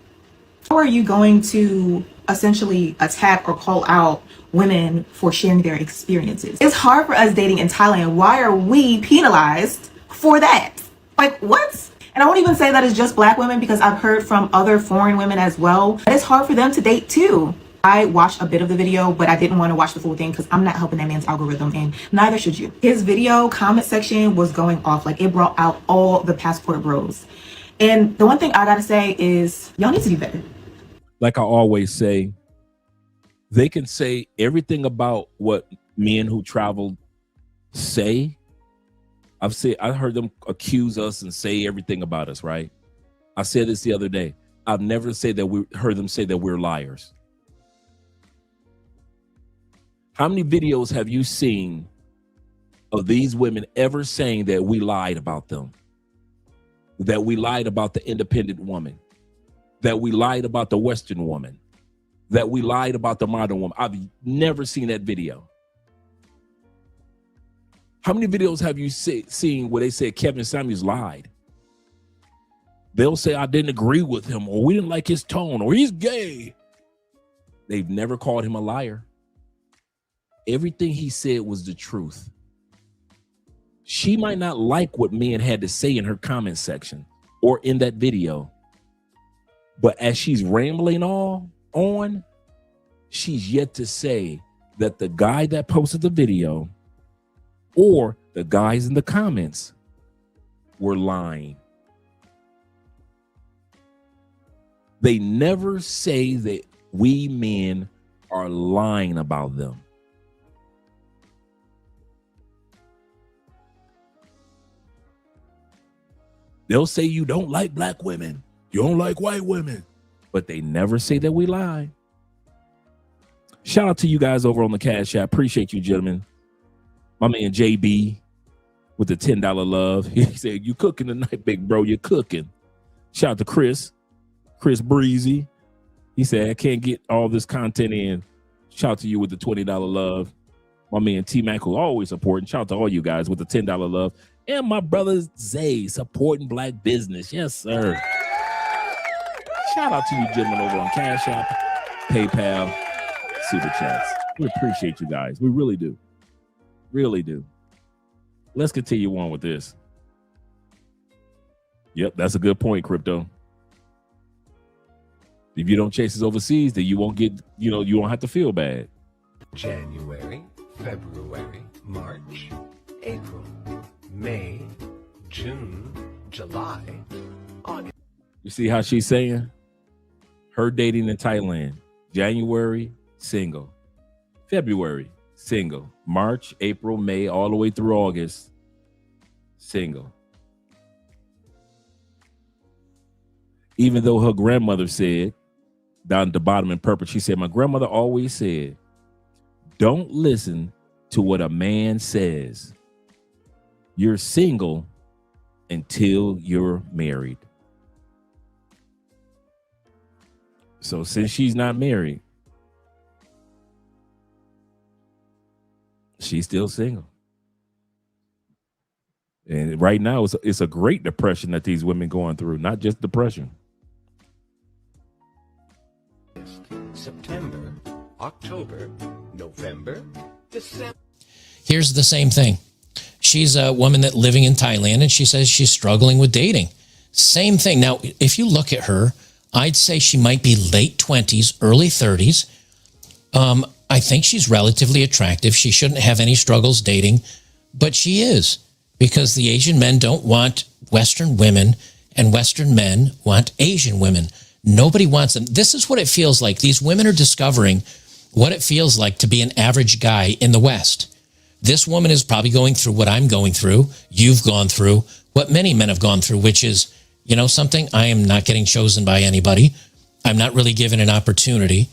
How are you going to essentially attack or call out women for sharing their experiences? It's hard for us dating in Thailand. Why are we penalized for that? Like, what? And I won't even say that it's just Black women, because I've heard from other foreign women as well. It's hard for them to date too. I watched a bit of the video, but I didn't want to watch the full thing because I'm not helping that man's algorithm, and neither should you. His video comment section was going off. Like, it brought out all the passport bros. And the one thing I gotta say is, y'all need to be better. Like I always say, they can say everything about what men who travel say. I heard them accuse us and say everything about us, right? I said this the other day. I've never heard them say that we're liars. How many videos have you seen of these women ever saying that we lied about them? That we lied about the independent woman? That we lied about the Western woman? That we lied about the modern woman? I've never seen that video. How many videos have you seen where they said Kevin Samuels lied? They'll say, I didn't agree with him, or we didn't like his tone, or he's gay. They've never called him a liar. Everything he said was the truth. She might not like what men had to say in her comment section or in that video, but as she's rambling on, she's yet to say that the guy that posted the video or the guys in the comments were lying. They never say that we men are lying about them. They'll say you don't like Black women, you don't like white women, but they never say that we lie. Shout out to you guys over on the Cash App. Appreciate you, gentlemen. My man JB with the $10 love. He said, you cooking tonight, big bro, you're cooking. Shout out to Chris Breezy. He said, I can't get all this content in. Shout out to you with the $20 love. My man T-Mac, who always supporting. Shout out to all you guys with the $10 love. And my brother Zay supporting Black business. Yes, sir. Shout out to you gentlemen over on Cash App, PayPal, Super Chats. We appreciate you guys. We really do. Really do. Let's continue on with this. Yep, that's a good point, Crypto. If you don't chase us overseas, then you won't get, you won't have to feel bad. January, February, March, April, May, June, July, August. You see how she's saying? Her dating in Thailand. January, single. February, single. March, April, May, all the way through August, single. Even though her grandmother said, down at the bottom in purple, she said, my grandmother always said, don't listen to what a man says. You're single until you're married. So since she's not married, she's still single. And right now, it's a great depression that these women going through, not just depression. September, October, November, December. Here's the same thing. She's a woman that living in Thailand, and she says she's struggling with dating. Same thing. Now, if you look at her, I'd say she might be late 20s, early 30s. I think she's relatively attractive. She shouldn't have any struggles dating, but she is, because the Asian men don't want Western women, and Western men want Asian women. Nobody wants them. This is what it feels like. These women are discovering what it feels like to be an average guy in the West. This woman is probably going through what I'm going through. You've gone through what many men have gone through, which is, you know something? I am not getting chosen by anybody. I'm not really given an opportunity.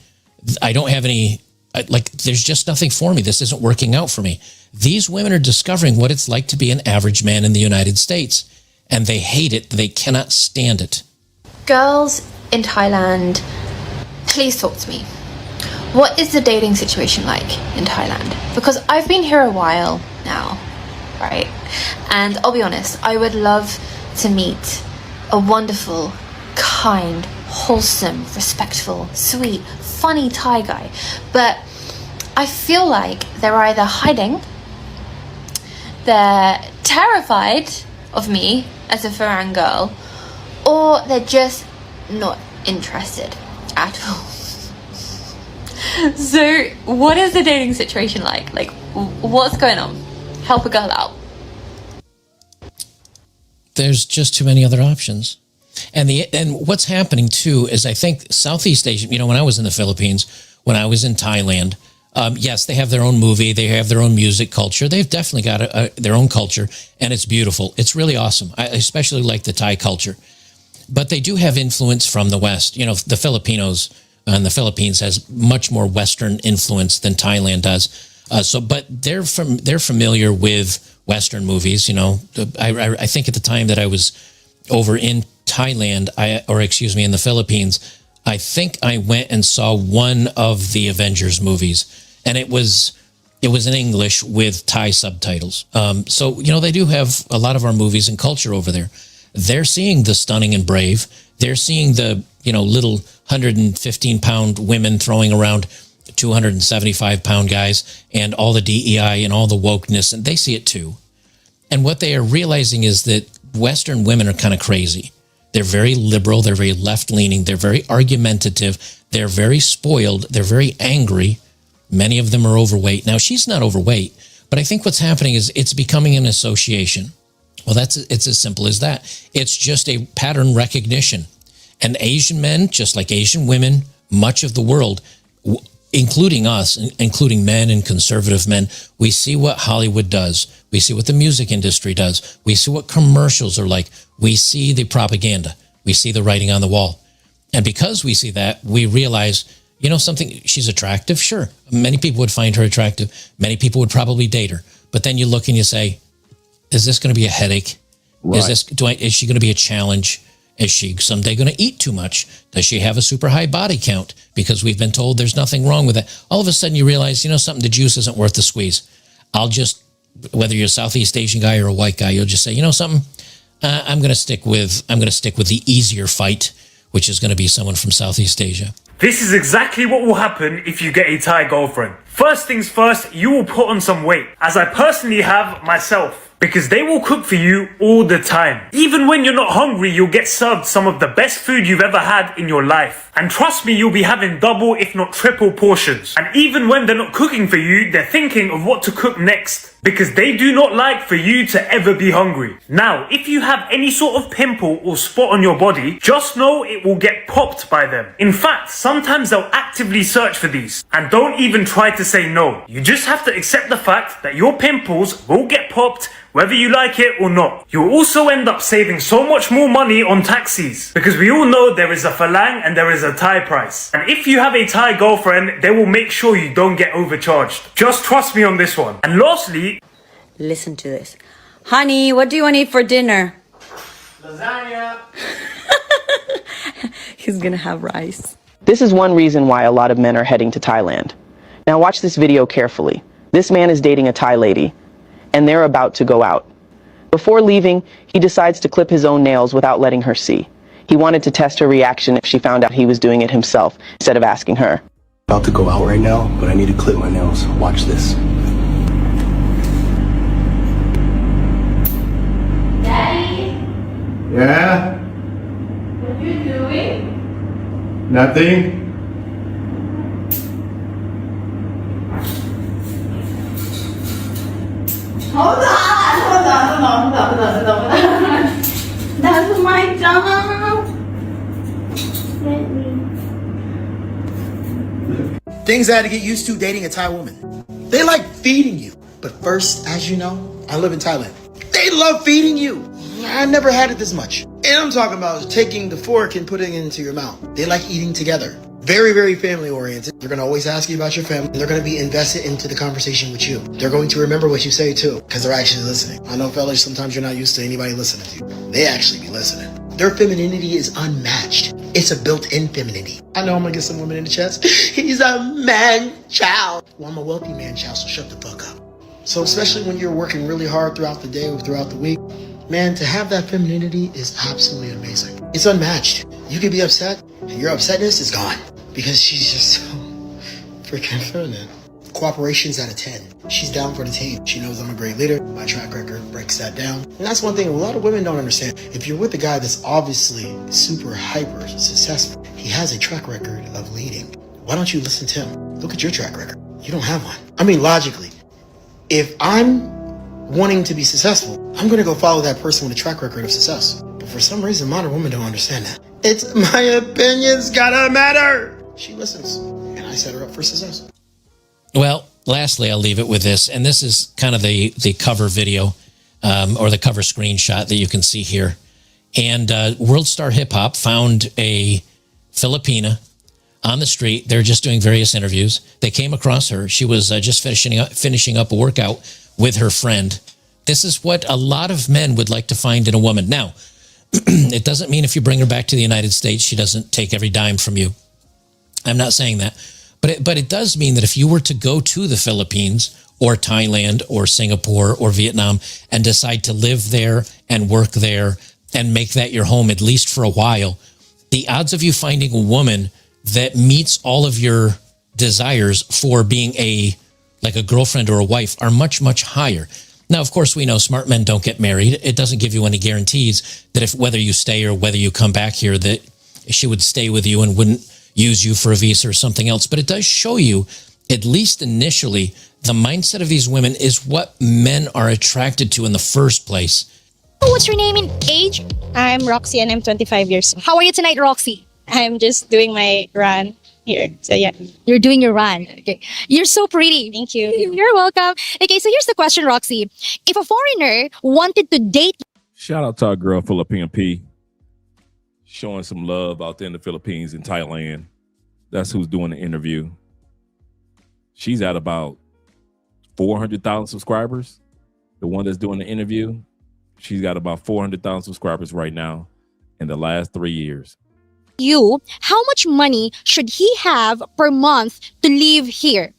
I don't have any, there's just nothing for me. This isn't working out for me. These women are discovering what it's like to be an average man in the United States, and they hate it. They cannot stand it. Girls in Thailand, please talk to me. What is the dating situation like in Thailand? Because I've been here a while now, right? And I'll be honest, I would love to meet a wonderful, kind, wholesome, respectful, sweet, funny Thai guy. But I feel like they're either hiding, they're terrified of me as a foreign girl, or they're just not interested at all. So what is the dating situation like? Like, what's going on? Help a girl out. There's just too many other options. And what's happening too is, I think Southeast Asia, you know, when I was in the Philippines, when I was in Thailand, yes, they have their own movie, they have their own music culture. They've definitely got their own culture, and it's beautiful. It's really awesome. I especially like the Thai culture. But they do have influence from the West. You know, the Filipinos and the Philippines has much more Western influence than Thailand does. But they're familiar with Western movies. You know, I think at the time that I was over in Thailand, in the Philippines, I think I went and saw one of the Avengers movies, and it was in English with Thai subtitles. So, you know, they do have a lot of our movies and culture over there. They're seeing the stunning and brave. They're seeing the, you know, little 115-pound women throwing around 275-pound guys, and all the DEI and all the wokeness, and they see it too. And what they are realizing is that Western women are kind of crazy. They're very liberal. They're very left-leaning. They're very argumentative. They're very spoiled. They're very angry. Many of them are overweight. Now, she's not overweight, but I think what's happening is it's becoming an association. Well, it's as simple as that. It's just a pattern recognition. And Asian men, just like Asian women, much of the world, including us, including men and conservative men, we see what Hollywood does. We see what the music industry does. We see what commercials are like. We see the propaganda. We see the writing on the wall. And because we see that, we realize, you know something, she's attractive, sure. Many people would find her attractive. Many people would probably date her. But then you look and you say, is this going to be a headache? Right. Is she going to be a challenge? Is she someday going to eat too much? Does she have a super high body count? Because we've been told there's nothing wrong with that. All of a sudden you realize, you know something, the juice isn't worth the squeeze. Whether you're a Southeast Asian guy or a white guy, you'll just say, you know something, I'm going to stick with the easier fight, which is going to be someone from Southeast Asia. This is exactly what will happen if you get a Thai girlfriend. First things first, you will put on some weight, as I personally have myself. because they will cook for you all the time. Even when you're not hungry, you'll get served some of the best food you've ever had in your life. And trust me, you'll be having double if not triple portions. And even when they're not cooking for you, they're thinking of what to cook next, because they do not like for you to ever be hungry. Now, if you have any sort of pimple or spot on your body, just know it will get popped by them. In fact, sometimes they'll actively search for these. And don't even try to say no. You just have to accept the fact that your pimples will get popped whether you like it or not. You'll also end up saving so much more money on taxis, because we all know there is a Falang and there is a Thai price. And if you have a Thai girlfriend, they will make sure you don't get overcharged. Just trust me on this one. And lastly, listen to this. Honey, what do you want to eat for dinner? Lasagna. He's gonna have rice. This is one reason why a lot of men are heading to Thailand. Now watch this video carefully. This man is dating a Thai lady, and they're about to go out. Before leaving, he decides to clip his own nails without letting her see. He wanted to test her reaction if she found out he was doing it himself, instead of asking her. About to go out right now, but I need to clip my nails. Watch this. Daddy, Yeah? what are you doing? Nothing? Hold on. That's my job. Things I had to get used to dating a Thai woman. They like feeding you. But first, as you know, I live in Thailand. They love feeding you. I never had it this much. And I'm talking about taking the fork and putting it into your mouth. They like eating together. Very, very family oriented. They're going to always ask you about your family. They're going to be invested into the conversation with you. They're going to remember what you say too, because they're actually listening. I know, fellas, sometimes you're not used to anybody listening to you. They actually be listening. Their femininity is unmatched. It's a built-in femininity. I know I'm going to get some women in the chest. He's a man-child. Well, I'm a wealthy man-child, so shut the fuck up. So especially when you're working really hard throughout the day or throughout the week, man, to have that femininity is absolutely amazing. It's unmatched. You could be upset, and your upsetness is gone because she's just so freaking feminine. Cooperation's at a 10. She's down for the team. She knows I'm a great leader. My track record breaks that down. And that's one thing a lot of women don't understand. If you're with a guy that's obviously super hyper successful, he has a track record of leading. Why don't you listen to him? Look at your track record. You don't have one. I mean, logically, if I'm wanting to be successful, I'm going to go follow that person with a track record of success. But for some reason, modern women don't understand that. It's my opinion's gotta matter. She listens, and I set her up for success. Well, lastly, I'll leave it with this, and this is kind of the cover video or the cover screenshot that you can see here. And World Star Hip Hop found a Filipina on the street. They're just doing various interviews. They came across her. She was just finishing up a workout with her friend. This is what a lot of men would like to find in a woman. Now, it doesn't mean if you bring her back to the United States, she doesn't take every dime from you. I'm not saying that. But it does mean that if you were to go to the Philippines or Thailand or Singapore or Vietnam and decide to live there and work there and make that your home, at least for a while, the odds of you finding a woman that meets all of your desires for being a girlfriend or a wife are much, much higher. Now, of course, we know smart men don't get married. It doesn't give you any guarantees that if whether you stay or whether you come back here, that she would stay with you and wouldn't use you for a visa or something else. But it does show you, at least initially, the mindset of these women is what men are attracted to in the first place. What's your name and age? I'm Roxy and I'm 25 years old. How are you tonight, Roxy? I'm just doing my run here. So yeah. You're doing your run. Okay. You're so pretty. Thank you. You're welcome. Okay, so here's the question, Roxy. If a foreigner wanted to date... Shout out to our girl, Philippine P. Showing some love out there in the Philippines and Thailand. That's who's doing the interview. She's at about 400,000 subscribers. The one that's doing the interview, she's got about 400,000 subscribers right now in the last 3 years. You, how much money should he have per month to live here?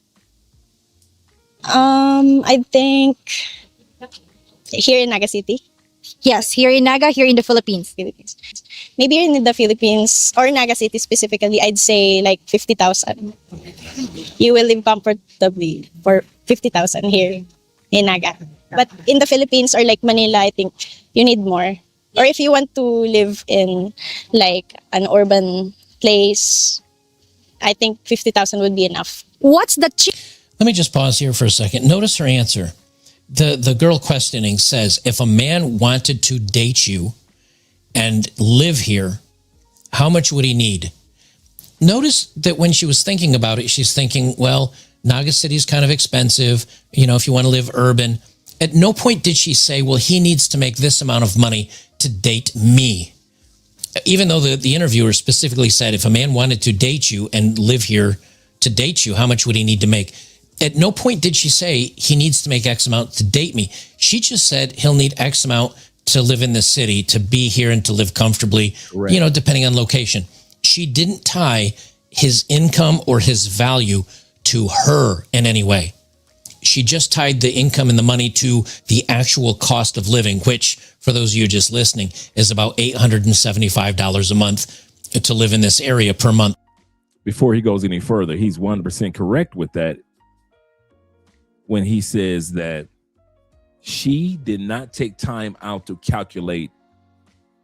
I think here in Naga City. Yes, here in Naga, here in the Philippines. Maybe in the Philippines or Naga City specifically, I'd say like 50,000. You will live comfortably for 50,000 here in Naga. But in the Philippines or like Manila, I think you need more. Or if you want to live in like an urban place, I think 50,000 would be enough. What's the Let me just pause here for a second. Notice her answer. The girl questioning says, if a man wanted to date you and live here, how much would he need? Notice that when she was thinking about it, she's thinking, well, Naga City is kind of expensive, you know, if you want to live urban. At no point did she say, well, he needs to make this amount of money to date me. Even though the interviewer specifically said, if a man wanted to date you and live here to date you, how much would he need to make? At no point did she say he needs to make X amount to date me. She just said he'll need X amount to live in the city, to be here and to live comfortably, you know, depending on location. She didn't tie his income or his value to her in any way. She just tied the income and the money to the actual cost of living, which, for those of you just listening, is about $875 a month to live in this area per month. Before he goes any further, he's 100% correct with that when he says that she did not take time out to calculate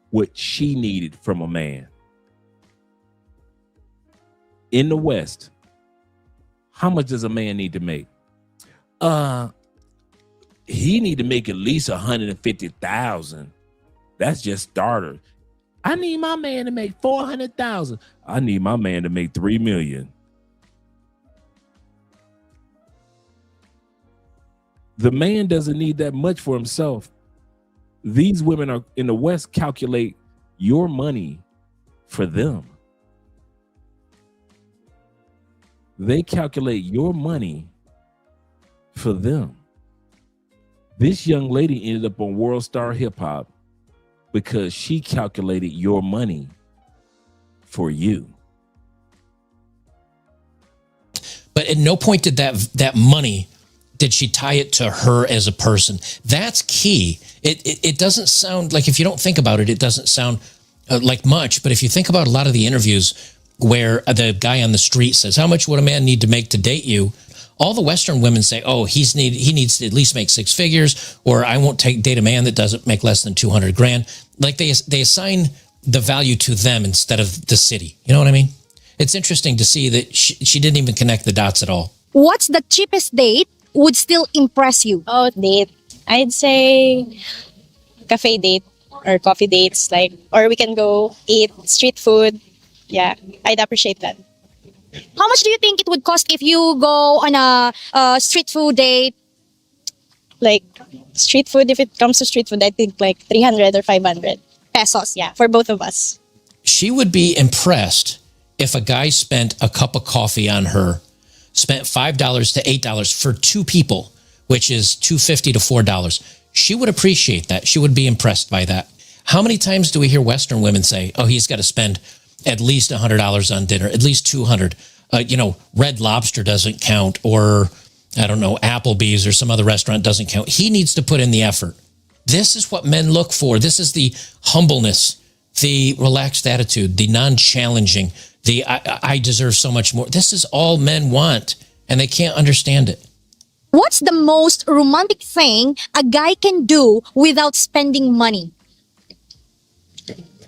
what she needed from a man. In the West, how much does a man need to make? He need to make at least 150,000. That's just starter. I need my man to make 400,000. I need my man to make 3 million. The man doesn't need that much for himself. These women are in the West calculate your money for them. They calculate your money for them. This young lady ended up on World Star Hip Hop because she calculated your money for you. But at no point did that money, did she tie it to her as a person? That's key. It doesn't sound like, if you don't think about it, it doesn't sound like much. But if you think about a lot of the interviews where the guy on the street says, how much would a man need to make to date you? All the Western women say, oh, he needs to at least make 6 figures, or I won't date a man that doesn't make less than 200 grand. Like they assign the value to them instead of the city. You know what I mean? It's interesting to see that she didn't even connect the dots at all. What's the cheapest date would still impress you? Oh, date. I'd say cafe date or coffee dates, like, or we can go eat street food. Yeah, I'd appreciate that. How much do you think it would cost if you go on a street food date? Like street food, if it comes to street food, I think like 300 or 500 pesos. Yeah, for both of us. She would be impressed if a guy spent a cup of coffee on her, spent $5 to $8 for 2 people, which is $2.50 to $4. She would appreciate that. She would be impressed by that. How many times do we hear Western women say, oh, he's got to spend at least $100 on dinner, at least 200. Red Lobster doesn't count, or I don't know, Applebee's or some other restaurant doesn't count. He needs to put in the effort. This is what men look for. This is the humbleness, the relaxed attitude, the non-challenging, the I deserve so much more. This is all men want, and they can't understand it. What's the most romantic thing a guy can do without spending money?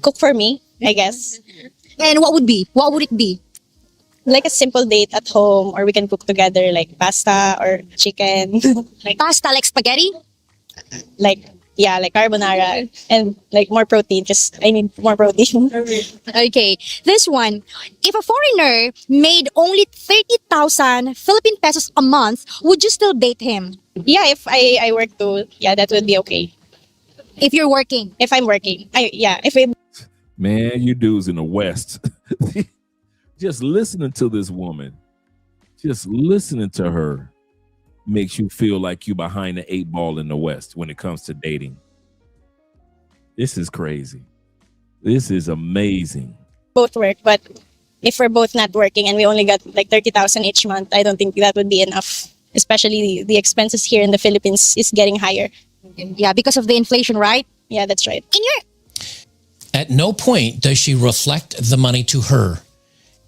Cook for me, I guess. And what would it be? Like a simple date at home, or we can cook together like pasta or chicken. Like pasta, like spaghetti? Like carbonara, and like more protein. I need more protein. Okay, this one. If a foreigner made only 30,000 Philippine pesos a month, would you still date him? Yeah, if I work too, yeah, that would be okay. If you're working? If I'm working. Man, you dudes in the West, just listening to this woman, just listening to her makes you feel like you're behind the 8 ball in the West when it comes to dating. This is crazy. This is amazing. Both work, but if we're both not working and we only got like 30,000 each month, I don't think that would be enough. Especially the expenses here in the Philippines is getting higher. Yeah, because of the inflation, right? Yeah, that's right. At no point does she reflect the money to her.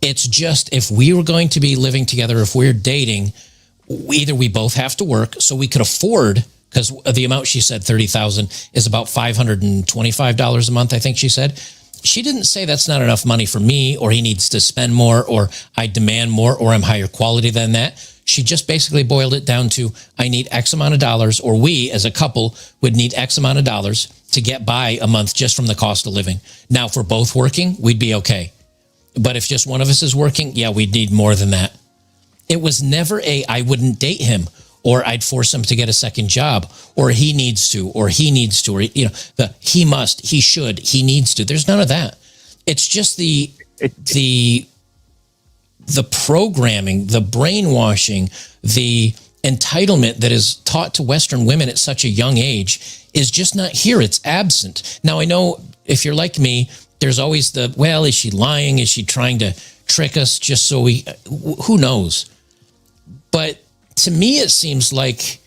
It's just, if we were going to be living together, if we're dating, either we both have to work so we could afford because the amount she said, 30,000, is about $525 a month, I think she said. She didn't say that's not enough money for me, or he needs to spend more, or I demand more, or I'm higher quality than that. She just basically boiled it down to, I need X amount of dollars, or we as a couple would need X amount of dollars to get by a month just from the cost of living. Now, if we're both working, we'd be okay. But if just one of us is working, yeah, we'd need more than that. It was never I wouldn't date him, or I'd force him to get a second job, or he needs to, or he must, he should, he needs to. There's none of that. It's just the programming, the brainwashing, the entitlement that is taught to Western women at such a young age is just not here. It's absent. Now, I know if you're like me, there's always is she lying? Is she trying to trick us just so who knows? But to me, it seems like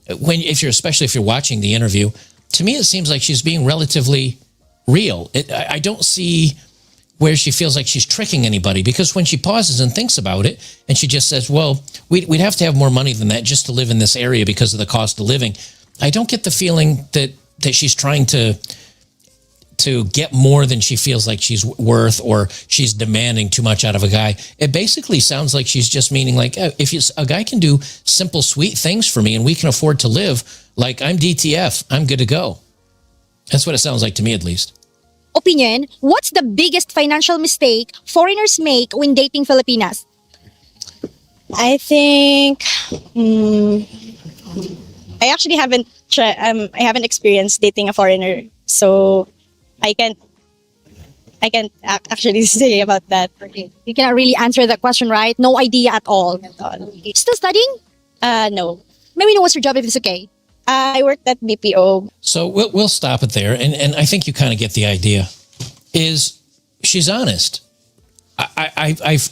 especially if you're watching the interview, to me, it seems like she's being relatively real. I don't see where she feels like she's tricking anybody, because when she pauses and thinks about it, and she just says, well, we'd have to have more money than that just to live in this area because of the cost of living. I don't get the feeling that she's trying to get more than she feels like she's worth, or she's demanding too much out of a guy. It basically sounds like she's just meaning like, if a guy can do simple, sweet things for me and we can afford to live, like I'm DTF, I'm good to go. That's what it sounds like to me, at least. Opinion, what's the biggest financial mistake foreigners make when dating Filipinas? I think I actually haven't I haven't experienced dating a foreigner, so I can't actually say about that. You cannot really answer that question, right? No idea at all. Still studying? No. Maybe know what's your job if it's okay. I worked at BPO. So we'll stop it there, and I think you kind of get the idea. Is she's honest? I've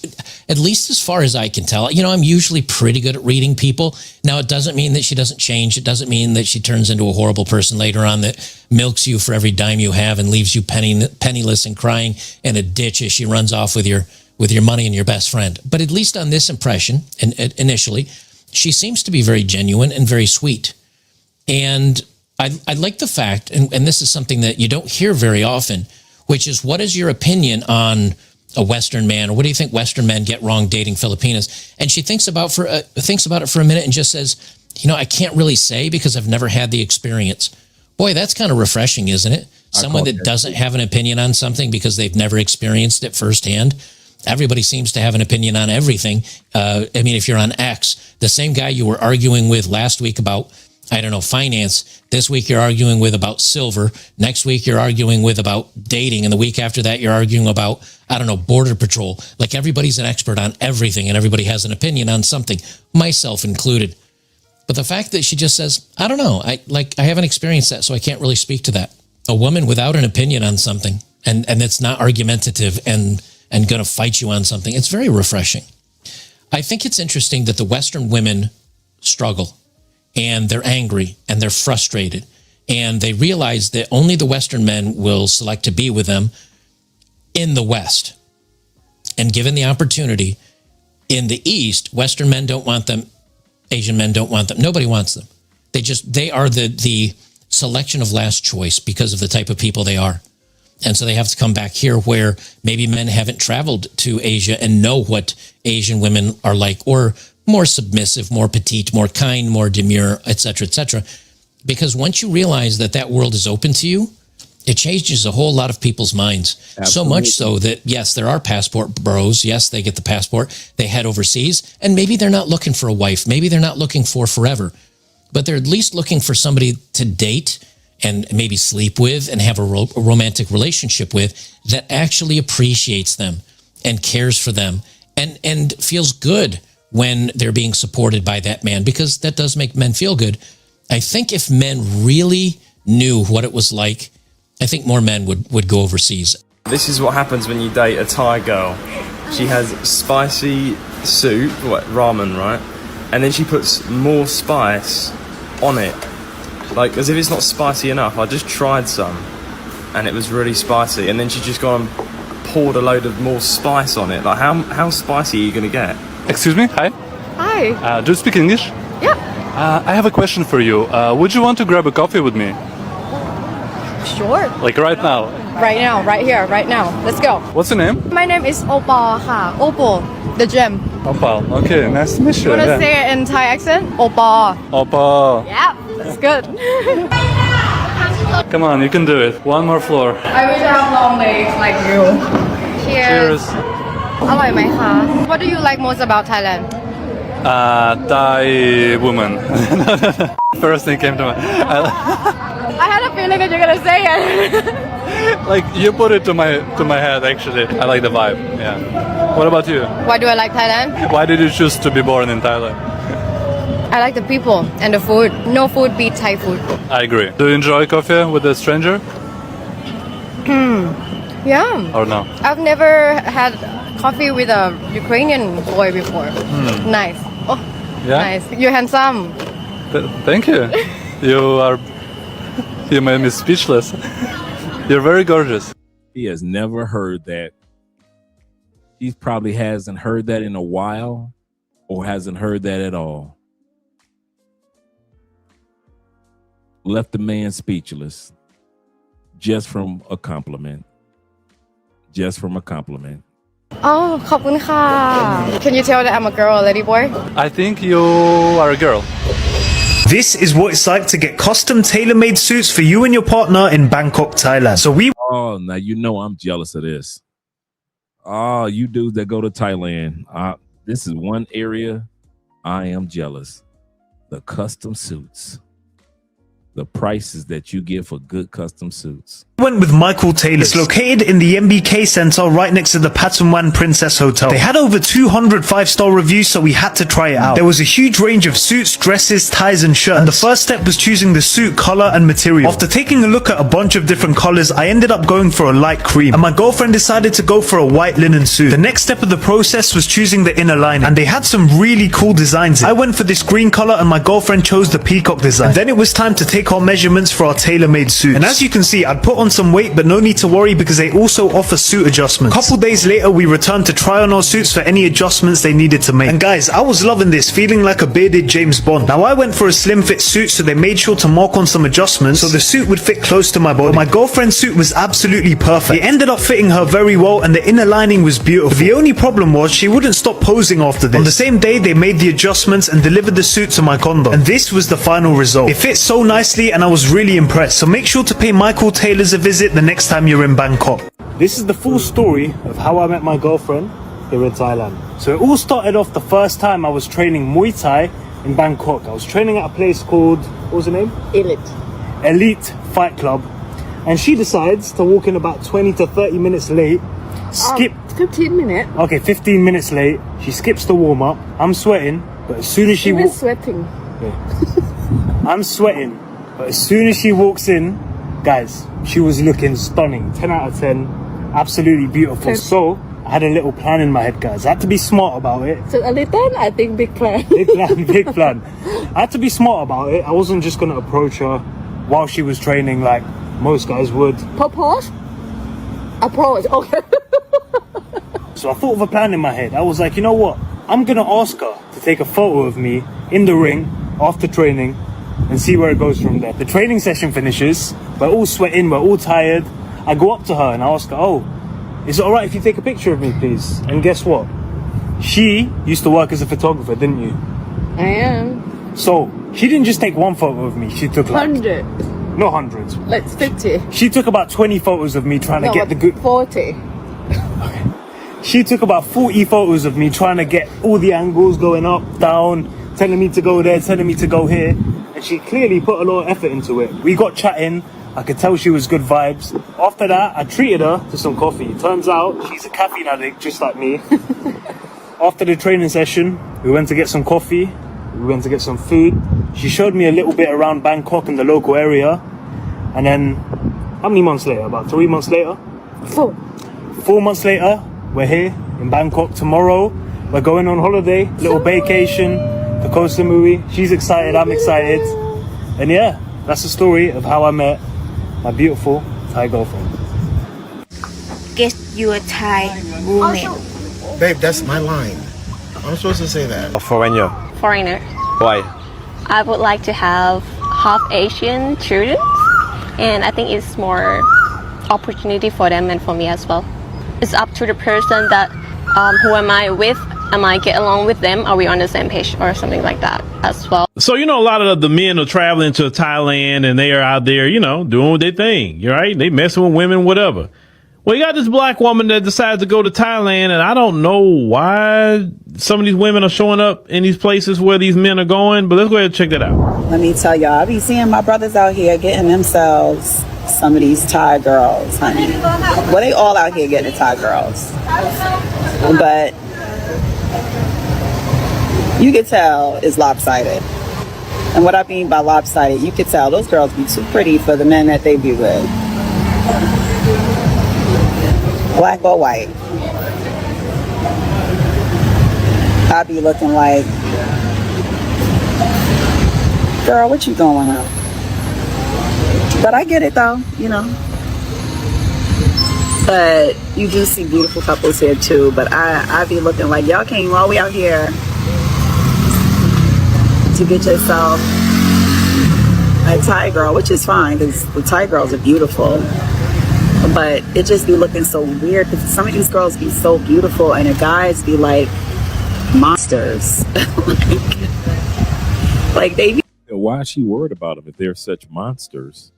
at least as far as I can tell, I'm usually pretty good at reading people. Now, it doesn't mean that she doesn't change. It doesn't mean that she turns into a horrible person later on that milks you for every dime you have and leaves you penniless and crying in a ditch as she runs off with your money and your best friend. But at least on this impression, and initially, she seems to be very genuine and very sweet. And I like the fact, and this is something that you don't hear very often, which is, what is your opinion on a Western man, or what do you think Western men get wrong dating Filipinas? And she thinks about it for a minute and just says, I can't really say because I've never had the experience. Boy, that's kind of refreshing, isn't it? Someone that doesn't have an opinion on something because they've never experienced it firsthand. Everybody seems to have an opinion on everything. If you're on X, the same guy you were arguing with last week about, finance. This week you're arguing with about silver. Next week you're arguing with about dating. And the week after that, you're arguing about, border patrol. Like, everybody's an expert on everything and everybody has an opinion on something, myself included. But the fact that she just says, I don't know, I haven't experienced that, so I can't really speak to that. A woman without an opinion on something, and it's not argumentative and going to fight you on something. It's very refreshing. I think it's interesting that the Western women struggle, and they're angry, and they're frustrated, and they realize that only the Western men will select to be with them in the West. And given the opportunity, in the East, Western men don't want them, Asian men don't want them. Nobody wants them. They are the selection of last choice because of the type of people they are. And so they have to come back here, where maybe men haven't traveled to Asia and know what Asian women are like, or more submissive, more petite, more kind, more demure, etc., etc. Because once you realize that world is open to you, it changes a whole lot of people's minds. Absolutely. So much so that, yes, there are passport bros. Yes, they get the passport. They head overseas, and maybe they're not looking for a wife. Maybe they're not looking for forever, but they're at least looking for somebody to date and maybe sleep with and have a romantic relationship with that actually appreciates them and cares for them and feels good when they're being supported by that man, because that does make men feel good. I think if men really knew what it was like, I think more men would go overseas. This is what happens when you date a Thai girl. She has spicy soup, ramen, right? And then she puts more spice on it. Like, as if it's not spicy enough. I just tried some, and it was really spicy. And then she just gone and poured a load of more spice on it. Like, how spicy are you going to get? Excuse me? Hi. Hi. Do you speak English? Yeah. I have a question for you. Would you want to grab a coffee with me? Sure. Like right now? Right now, right here, right now. Let's go. What's your name? My name is Opal ha. Opal, the gym. Opal. Okay, nice to meet you. You wanna say it in Thai accent? Opal. Opal. Yeah, that's good. Come on, you can do it. One more floor. I wish I have long legs like you. Cheers. Cheers. อร่อยไหมคะ What do you like most about Thailand? Thai woman. First thing came to mind. I had a feeling that you're gonna say it. Like you put it to my head actually. I like the vibe. Yeah. What about you? Why do I like Thailand? Why did you choose to be born in Thailand? I like the people and the food. No food beats Thai food. I agree. Do you enjoy coffee with a stranger Yeah. or no? I've never had coffee with a Ukrainian boy before. Nice. Oh, Yeah? nice. You're handsome. Thank you. You made me speechless. You're very gorgeous. He has never heard that. He probably hasn't heard that in a while or hasn't heard that at all. Left the man speechless just from a compliment. Just from a compliment. Oh, ขอบคุณค่ะ Can you tell that I'm a girl or a lady boy? I think you are a girl. This is what it's like to get custom tailor-made suits for you and your partner in Bangkok, Thailand. So we... Oh, now you know I'm jealous of this. Oh, you dudes that go to Thailand. This is one area I am jealous. The custom suits. The prices that you get for good custom suits. went with Michael Taylor. It's located in the MBK Center right next to the Patumwan Princess Hotel. They had over 200 5-star reviews, so we had to try it out. There was a huge range of suits, dresses, ties and shirts. And the first step was choosing the suit color and material. After taking a look at a bunch of different colors, I ended up going for a light cream. And my girlfriend decided to go for a white linen suit. The next step of the process was choosing the inner lining. And they had some really cool designs. I went for this green color and my girlfriend chose the peacock design. And then it was time to take our measurements for our tailor-made suit. And as you can see, I'd put on some weight, but no need to worry because they also offer suit adjustments. Couple days later, we returned to try on our suits for any adjustments they needed to make. And guys, I was loving this, feeling like a bearded James Bond. Now I went for a slim fit suit, so they made sure to mark on some adjustments so the suit would fit close to my body. But my girlfriend's suit was absolutely perfect. It ended up fitting her very well and the inner lining was beautiful. But the only problem was she wouldn't stop posing after this. On the same day, they made the adjustments and delivered the suit to my condo. And this was the final result. It fit so nicely and I was really impressed. So make sure to pay Michael Taylor's a visit the next time you're in Bangkok. This is the full story of how I met my girlfriend here in Thailand. So it all started off the first time I was training Muay Thai in Bangkok. I was training at a place called, what was the name? Elite Fight Club. And she decides to walk in about 20 to 30 minutes late. 15 minutes. Okay, 15 minutes late. She skips the warm-up. I'm sweating, but as soon as she walks... sweating. I'm sweating, but as soon as she walks in, guys, she was looking stunning. 10 out of 10. Absolutely beautiful. 10. So, I had a little plan in my head, guys. I had to be smart about it. So a little, I think big plan. Big plan, big plan. I had to be smart about it. I wasn't just going to approach her while she was training like most guys would. Propose? Approach, okay. So I thought of a plan in my head. I was like, you know what? I'm going to ask her to take a photo of me in the ring after training and see where it goes from there. The training session finishes. We're all sweating. We're all tired. I go up to her and I ask her, oh, is it all right if you take a picture of me, please? And guess what? She used to work as a photographer, didn't you? I am. So she didn't just take one photo of me. She took like... 100. Not hundreds. Like 50. She took about 20 photos of me trying to get the good... 40. She took about 40 photos of me trying to get all the angles going up, down, telling me to go there, telling me to go here. And she clearly put a lot of effort into it. We got chatting. I could tell she was good vibes. After that, I treated her to some coffee. Turns out she's a caffeine addict, just like me. After the training session, we went to get some coffee. We went to get some food. She showed me a little bit around Bangkok in the local area. And then, how many months later? About 3 months later? 4. 4 months later, we're here in Bangkok. Tomorrow, we're going on holiday, little vacation to Koh Samui. She's excited, I'm excited. And yeah, that's the story of how I met my beautiful Thai girlfriend. Get you a Thai woman. Babe, that's my line. I'm supposed to say that. A foreigner. Foreigner. Why? I would like to have half Asian children, and I think it's more opportunity for them and for me as well. It's up to the person that who am I with? Am I get along with them? Are we on the same page or something like that as well? So, you know, a lot of the men are traveling to Thailand and they are out there, you know, doing their thing. You're right. They messing with women, whatever. Well, you got this black woman that decides to go to Thailand, and I don't know why some of these women are showing up in these places where these men are going, but let's go ahead and check that out. Let me tell y'all, I be seeing my brothers out here getting themselves some of these Thai girls, honey. Well, they all out here getting the Thai girls. But you can tell it's lopsided. And what I mean by lopsided, you can tell those girls be too pretty for the men that they be with. Black or white. I be looking like, girl, what you doing up? But I get it though, you know. But you do see beautiful couples here too. But I be looking like, y'all came all the way out here to get yourself a Thai girl, which is fine because the Thai girls are beautiful. But it just be looking so weird because some of these girls be so beautiful and the guys be like monsters. like they be. Why is she worried about them if they're such monsters?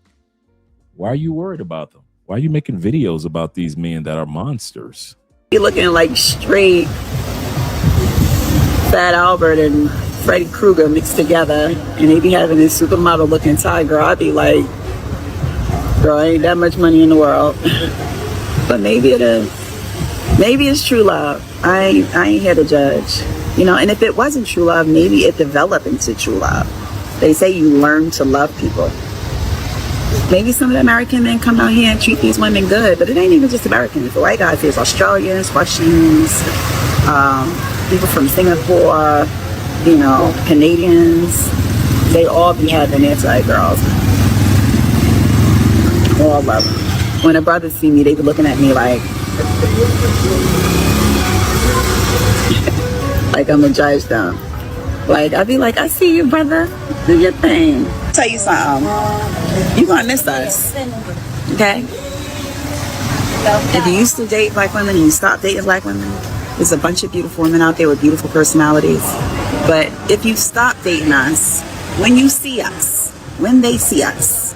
Why are you worried about them? Why are you making videos about these men that are monsters? Be looking like straight Fat Albert and Freddy Krueger mixed together, and they be having this supermodel looking Thai girl. I'd be like, girl, ain't that much money in the world. But maybe it is. Maybe it's true love. I ain't here to judge. You know, and if it wasn't true love, maybe it developed into true love. They say you learn to love people. Maybe some of the American men come out here and treat these women good, but it ain't even just Americans. The white guys, there's Australians, Russians, people from Singapore, you know, Canadians. They all be having their Thai girls. All love them. When the brothers see me, they be looking at me like I'm a judge them. Like, I be like, I see you, brother. Do your thing. Tell you something. You gonna miss us. Okay? If you used to date black women and you stopped dating black women, there's a bunch of beautiful women out there with beautiful personalities. But if you stop dating us, when you see us, when they see us,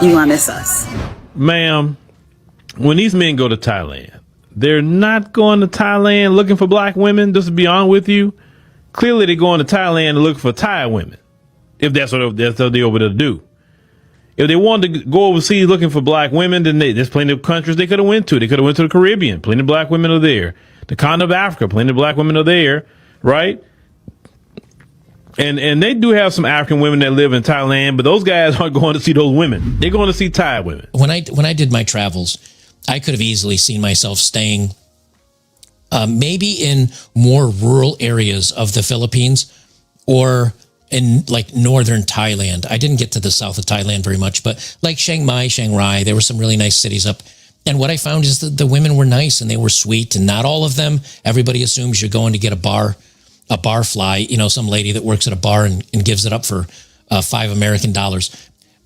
you gonna miss us. Ma'am, when these men go to Thailand, they're not going to Thailand looking for black women, just to be honest with you. Clearly, they're going to Thailand to look for Thai women, if that's what they're over there to do. If they wanted to go overseas looking for black women, then there's plenty of countries they could have went to. They could have went to the Caribbean. Plenty of black women are there. The continent of Africa, plenty of black women are there, right? And they do have some African women that live in Thailand, but those guys aren't going to see those women. They're going to see Thai women. When I did my travels, I could have easily seen myself staying maybe in more rural areas of the Philippines or in like northern Thailand. I didn't get to the south of Thailand very much, but like Chiang Mai, Chiang Rai, there were some really nice cities up. And what I found is that the women were nice and they were sweet, and not all of them. Everybody assumes you're going to get a bar fly, you know, some lady that works at a bar and gives it up for $5 American.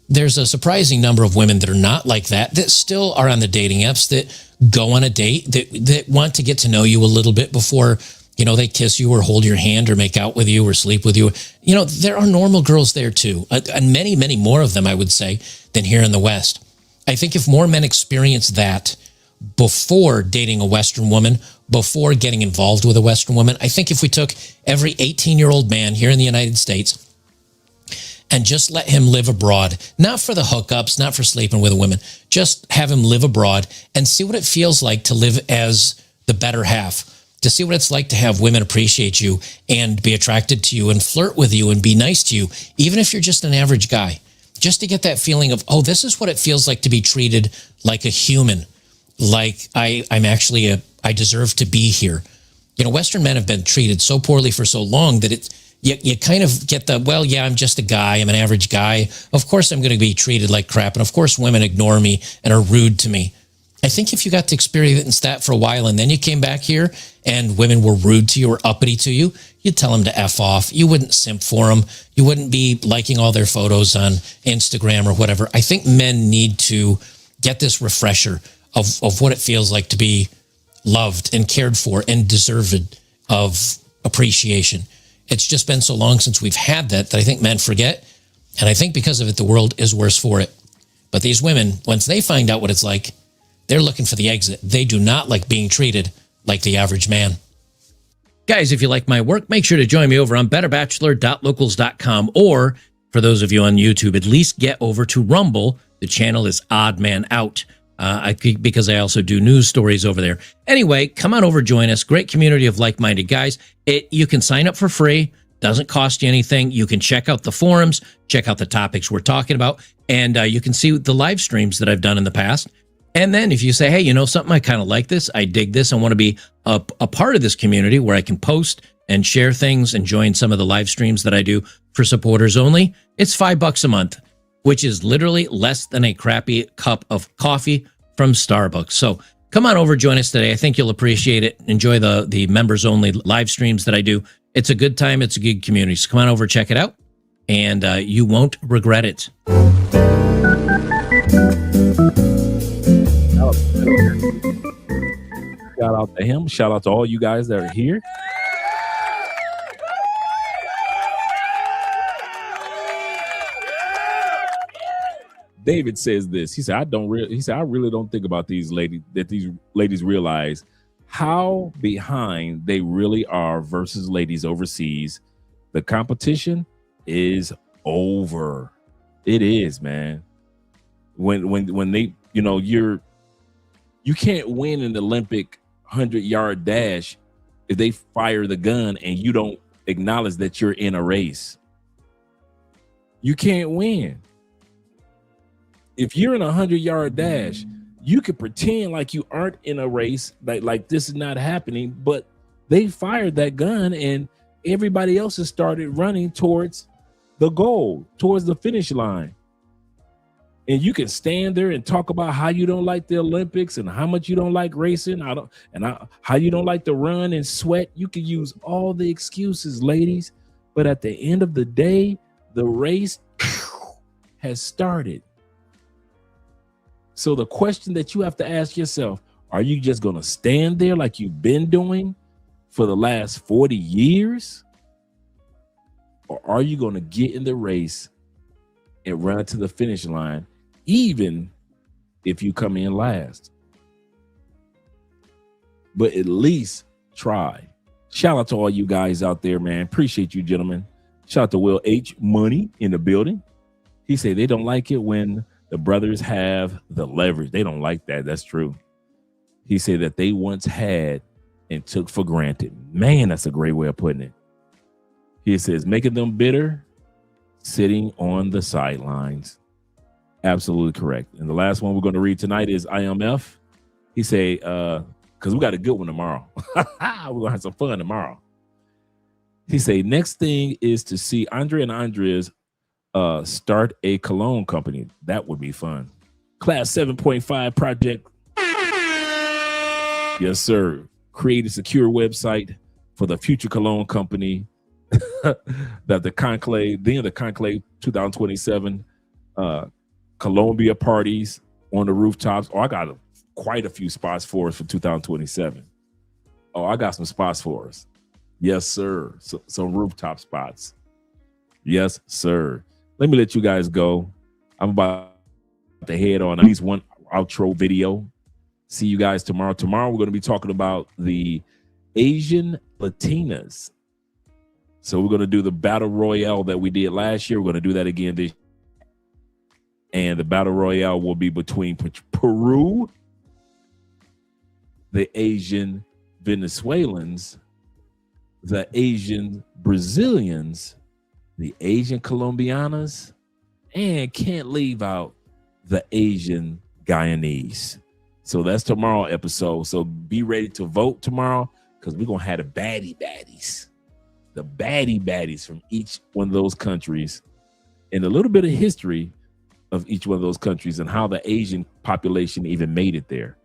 There's a surprising number of women that are not like that still are on the dating apps, that go on a date, that want to get to know you a little bit before, you know, they kiss you or hold your hand or make out with you or sleep with you. You know, there are normal girls there too. And many, many more of them, I would say, than here in the West. I think if more men experience that before dating a Western woman, before getting involved with a Western woman, I think if we took every 18-year-old man here in the United States and just let him live abroad, not for the hookups, not for sleeping with a woman, just have him live abroad and see what it feels like to live as the better half, to see what it's like to have women appreciate you and be attracted to you and flirt with you and be nice to you, even if you're just an average guy, just to get that feeling of, oh, this is what it feels like to be treated like a human, like I'm actually I deserve to be here. You know, Western men have been treated so poorly for so long that you kind of get the, well, yeah, I'm just a guy. I'm an average guy. Of course, I'm going to be treated like crap. And of course, women ignore me and are rude to me. I think if you got to experience that for a while and then you came back here and women were rude to you or uppity to you, you'd tell them to F off. You wouldn't simp for them. You wouldn't be liking all their photos on Instagram or whatever. I think men need to get this refresher of what it feels like to be loved and cared for and deserved of appreciation. It's just been so long since we've had that I think men forget. And I think because of it, the world is worse for it. But these women, once they find out what it's like, they're looking for the exit. They do not like being treated like the average man. Guys, if you like my work, make sure to join me over on betterbachelor.locals.com, or for those of you on YouTube, at least get over to Rumble. The channel is Odd Man Out, because I also do news stories over there. Anyway, come on over, join us. Great community of like-minded guys. You can sign up for free. Doesn't cost you anything. You can check out the forums, check out the topics we're talking about, and you can see the live streams that I've done in the past. And then if you say, hey, you know something, I kind of like this, I dig this, I want to be a part of this community where I can post and share things and join some of the live streams that I do for supporters only, it's $5 a month, which is literally less than a crappy cup of coffee from Starbucks. So come on over, join us today. I think you'll appreciate it. Enjoy the members only live streams that I do. It's a good time. It's a good community. So come on over, check it out, and you won't regret it. Shout out to him. Shout out to all you guys that are here. David says this. He said, I really don't think about these ladies, that these ladies realize how behind they really are versus ladies overseas. The competition is over. It is, man. When they, you know, you can't win an Olympic 100-yard dash if they fire the gun and you don't acknowledge that you're in a race. You can't win. If you're in a 100-yard dash, you can pretend like you aren't in a race, like this is not happening, but they fired that gun and everybody else has started running towards the goal, towards the finish line. And you can stand there and talk about how you don't like the Olympics and how much you don't like racing, how you don't like to run and sweat. You can use all the excuses, ladies. But at the end of the day, the race has started. So the question that you have to ask yourself, are you just going to stand there like you've been doing for the last 40 years? Or are you going to get in the race and run to the finish line, even if you come in last? But at least try. Shout out to all you guys out there, man. Appreciate you, gentlemen. Shout out to Will H. Money in the building. He said they don't like it when the brothers have the leverage. They don't like that. That's true. He said that they once had and took for granted. Man, that's a great way of putting it. He says making them bitter, sitting on the sidelines. Absolutely correct. And the last one we're going to read tonight is IMF. He say, because we got a good one tomorrow. We're going to have some fun tomorrow. He say, next thing is to see Andre and Andrea's start a cologne company. That would be fun. Class 7.5 project. Yes, sir. Create a secure website for the future cologne company that the Conclave 2027 Colombia parties on the rooftops. Oh, I got quite a few spots for us for 2027. Oh, I got some spots for us. Yes, sir. Some rooftop spots. Yes, sir. Let me let you guys go. I'm about to head on at least one outro video. See you guys tomorrow. Tomorrow we're going to be talking about the Asian Latinas. So we're going to do the battle royale that we did last year. We're going to do that again this year. And the battle royale will be between Peru, the Asian Venezuelans, the Asian Brazilians, the Asian Colombianas, and can't leave out the Asian Guyanese. So that's tomorrow episode. So be ready to vote tomorrow because we're going to have the baddie baddies from each one of those countries and a little bit of history of each one of those countries and how the Asian population even made it there.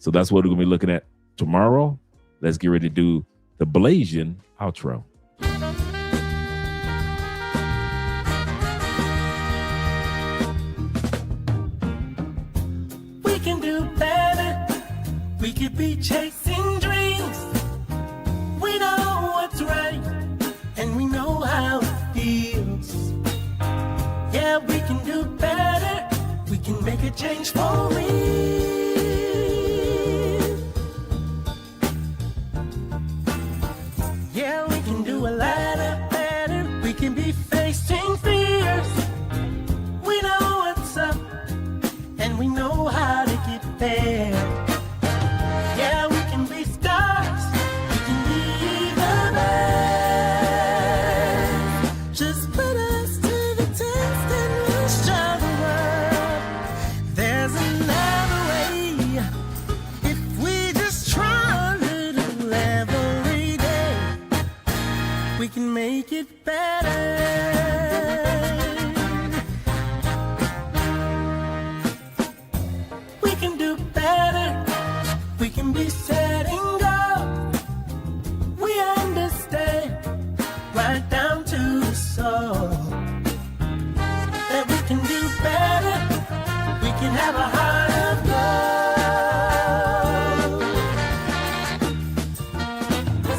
So that's what we're gonna be looking at tomorrow. Let's get ready to do the Blasian outro. We can do better. We could be chasing dreams. We know what's right, and we know how it feels. Yeah, we can do better. We can make a change for real. Yeah, we can do a lot better. We can be facing fears. We know what's up, and we know how to get there. Yeah, we can be stars. We can be the best. Just put us to the test and we'll show the world there's another way. If we just try a little every day, we can make it better. We can do better. We can be setting goals. We understand right down to the soul that we can do better. We can have a heart of gold.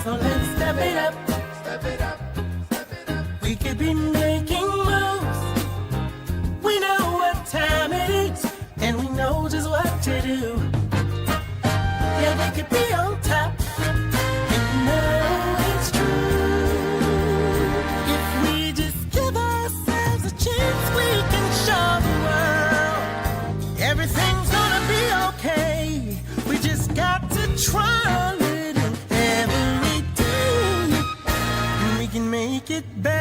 So let's step it up. Step it up. Step it up. We could be making moves. We know what time it is, and we know just what to do. Yeah, we could be on top, and you know it's true. If we just give ourselves a chance, we can show the world everything's gonna be okay. We just got to try a little every day, and we can make it better.